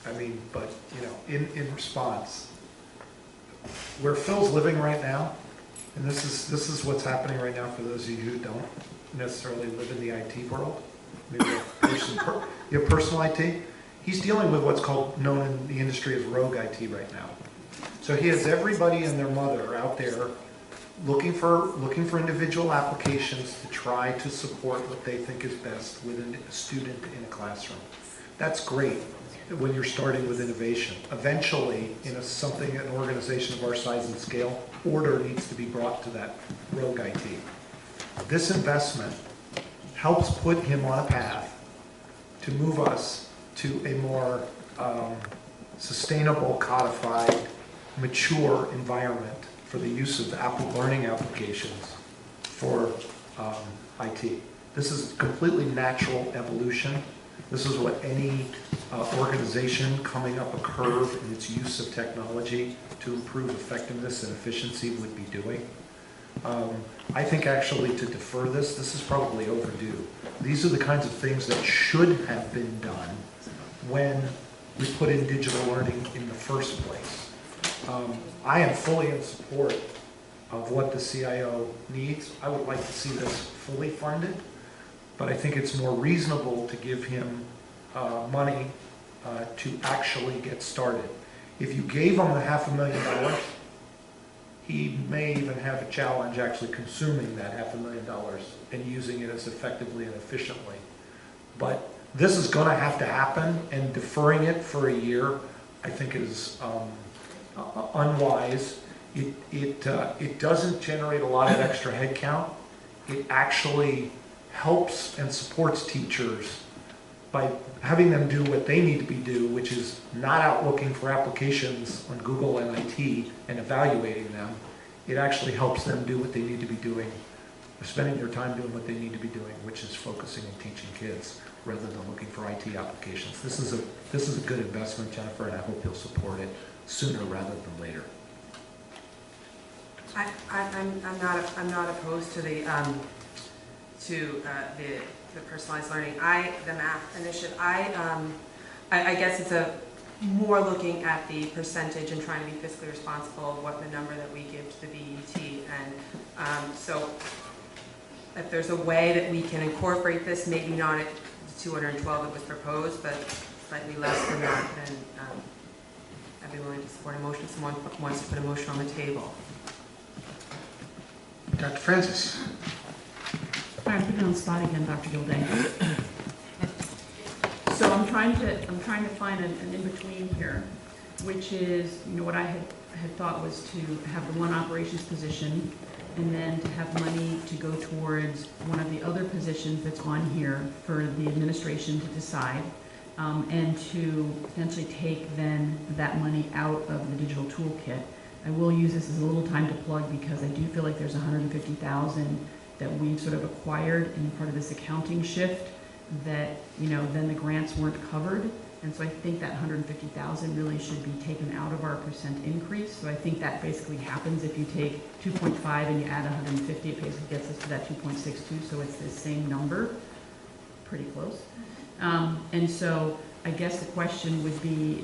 I mean, but, you know, in response, where Phil's living right now, and this is what's happening right now for those of you who don't necessarily live in the IT world, maybe you have personal IT, he's dealing with what's known in the industry as rogue IT right now. So he has everybody and their mother out there looking for individual applications to try to support what they think is best within a student in a classroom. That's great when you're starting with innovation. Eventually, in an organization of our size and scale, order needs to be brought to that rogue IT. This investment helps put him on a path to move us to a more sustainable, codified, mature environment for the use of Apple learning applications for IT. This is completely natural evolution. This is what any organization coming up a curve in its use of technology to improve effectiveness and efficiency would be doing. I think actually to defer this is probably overdue. These are the kinds of things that should have been done when we put in digital learning in the first place. I am fully in support of what the CIO needs. I would like to see this fully funded, but I think it's more reasonable to give him money to actually get started. If you gave him the $500,000, he may even have a challenge actually consuming that $500,000 and using it as effectively and efficiently. But this is going to have to happen, and deferring it for a year, I think, is unwise. It doesn't generate a lot of extra headcount. It actually helps and supports teachers by having them do what they need to be do, which is not out looking for applications on Google and IT and evaluating them. It actually helps them do what they need to be doing, or spending their time doing what they need to be doing, which is focusing and teaching kids rather than looking for IT applications. This is a good investment, Jennifer, and I hope you'll support it sooner rather than later. I'm not opposed to the personalized learning. The math initiative. I guess it's more looking at the percentage and trying to be fiscally responsible of what the number that we give to the BET. And so if there's a way that we can incorporate this, maybe not at the 212 that was proposed, but slightly less than that, then I'd be willing to support a motion. Someone wants to put a motion on the table. Dr. Francis. All right, put it on the spot again, Dr. Gilday. So I'm trying to find an in-between here, which is, what I had thought was to have the one operations position and then to have money to go towards one of the other positions that's on here for the administration to decide, and to potentially take then that money out of the digital toolkit. I will use this as a little time to plug because I do feel like there's $150,000 that we've sort of acquired in part of this accounting shift that, then the grants weren't covered. And so I think that $150,000 really should be taken out of our percent increase. So I think that basically happens if you take 2.5 and you add 150, it basically gets us to that 2.62. So it's the same number, pretty close. And so I guess the question would be,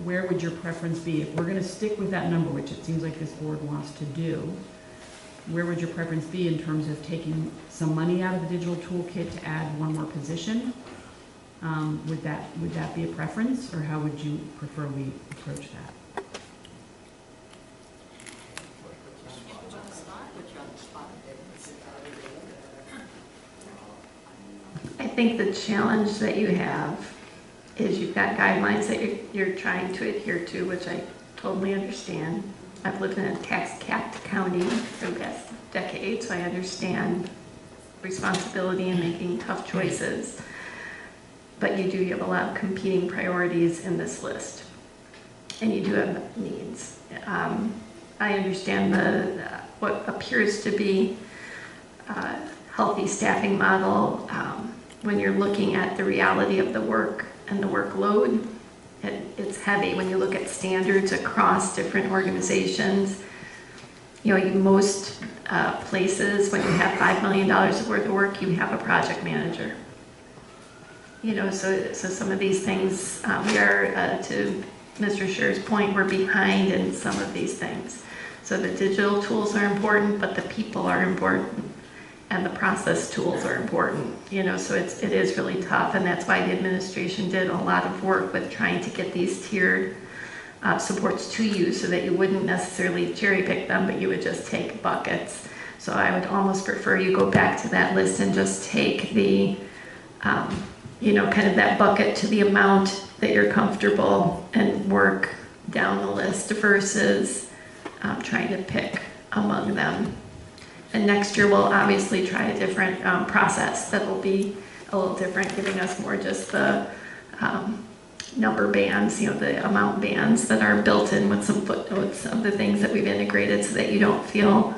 where would your preference be? If we're going to stick with that number, which it seems like this board wants to do, where would your preference be in terms of taking some money out of the digital toolkit to add one more position? Would that be a preference, or how would you prefer we approach that? I think the challenge that you have is you've got guidelines that you're trying to adhere to, which I totally understand. I've lived in a tax-capped county for the past decade, so I understand responsibility and making tough choices. But you have a lot of competing priorities in this list, and you do have needs. I understand what appears to be a healthy staffing model. When you're looking at the reality of the work and the workload, it's heavy. When you look at standards across different organizations, most places, when you have $5 million worth of work, you have a project manager. So some of these things, we are, to Mr. Scher's point, we're behind in some of these things. So the digital tools are important, but the people are important, and the process tools are important. So it is really tough, and that's why the administration did a lot of work with trying to get these tiered supports to you, so that you wouldn't necessarily cherry pick them, but you would just take buckets. So I would almost prefer you go back to that list and just take the kind of that bucket to the amount that you're comfortable and work down the list versus trying to pick among them. And next year we'll obviously try a different process that will be a little different, giving us more just the number bands, the amount bands that are built in with some footnotes of the things that we've integrated, so that you don't feel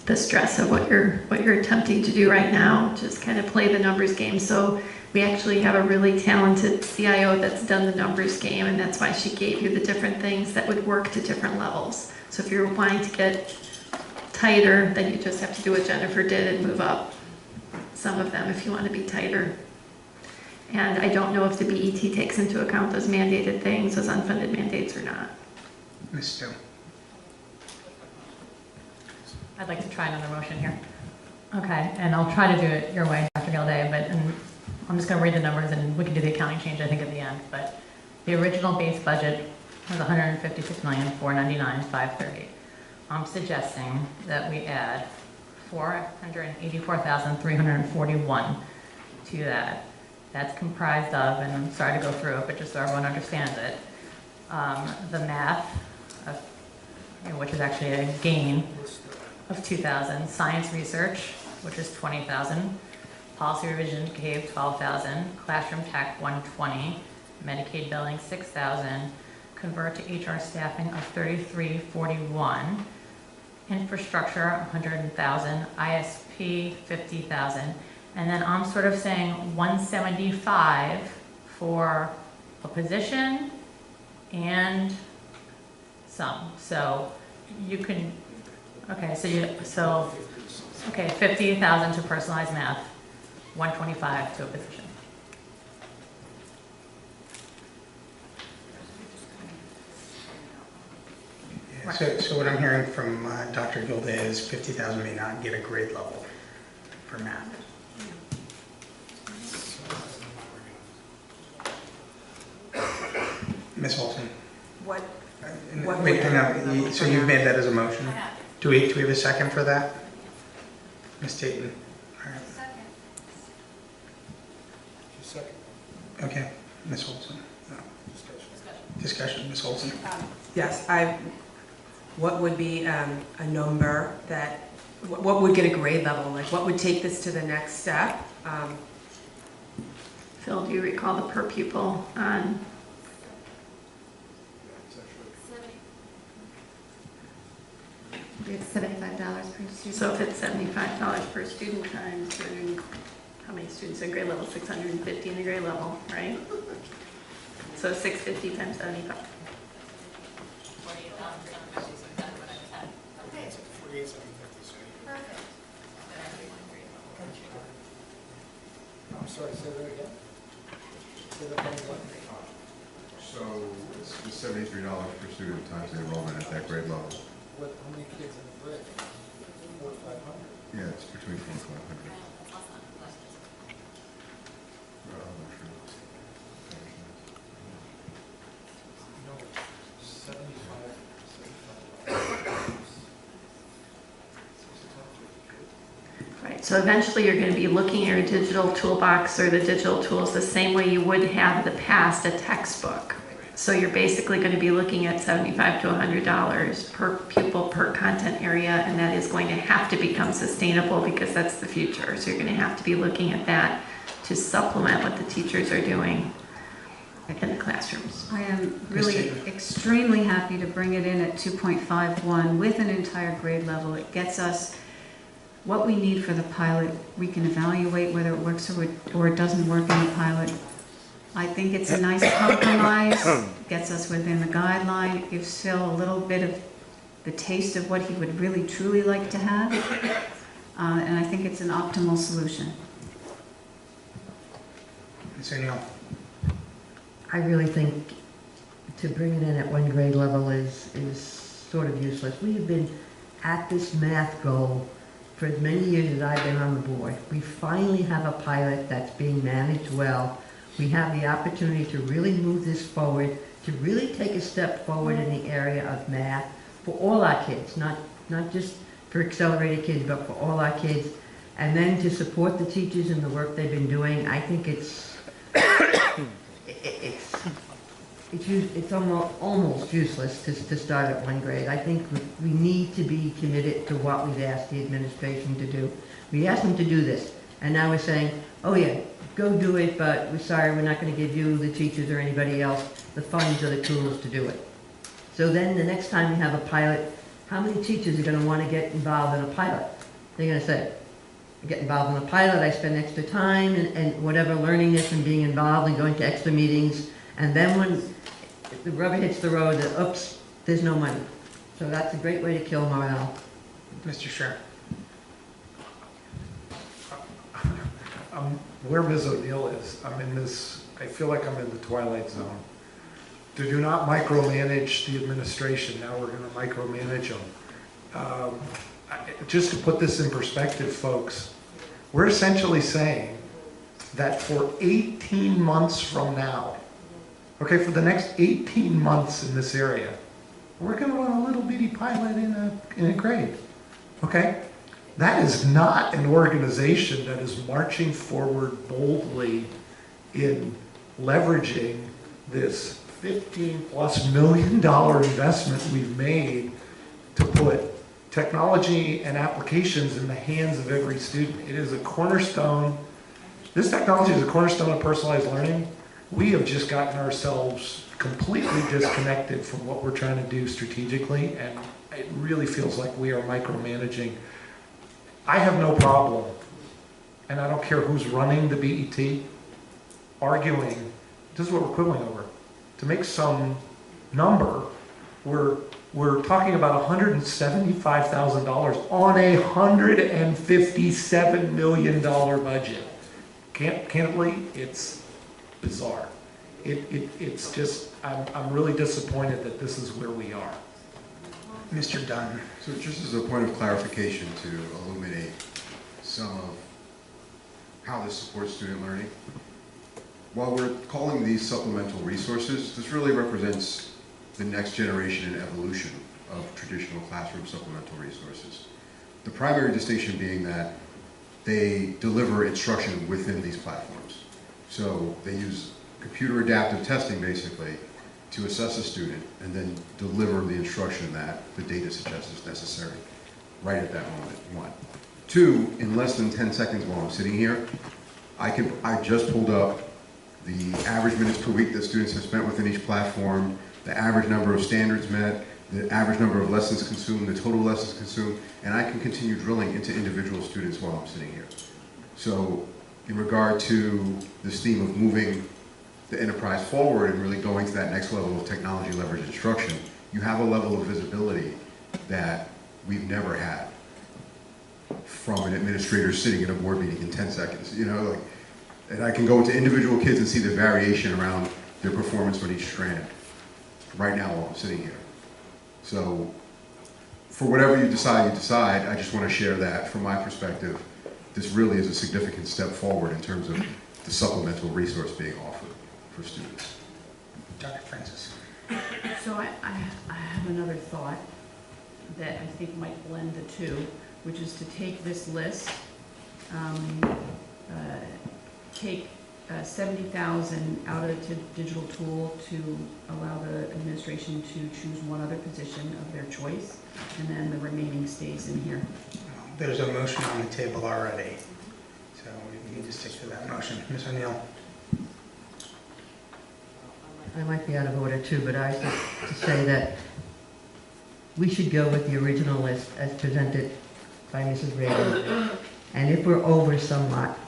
the stress of what you're attempting to do right now. Just kind of play the numbers game. So we actually have a really talented CIO that's done the numbers game, and that's why she gave you the different things that would work to different levels. So if you're wanting to get tighter, then you just have to do what Jennifer did and move up some of them if you want to be tighter. And I don't know if the BET takes into account those mandated things, those unfunded mandates, or not. Ms. Stowe. I'd like to try another motion here. Okay, and I'll try to do it your way, Dr. Gilday, but I'm just going to read the numbers and we can do the accounting change, I think, at the end. But The original base budget was $156,499,530. I'm suggesting that we add $484,341 to that. That's comprised of, and I'm sorry to go through it, but just so everyone understands it, the math, which is actually a gain of $2,000, science research, which is $20,000, policy revision cave $12,000, classroom tech $120,000, Medicaid billing $6,000, convert to HR staffing of $33,41, infrastructure $100,000, ISP $50,000, and then I'm sort of saying $175 for a position and some. So you can, okay, okay, $50,000 to personalized math, $125 to a position. So what I'm hearing from Dr. Gilday is 50,000 may not get a grade level for math. Ms. Olson? What Wait, hang on. So you've made that as a motion? Do we have a second for that? Ms. Tatum? All right. Second. Okay, Ms. Olson? No. Discussion, Ms. Olson? Yes, what would be a number that, what would get a grade level? Like, what would take this to the next step? Phil, do you recall the per pupil on? It's $75 per student. So if it's $75 per student times, how many students in grade level? 650 in the grade level, right? So 650 times 75. I'm sorry, say that again? Say that again. So it's $73 per student times the enrollment at that grade level. How many kids in the grade? 400 or 500? Yeah, it's between 400 and 500. No, 75. Right, so eventually you're going to be looking at your digital toolbox or the digital tools the same way you would have in the past a textbook. So you're basically going to be looking at $75 to $100 per pupil per content area, and that is going to have to become sustainable because that's the future. So you're going to have to be looking at that to supplement what the teachers are doing in the classrooms. I am really extremely happy to bring it in at 2.51 with an entire grade level. It gets us what we need for the pilot. We can evaluate whether it works or it doesn't work in the pilot. I think it's a nice compromise, gets us within the guideline, gives Phil a little bit of the taste of what he would really truly like to have, and I think it's an optimal solution. Ms. O'Neill? I really think to bring it in at one grade level is sort of useless. We have been at this math goal for as many years as I've been on the board. We finally have a pilot that's being managed well. We have the opportunity to really move this forward, to really take a step forward in the area of math for all our kids, not just for accelerated kids, but for all our kids. And then to support the teachers in the work they've been doing. I think it's almost useless to start at one grade. I think we need to be committed to what we've asked the administration to do. We asked them to do this, and now we're saying, oh yeah, go do it, but we're sorry, we're not going to give you, the teachers or anybody else, the funds or the tools to do it. So then the next time we have a pilot, how many teachers are going to want to get involved in a pilot? They're going to say, I get involved in a pilot, I spend extra time and whatever learning this and being involved and going to extra meetings, and then when the rubber hits the road, oops, there's no money. So that's a great way to kill morale. Mr. Scher? Where Ms. O'Neill is, I'm in this, I feel like I'm in the twilight zone. Do not micromanage the administration. Now we're going to micromanage them. Just to put this in perspective, folks, we're essentially saying that for 18 months from now, okay, for the next 18 months in this area. We're going to run a little bitty pilot in a grade, okay? That is not an organization that is marching forward boldly in leveraging this $15+ million investment we've made to put technology and applications in the hands of every student. It is a cornerstone. This technology is a cornerstone of personalized learning. We have just gotten ourselves completely disconnected from what we're trying to do strategically, and it really feels like we are micromanaging. I have no problem, and I don't care who's running the BET, arguing, this is what we're quibbling over. To make some number, we're talking about $175,000 on a $157 million budget. Candidly, it's bizarre. It's just, I'm really disappointed that this is where we are. Mr. Dunn. So just as a point of clarification to illuminate some of how this supports student learning, while we're calling these supplemental resources, this really represents the next generation and evolution of traditional classroom supplemental resources. The primary distinction being that they deliver instruction within these platforms. So they use computer adaptive testing basically to assess a student and then deliver the instruction that the data suggests is necessary right at that moment, one. Two, in less than 10 seconds while I'm sitting here, I just pulled up the average minutes per week that students have spent within each platform, the average number of standards met, the average number of lessons consumed, the total lessons consumed, and I can continue drilling into individual students while I'm sitting here. So in regard to this theme of moving the enterprise forward and really going to that next level of technology leveraged instruction, you have a level of visibility that we've never had from an administrator sitting in a board meeting in 10 seconds. You know, like, and I can go into individual kids and see the variation around their performance on each strand right now while I'm sitting here. So for whatever you decide, I just want to share that from my perspective, this really is a significant step forward in terms of the supplemental resource being offered for students. Dr. Francis. So I have another thought that I think might blend the two, which is to take this list, take 70,000 out of the digital tool to allow the administration to choose one other position of their choice, and then the remaining stays in here. There's a motion on the table already, so we need to stick to that motion. Ms. O'Neill. I might be out of order too, but I was to say that we should go with the original list as presented by Mrs. Reagan. And if we're over somewhat,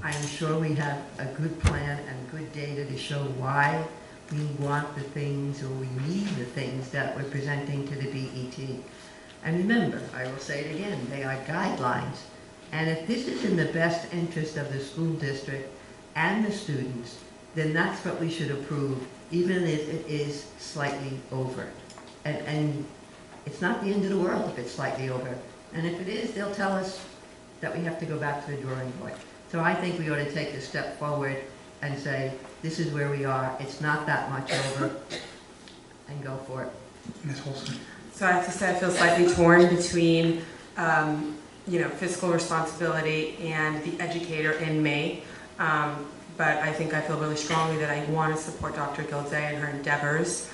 I am sure we have a good plan and good data to show why we want the things or we need the things that we're presenting to the BET. And remember, I will say it again, they are guidelines. And if this is in the best interest of the school district and the students, then that's what we should approve, even if it is slightly over. And it's not the end of the world if it's slightly over. And if it is, they'll tell us that we have to go back to the drawing board. So I think we ought to take a step forward and say, this is where we are, it's not that much over, and go for it. Ms. Olson. So I have to say I feel slightly torn between fiscal responsibility and the educator in me. But I think I feel really strongly that I want to support Dr. Gilday and her endeavors.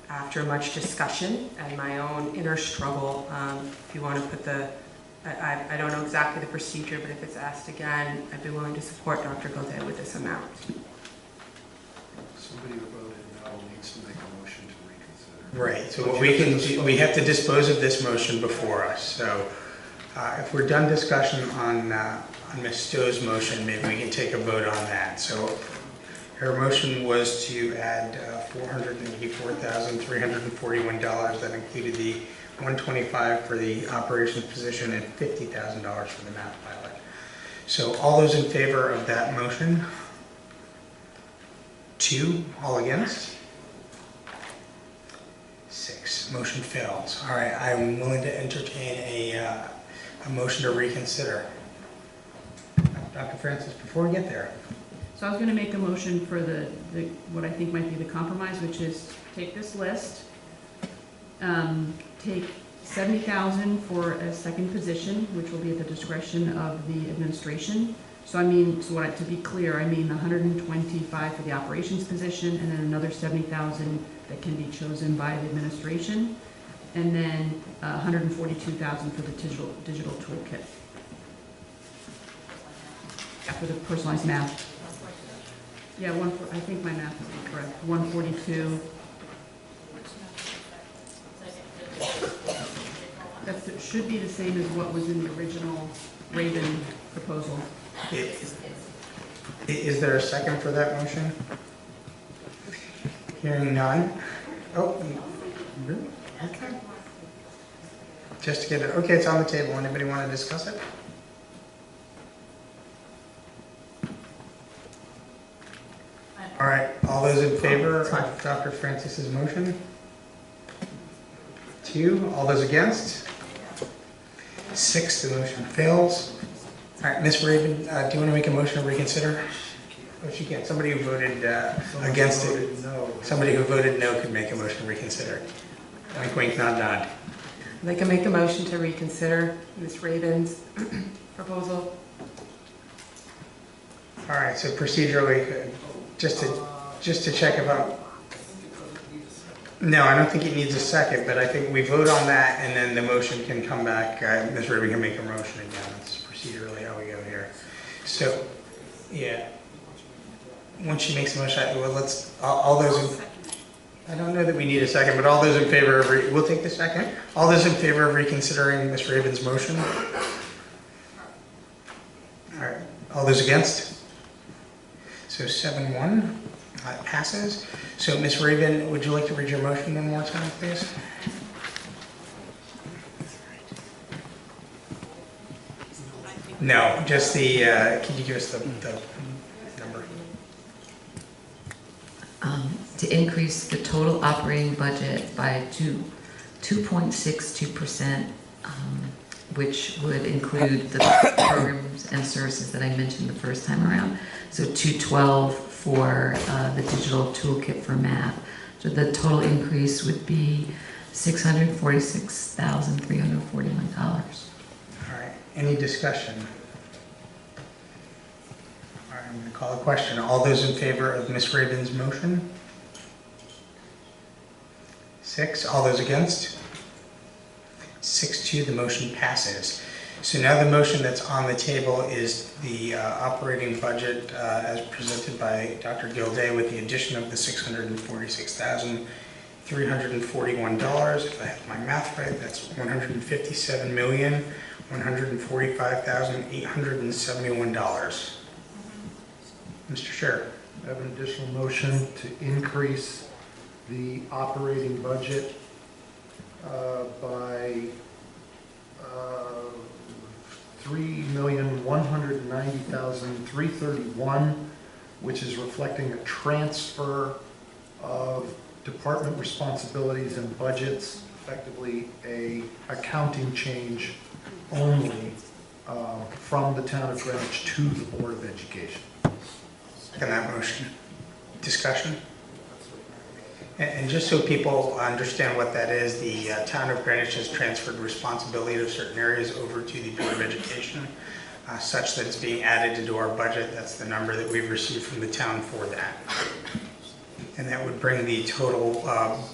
After much discussion and my own inner struggle, if you want to put I don't know exactly the procedure, but if it's asked again, I'd be willing to support Dr. Gilday with this amount. Somebody who voted no needs to make a motion to reconsider. Right, so what we can do, we have to dispose of this motion before us. So if we're done discussion on Ms. Stowe's motion, maybe we can take a vote on that. So her motion was to add $484,341. That included the $125 for the operations position and $50,000 for the math pilot. So all those in favor of that motion? 2, all against? 6, motion fails. All right, I'm willing to entertain a motion to reconsider. Dr. Francis, before we get there, So I was gonna make a motion for the, what I think might be the compromise, which is take this list, take 70,000 for a second position, which will be at the discretion of the administration. So I mean, to be clear, I mean the 125 for the operations position, and then another 70,000 that can be chosen by the administration, and then 142,000 for the digital toolkit. Yeah, for the personalized math. Yeah, I think my math would be correct. 142. That should be the same as what was in the original Raven proposal. Is there a second for that motion? Hearing none. Oh, really? Okay. Just to get it, okay, it's on the table. Anybody want to discuss it? All right, all those in favor of Dr. Francis's motion? 2, all those against? 6, the motion fails. All right, Ms. Raven, do you want to make a motion to reconsider? Oh, she can't. Somebody who voted against it. No. Somebody who voted no could make a motion to reconsider. Wink, wink, nod, nod. I'd like to make a motion to reconsider Ms. Raven's proposal. All right, so procedurally, just to check about. No, I don't think it needs a second, but I think we vote on that and then the motion can come back. Ms. Raven can make a motion again. That's procedurally how we go here. So, yeah. Once she makes a motion, well, all those in, I don't know that we need a second, but all those in favor of, we'll take the second. All those in favor of reconsidering Ms. Raven's motion? All right, all those against? So 7-1, passes. So Ms. Raven, would you like to read your motion one more time, please? No, just the, can you give us the number? To increase the total operating budget by 2.62%, which would include the programs and services that I mentioned the first time around. So 212 for the digital toolkit for math. So the total increase would be $646,341. All right, any discussion? All right, I'm going to call a question. All those in favor of Ms. Raven's motion? 6, all those against? 6-2, the motion passes. So now the motion that's on the table is the operating budget as presented by Dr. Gilday with the addition of the $646,341. If I have my math right, that's $157,145,871. Mr. Scher. I have an additional motion to increase the operating budget by $3,190,331, which is reflecting a transfer of department responsibilities and budgets, effectively a accounting change only from the town of Greenwich to the Board of Education. Second that motion. Discussion? And just so people understand what that is, the town of Greenwich has transferred responsibility of certain areas over to the Board of Education, such that it's being added into our budget. That's the number that we've received from the town for that. And that would bring the total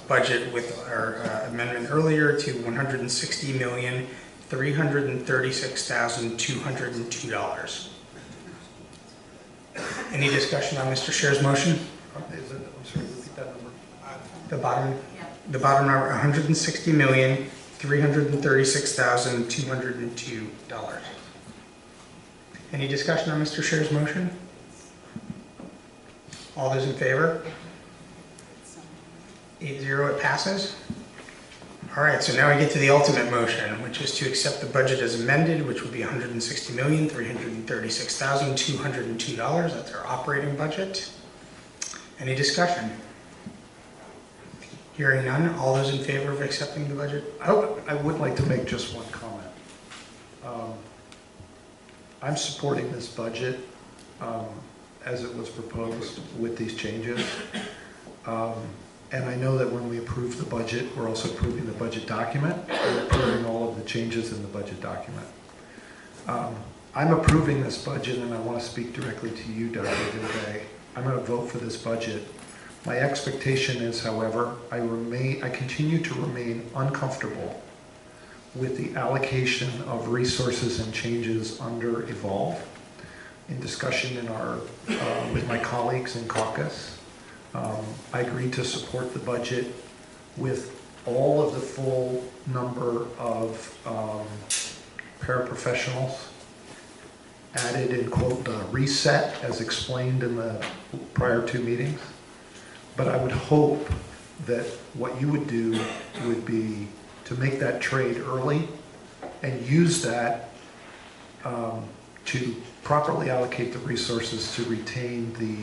budget with our amendment earlier to $160,336,202. Any discussion on Mr. Scher's motion? I'm sorry, repeat that number. The bottom number, $160,336,202. Any discussion on Mr. Scher's motion? All those in favor? 8-0, it passes. All right, so now we get to the ultimate motion, which is to accept the budget as amended, which would be $160,336,202. That's our operating budget. Any discussion? Hearing none, all those in favor of accepting the budget? I would like to make just one comment. I'm supporting this budget. as it was proposed with these changes. And I know that when we approve the budget, we're also approving the budget document. We're approving all of the changes in the budget document. I'm approving this budget, and I want to speak directly to you, Dr. Gilday. I'm going to vote for this budget. My expectation is, however, I continue to remain uncomfortable with the allocation of resources and changes under Evolve. In discussion with my colleagues in caucus, I agreed to support the budget with all of the full number of paraprofessionals added in quote the reset as explained in the prior two meetings. But I would hope that what you would do would be to make that trade early and use that to properly allocate the resources to retain the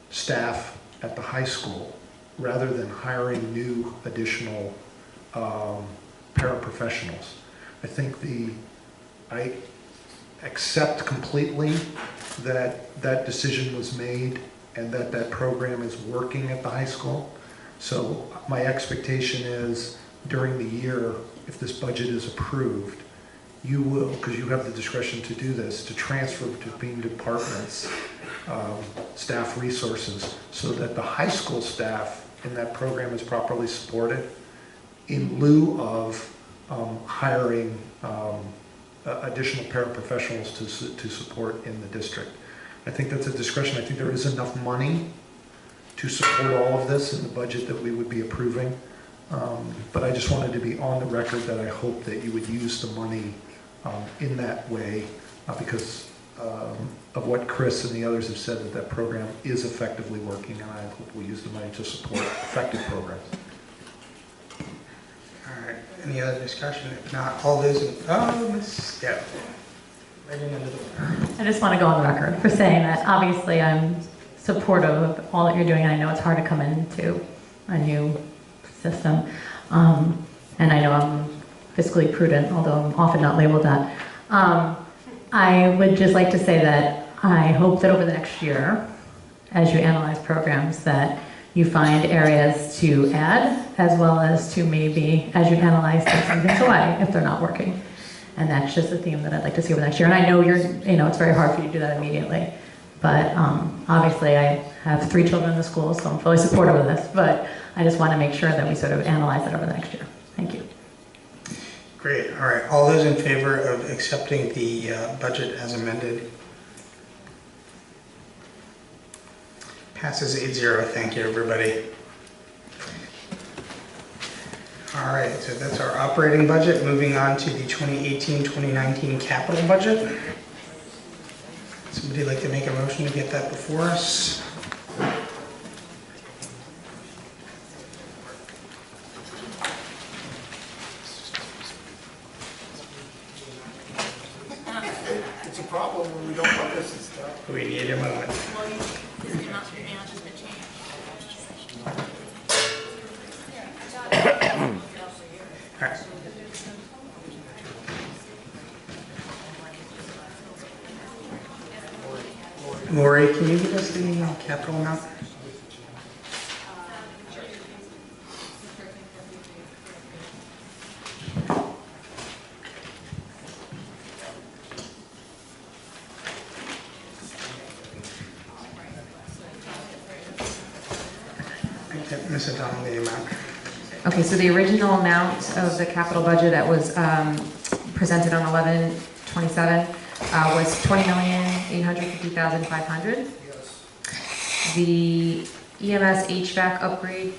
staff at the high school rather than hiring new additional paraprofessionals. I accept completely that that decision was made and that that program is working at the high school. So my expectation is during the year, if this budget is approved, you will, because you have the discretion to do this, to transfer between departments staff resources so that the high school staff in that program is properly supported in lieu of hiring additional paraprofessionals to support in the district. I think that's a discretion. I think there is enough money to support all of this in the budget that we would be approving. But I just wanted to be on the record that I hope that you would use the money in that way because of what Chris and the others have said, that program is effectively working, and I hope we'll use the money to support effective programs. All right, any other discussion? If not, all those in, Ms. Deb, right in under the wire. I just want to go on the record for saying that obviously I'm supportive of all that you're doing, and I know it's hard to come into a new system. And I know I'm fiscally prudent, although I'm often not labeled that. I would just like to say that I hope that over the next year, as you analyze programs, that you find areas to add, as well as to maybe, as you analyze, take some things away if they're not working. And that's just a theme that I'd like to see over the next year. And I know it's very hard for you to do that immediately. But obviously I have 3 children in the school, so I'm fully supportive of this. But I just want to make sure that we sort of analyze it over the next year. Thank you. Great. All right. All those in favor of accepting the budget as amended? Passes 8-0. Thank you, everybody. All right. So that's our operating budget. Moving on to the 2018-2019 capital budget. Somebody like to make a motion to get that before us? It's a problem when we don't have this and stuff. We need a moment. Well, the amount has been changed. All right. Lori, can you give us the capital amount? Ms. O'Donnell, the amount. Okay, so the original amount of the capital budget that was presented on 11/27 was $20,850,500. The EMS HVAC upgrade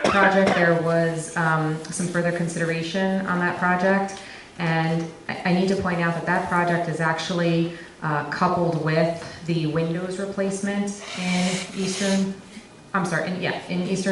project, there was some further consideration on that project, and I need to point out that that project is actually coupled with the windows replacement in Eastern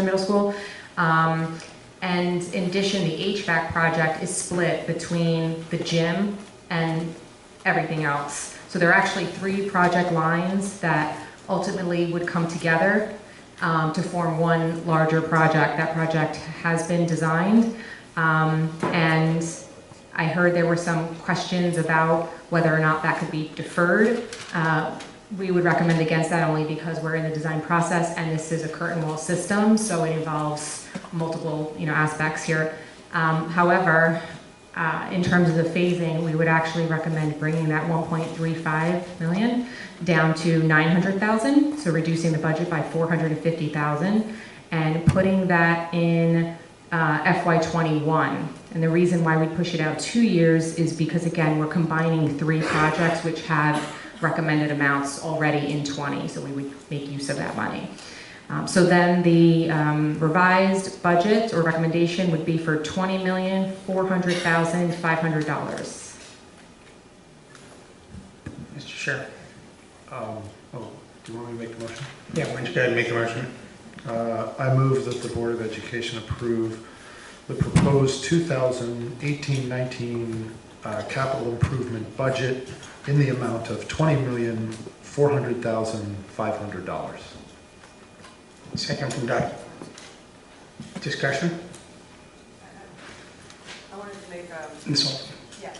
Middle School. And in addition, the HVAC project is split between the gym and everything else. So there are actually 3 project lines that ultimately would come together to form one larger project. That project has been designed, and I heard there were some questions about whether or not that could be deferred. We would recommend against that only because we're in the design process and this is a curtain wall system, so it involves multiple, aspects here. However, in terms of the phasing, we would actually recommend bringing that 1.35 million down to 900,000, so reducing the budget by 450,000 and putting that in FY21. And the reason why we push it out 2 years is because, again, we're combining 3 projects which have recommended amounts already in 20, so we would make use of that money. So then the revised budget or recommendation would be for $20,400,500. Mr. Chair. Do you want me to make the motion? Yeah, why don't you go ahead and make the motion? I move that the Board of Education approve the proposed 2018-19 capital improvement budget in the amount of $20,400,500. Second from Doug. Discussion? I wanted to make a... Ms. Olson. Yeah.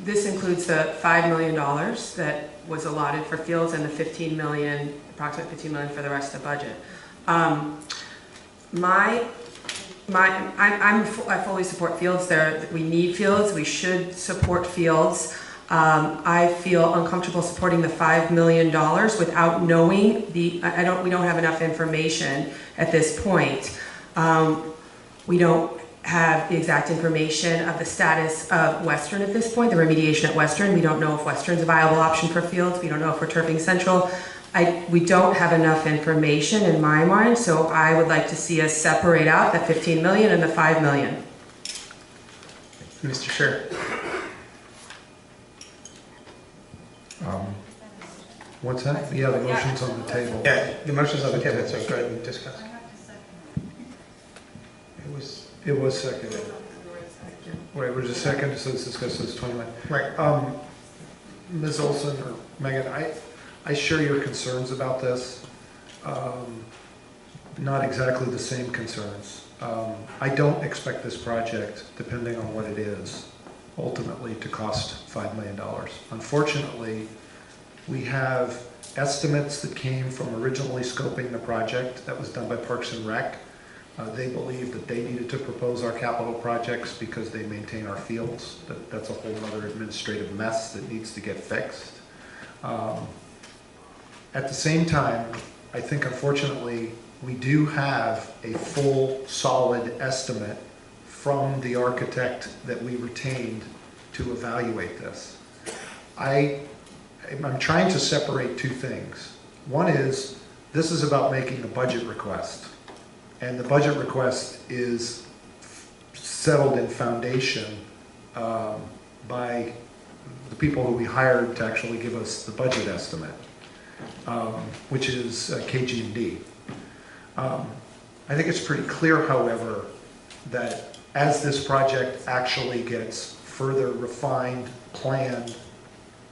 This includes the $5 million that was allotted for fields and the approximate $15 million for the rest of the budget. I fully support fields. We need fields. We should support fields. I feel uncomfortable supporting the $5 million without knowing we don't have enough information at this point. We don't have the exact information of the status of Western at this point, the remediation at Western. We don't know if Western's a viable option for fields. We don't know if we're turfing Central. We don't have enough information in my mind, so I would like to see us separate out the 15 million and the 5 million. Mr. Chair. What's that? Yeah, the motion's on the table. Yeah, the motion's on the table, so go ahead and discuss. It was seconded. Wait, was it second? So let's discuss this 21. Right. Ms. Olson or Megan, I share your concerns about this. Not exactly the same concerns. I don't expect this project, depending on what it is, ultimately to cost $5 million. Unfortunately, we have estimates that came from originally scoping the project that was done by Parks and Rec. They believed that they needed to propose our capital projects because they maintain our fields. That's a whole other administrative mess that needs to get fixed. At the same time, I think unfortunately we do have a full, solid estimate from the architect that we retained to evaluate this. I'm trying to separate 2 things. One is, this is about making a budget request. And the budget request is settled in foundation by the people who we hired to actually give us the budget estimate, which is KG&D. I think it's pretty clear, however, that as this project actually gets further refined, planned,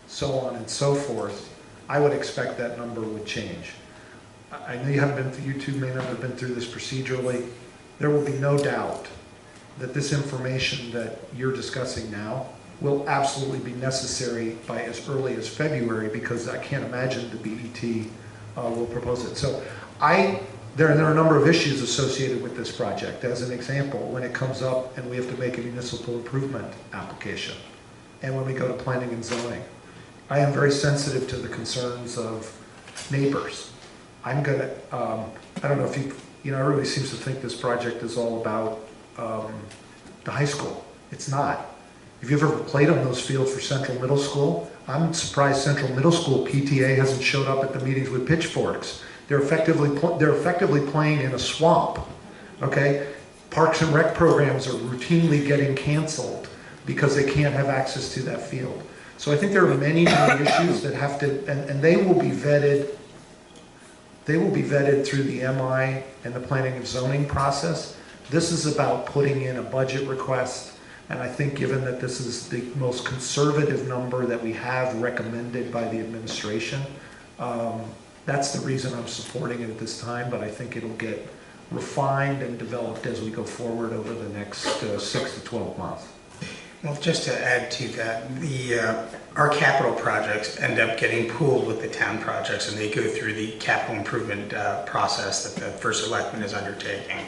so on and so forth, I would expect that number would change. I know you two may not have been through this procedurally. There will be no doubt that this information that you're discussing now will absolutely be necessary by as early as February, because I can't imagine the BET will propose it. So there are a number of issues associated with this project. As an example, when it comes up and we have to make a municipal improvement application, and when we go to planning and zoning, I am very sensitive to the concerns of neighbors. I'm gonna, I don't know if everybody seems to think this project is all about the high school. It's not. If you've ever played on those fields for Central Middle School, I'm surprised Central Middle School PTA hasn't showed up at the meetings with pitchforks. They're effectively playing in a swamp, okay? Parks and Rec programs are routinely getting canceled because they can't have access to that field. So I think there are many issues that have to, and they will be vetted. They will be vetted through the MI and the planning and zoning process. This is about putting in a budget request, and I think given that this is the most conservative number that we have recommended by the administration, that's the reason I'm supporting it at this time, but I think it'll get refined and developed as we go forward over the next 6 to 12 months. Well, just to add to that, our capital projects end up getting pooled with the town projects, and they go through the capital improvement process that the First Selectman is undertaking.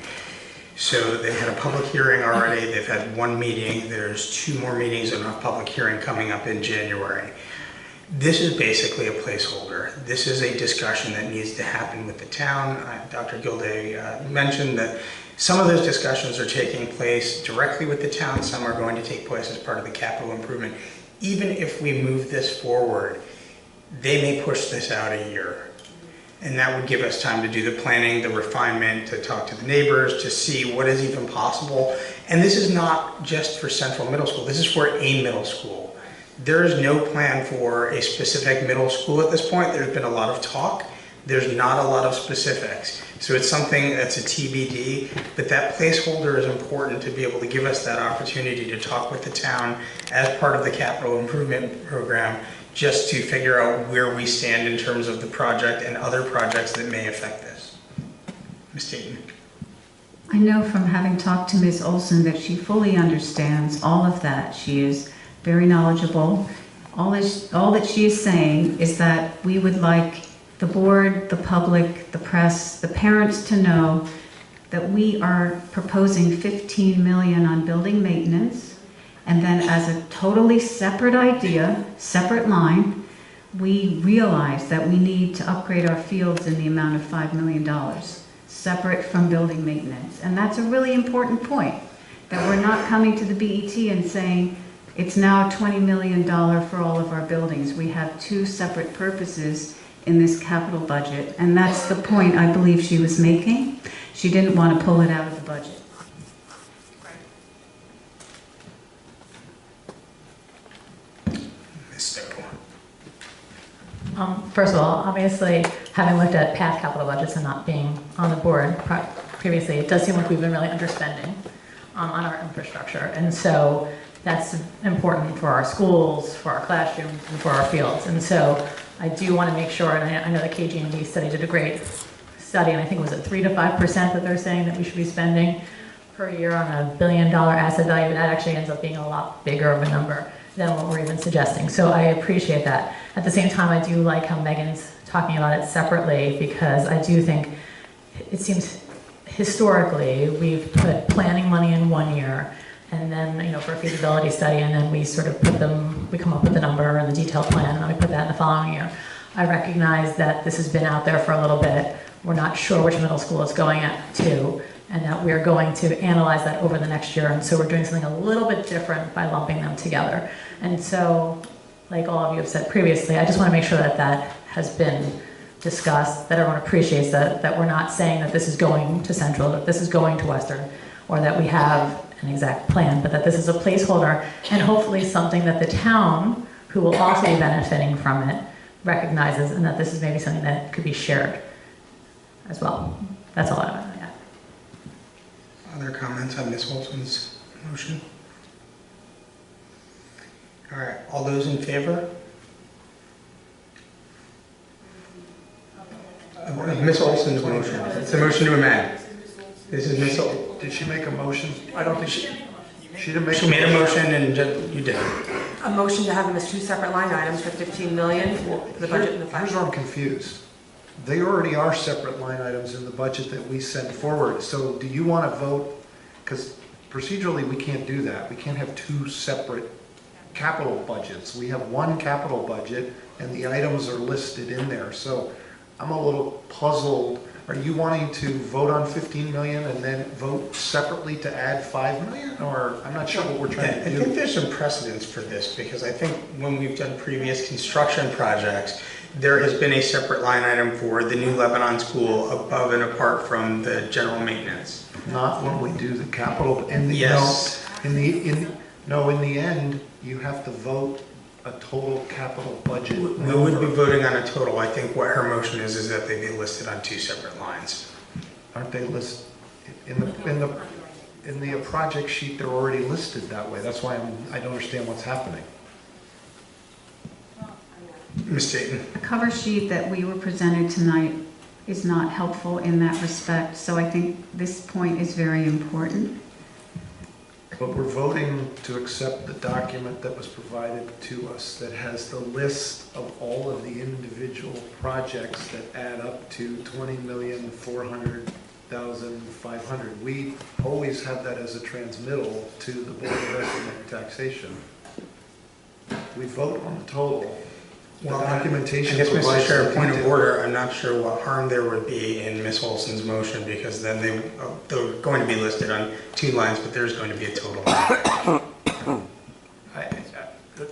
So they had a public hearing already, they've had one meeting, there's 2 more meetings and a public hearing coming up in January. This is basically a placeholder. This is a discussion that needs to happen with the town. Dr. Gilday mentioned that some of those discussions are taking place directly with the town, some are going to take place as part of the capital improvement. Even if we move this forward, they may push this out a year. And that would give us time to do the planning, the refinement, to talk to the neighbors, to see what is even possible. And this is not just for Central Middle School, this is for a middle school. There is no plan for a specific middle school at this point. There's been a lot of talk. There's not a lot of specifics. So it's something that's a TBD, but that placeholder is important to be able to give us that opportunity to talk with the town as part of the capital improvement program, just to figure out where we stand in terms of the project and other projects that may affect this. Ms. Dayton. I know from having talked to Ms. Olson that she fully understands all of that. She is very knowledgeable. All that she is saying is that we would like the board, the public, the press, the parents to know that we are proposing $15 million on building maintenance, and then as a totally separate idea, separate line, we realize that we need to upgrade our fields in the amount of $5 million, separate from building maintenance. And that's a really important point, that we're not coming to the BET and saying, it's now $20 million for all of our buildings. We have 2 separate purposes in this capital budget, and that's the point I believe she was making. She didn't want to pull it out of the budget. First of all, obviously, having looked at past capital budgets and not being on the board previously, it does seem like we've been really underspending on our infrastructure. And so that's important for our schools, for our classrooms, and for our fields. And so I do want to make sure, and I know the KG&D study did a great study, and I think it was at 3 to 5% that they're saying that we should be spending per year on a $1 billion asset value. That actually ends up being a lot bigger of a number than what we're even suggesting. So I appreciate that. At the same time, I do like how Megan's talking about it separately, because I do think it seems historically we've put planning money in one year, and then, for a feasibility study, and then we sort of we come up with the number and the detailed plan, and then we put that in the following year. I recognize that this has been out there for a little bit. We're not sure which middle school it's going to, and that we're going to analyze that over the next year. And so we're doing something a little bit different by lumping them together. And so, like all of you have said previously, I just want to make sure that that has been discussed, that everyone appreciates that we're not saying that this is going to Central, that this is going to Western, or that we have an exact plan, but that this is a placeholder, and hopefully something that the town, who will also be benefiting from it, recognizes, and that this is maybe something that could be shared as well. That's all I want to add. Other comments on Ms. Olson's motion? All right, all those in favor? Ms. Olson's motion. It's a motion to amend. This is Ms. Olson. Did she make a motion? I don't think she didn't make. She made a motion and you did. A motion to have them as 2 separate line items for $15 million for the budget and the Here's where I'm confused. They already are separate line items in the budget that we sent forward. So do you want to vote? Because procedurally, we can't do that. We can't have 2 separate capital budgets. We have one capital budget, and the items are listed in there. So I'm a little puzzled. Are you wanting to vote on 15 million and then vote separately to add 5 million? Or I'm not sure what we're trying to do. I think there's some precedence for this, because I think when we've done previous construction projects, there has been a separate line item for the new Lebanon school above and apart from the general maintenance. Not when we do the capital. In the, yes. In the end, you have to vote a total capital budget. We would be voting on a total. I think what her motion is that they be listed on 2 separate lines. Aren't they listed in the project sheet? They're already listed that way. That's why I don't understand what's happening. Ms. Dayton. The cover sheet that we were presented tonight is not helpful in that respect. So I think this point is very important. But we're voting to accept the document that was provided to us that has the list of all of the individual projects that add up to $20,400,500. We always have that as a transmittal to the Board of Economic Taxation. We vote on the total. The documentation I guess, Mr. provides Chair, the point of detail. order, I'm not sure what harm there would be in Ms. Olson's motion, because then they're going to be listed on 2 lines, but there's going to be a total.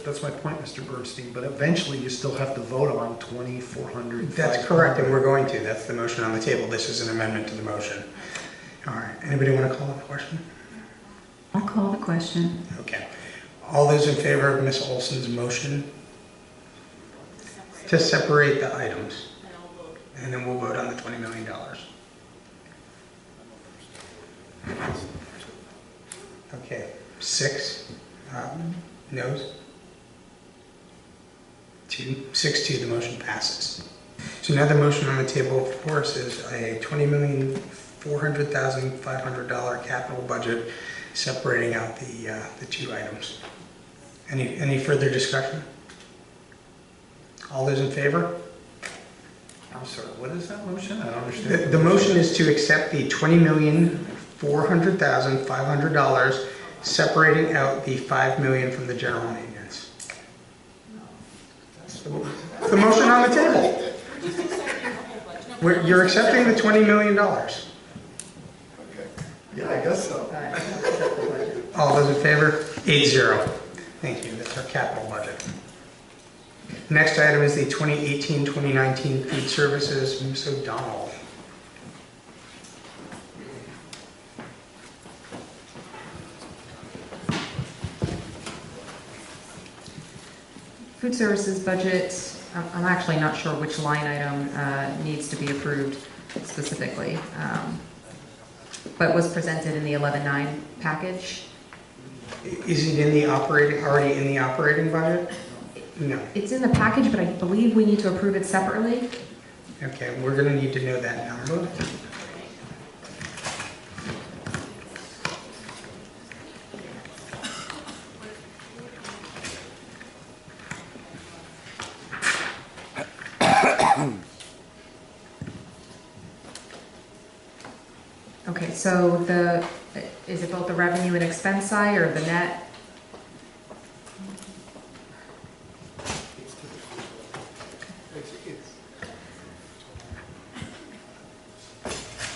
That's my point, Mr. Bernstein, but eventually you still have to vote on 2,400. That's correct, and we're going to. That's the motion on the table. This is an amendment to the motion. All right, anybody want to call the question? I'll call the question. Okay. All those in favor of Ms. Olson's motion to separate the items, and then we'll vote on the $20 million. Okay, 6 noes. 6-2, the motion passes. So now the motion on the table for us is a $20,400,500 capital budget, separating out the 2 items. Any further discussion? All those in favor? I'm sorry, what is that motion? I don't understand. The motion is to accept the $20,400,500, separating out the $5 million from the general maintenance. That's the motion on the table. You're accepting the $20 million. Yeah, I guess so. All those in favor? 8-0. Thank you. That's our capital budget. Next item is the 2018-2019 food services. Ms. O'Donnell. Food services budget, I'm actually not sure which line item needs to be approved specifically, but was presented in the 11-9 package. Is it in the already in the operating budget? No. It's in the package, but I believe we need to approve it separately. Okay, we're going to need to know that number. Okay, so is it both the revenue and expense side or the net?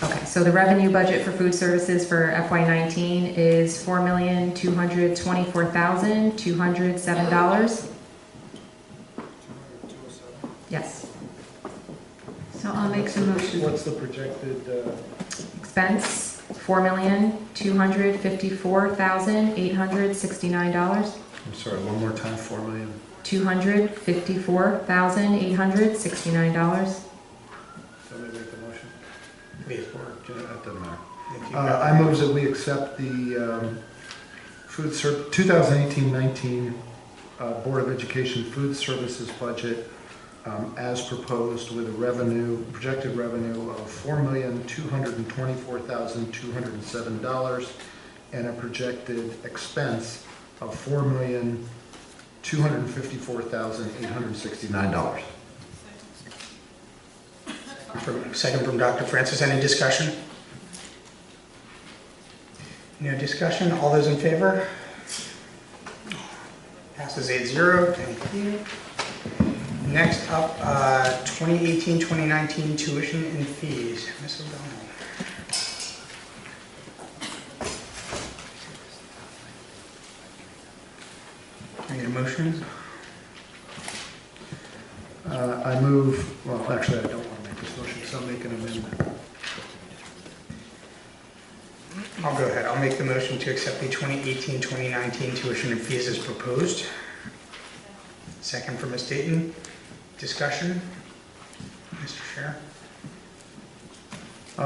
Okay, so the revenue budget for food services for FY19 is $4,224,207. Yes. So I'll make some motion. What's the projected? Expense, $4,254,869. I'm sorry, one more time, 4 million. $254,869. Somebody make the motion? Please, That doesn't matter. I move that we accept the 2018-19 Board of Education food services budget as proposed, with a projected revenue of $4,224,207 and a projected expense of $4,254,869. Second from Dr. Francis. Any discussion? No discussion. All those in favor? Passes 8-0. Thank you. Next up, 2018-2019 tuition and fees. Ms. O'Donnell. Can I get a motion? I move, well, actually, I don't want to make this motion, so I'll make an amendment. I'll go ahead. I'll make the motion to accept the 2018-2019 tuition and fees as proposed. Second from Ms. Dayton. Discussion? Mr. Chair? I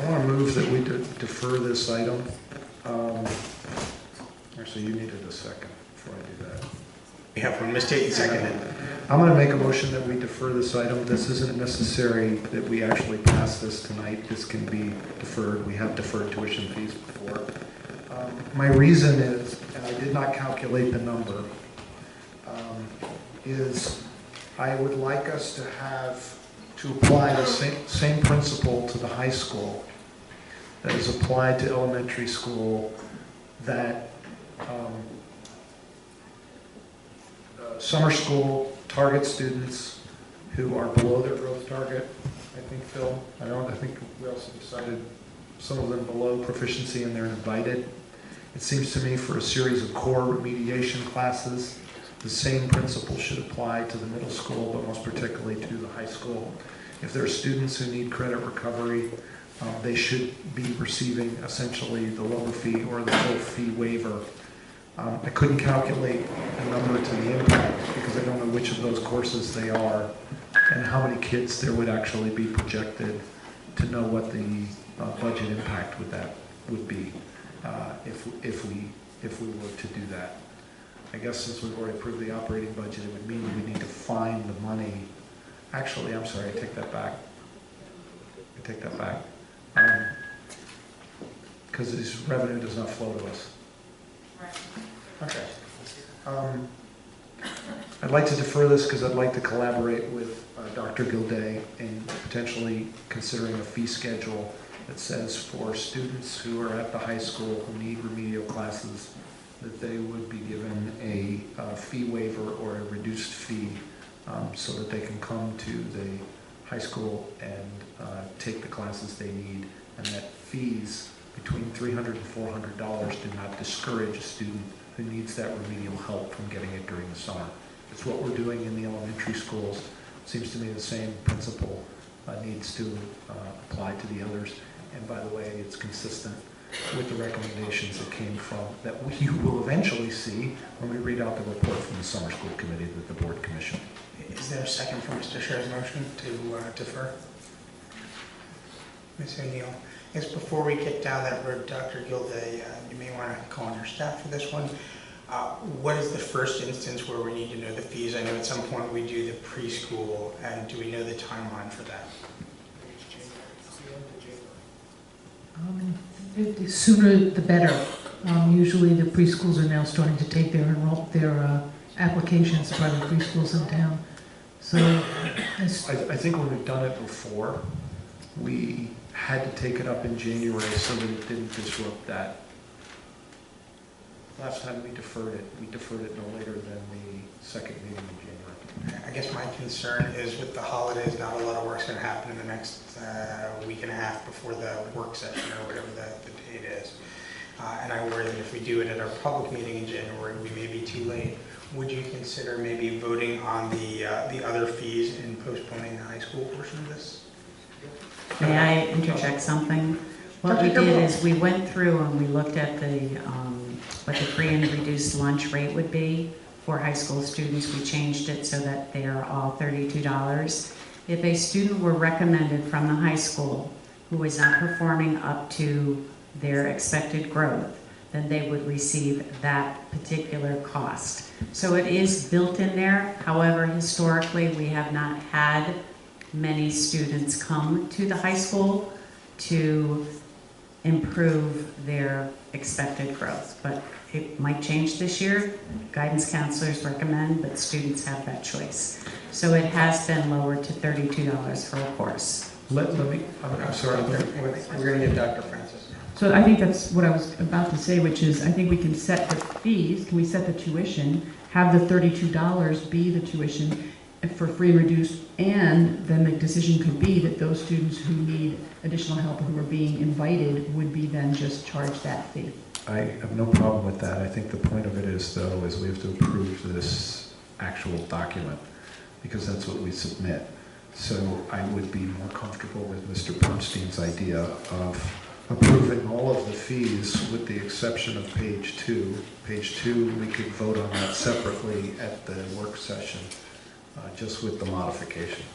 want to move that we defer this item. Actually, you needed a second before I do that. We have one Ms. Tate seconded. I'm going to make a motion that we defer this item. This isn't necessary that we actually pass this tonight. This can be deferred. We have deferred tuition fees before. My reason is, and I did not calculate the number, is I would like us to apply the same principle to the high school that is applied to elementary school, that summer school target students who are below their growth target. I think, Phil, I think we also decided some of them below proficiency and they're invited. It seems to me for a series of core remediation classes, the same principle should apply to the middle school, but most particularly to the high school. If there are students who need credit recovery, they should be receiving essentially the lower fee or the full fee waiver. I couldn't calculate a number to the impact because I don't know which of those courses they are and how many kids there would actually be projected to know what the budget impact would be if we were to do that. I guess since we've already approved the operating budget, it would mean we need to find the money. Actually, I'm sorry, I take that back. Because this revenue does not flow to us. Okay. I'd like to defer this because I'd like to collaborate with Dr. Gilday in potentially considering a fee schedule that says for students who are at the high school who need remedial classes, that they would be given a fee waiver or a reduced fee so that they can come to the high school and take the classes they need, and that fees between $300 and $400 do not discourage a student who needs that remedial help from getting it during the summer. It's what we're doing in the elementary schools. It seems to me the same principle needs to apply to the others. And by the way, it's consistent with the recommendations that came from, that you will eventually see when we read out the report from the summer school committee that the board commissioned. Is there a second for Mr. Scher's motion to defer? Ms. O'Neill, I guess before we get down that road, Dr. Gilday, you may want to call on your staff for this one. What is the first instance where we need to know the fees? I know at some point we do the preschool, and do we know the timeline for that? The sooner the better. Usually the preschools are now starting to take their applications by the preschools in town. So I think when we've done it before, we had to take it up in January so that it didn't disrupt that. Last time we deferred it no later than the second meeting in January. I guess my concern is with the holidays, not a lot of work's going to happen in the next week and a half before the work session or whatever the date is. And I worry that if we do it at our public meeting in January, we may be too late. Would you consider maybe voting on the other fees and postponing the high school portion of this? May I interject something? What we did is we went through and we looked at what the free and reduced lunch rate would be for high school students. We changed it so that they are all $32. If a student were recommended from the high school who was not performing up to their expected growth, then they would receive that particular cost. So it is built in there. However, historically, we have not had many students come to the high school to improve their expected growth. But it might change this year. Guidance counselors recommend, but students have that choice. So it has been lowered to $32 for a course. I'm sorry. We're going to get Dr. Francis. So I think that's what I was about to say, which is I think we can set the fees, can we set the tuition, have the $32 be the tuition for free and reduced, and then the decision could be that those students who need additional help or who are being invited would be then just charged that fee. I have no problem with that. I think the point of it is, though, is we have to approve this actual document because that's what we submit. So I would be more comfortable with Mr. Bernstein's idea of approving all of the fees with the exception of page 2. Page 2, we could vote on that separately at the work session, just with the modification.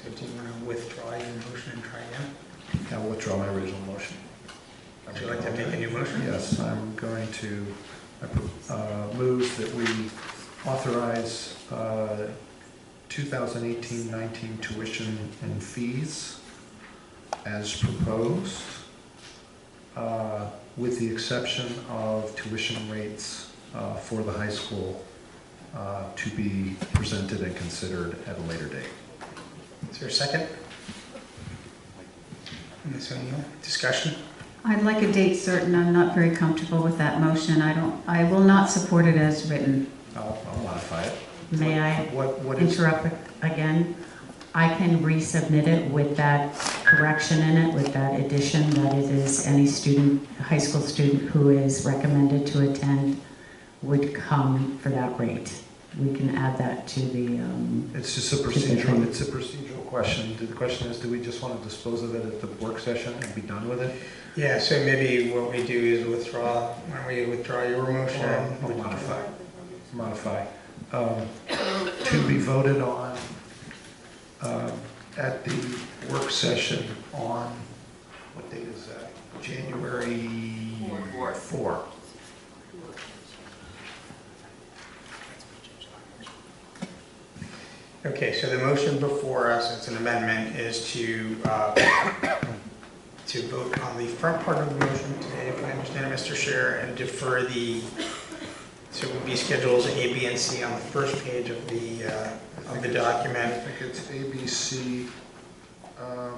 So do you want to withdraw your motion and try again? I'll withdraw my original motion. Would you like to make a new motion? Yes, I'm going to move that we authorize 2018-19 tuition and fees as proposed, with the exception of tuition rates for the high school to be presented and considered at a later date. Is there a second? Ms. O'Neill, discussion? I'd like a date certain. I'm not very comfortable with that motion. I will not support it as written. I'll modify it. May I What is? interrupt again? I can resubmit it with that correction in it, with that addition that it is any student, high school student who is recommended to attend would come for that rate. We can add that to the. It's just a procedural. It's a procedural question. The question is, do we just want to dispose of it at the work session and be done with it? Yeah. So maybe what we do is withdraw. Why don't we withdraw your motion? Or modify. Modify. To be voted on at the work session on, what date is that? January 4. Okay, so the motion before us, it's an amendment, is to vote on the front part of the motion today, if I understand it, Mr. Chair, and defer the, so it would be schedules A, B, and C on the first page of the document. I think it's ABC.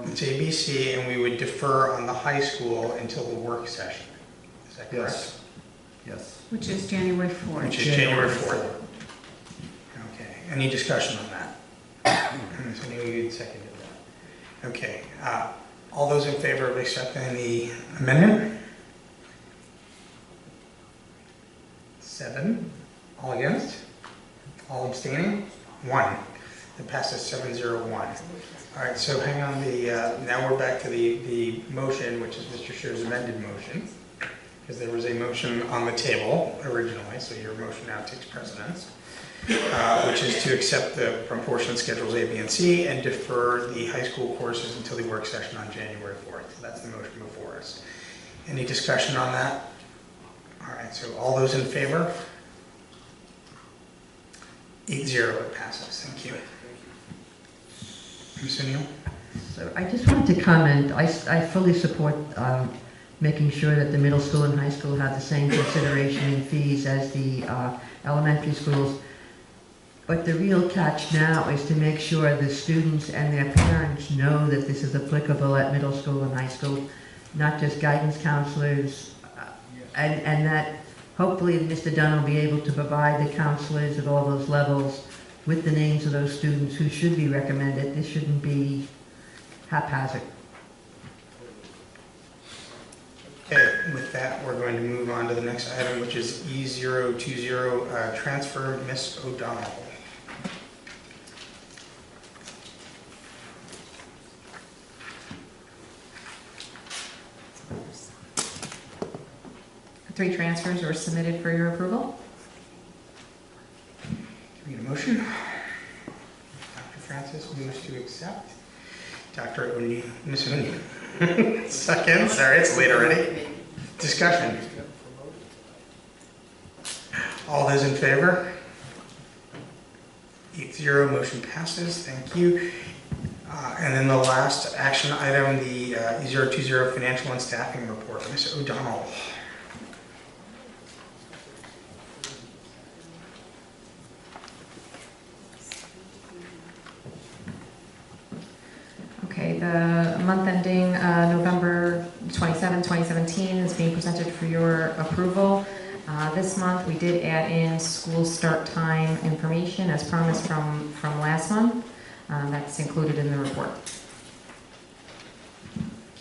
It's ABC, and we would defer on the high school until the work session. Is that correct? Yes. Yes. Which is January 4th. Which is January 4th. Okay, any discussion on that? So you seconded that. Okay, all those in favor of accepting the amendment? 7. All against? All abstaining? 1. It passes 701. All right, so hang on. Now we're back to the motion, which is Mr. Scher's amended motion, because there was a motion on the table originally, so your motion now takes precedence, which is to accept the proportion schedules A, B, and C and defer the high school courses until the work session on January 4th. So that's the motion before us. Any discussion on that? All right, so all those in favor? 8-0, it passes. Thank you. Ms. O'Neill? So I just wanted to comment, I fully support making sure that the middle school and high school have the same consideration in fees as the elementary schools. But the real catch now is to make sure the students and their parents know that this is applicable at middle school and high school, not just guidance counselors, and that hopefully Mr. Dunn will be able to provide the counselors at all those levels with the names of those students who should be recommended. This shouldn't be haphazard. Okay, with that, we're going to move on to the next item, which is E020, transfer Miss O'Donnell. Three transfers were submitted for your approval. Can we get a motion? Dr. Francis moves to accept. Dr. O'Neill, Ms. O'Neill. Second, sorry, it's late already. Discussion. All those in favor? 8-0, motion passes. Thank you. And then the last action item, the E020 financial and staffing report. Ms. O'Donnell. Okay, the month ending November 27, 2017 is being presented for your approval. This month we did add in school start time information as promised from last month. That's included in the report.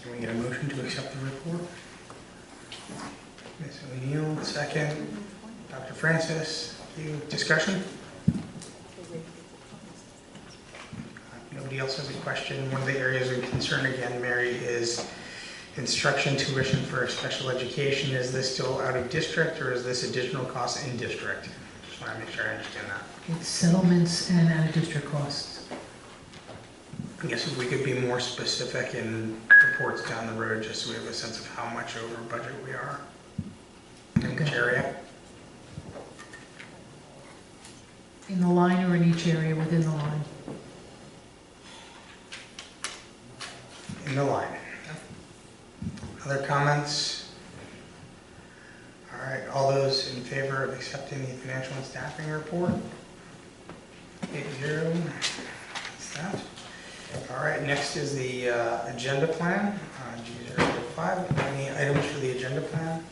Can we get a motion to accept the report? Ms. O'Neill, second. Dr. Francis, thank you. Discussion? Nobody else has a question. One of the areas of concern again, Mary, is instruction tuition for special education. Is this still out of district or is this additional cost in district? Just want to make sure I understand that. It's settlements and out-of-district costs. I guess if we could be more specific in reports down the road, just so we have a sense of how much over budget we are in which area. In the line or in each area within the line? In the line. Other comments? All right, all those in favor of accepting the financial and staffing report? 8-0. That's that. All right, next is the agenda plan, G005. Any items for the agenda plan?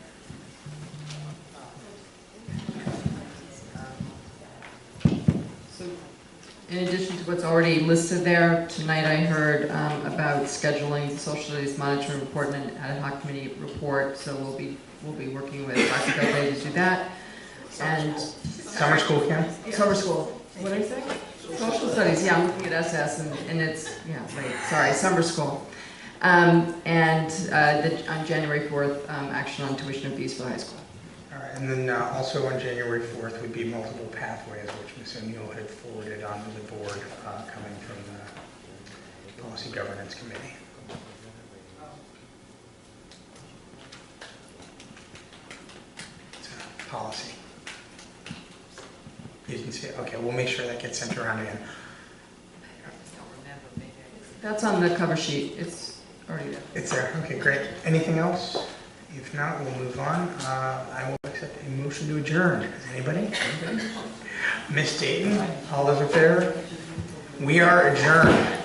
In addition to what's already listed there, tonight I heard about scheduling the social studies monitoring report and an ad hoc committee report, so we'll be working with Dr. Gilday to do that. And Summer school camp? Summer school. What did I say? Social studies, yeah, I'm looking at SS and it's, yeah, right, sorry, summer school. On January 4th, action on tuition and fees for the high school. All right, and then also on January 4th would be multiple pathways, which Ms. O'Neill had forwarded onto the board coming from the Policy Governance Committee. It's a policy. You didn't see it? Okay, we'll make sure that gets sent around again. That's on the cover sheet. It's already there. It's there. Okay, great. Anything else? If not, we'll move on. I will accept a motion to adjourn. Anybody? Ms. Dayton, all those in favor? We are adjourned.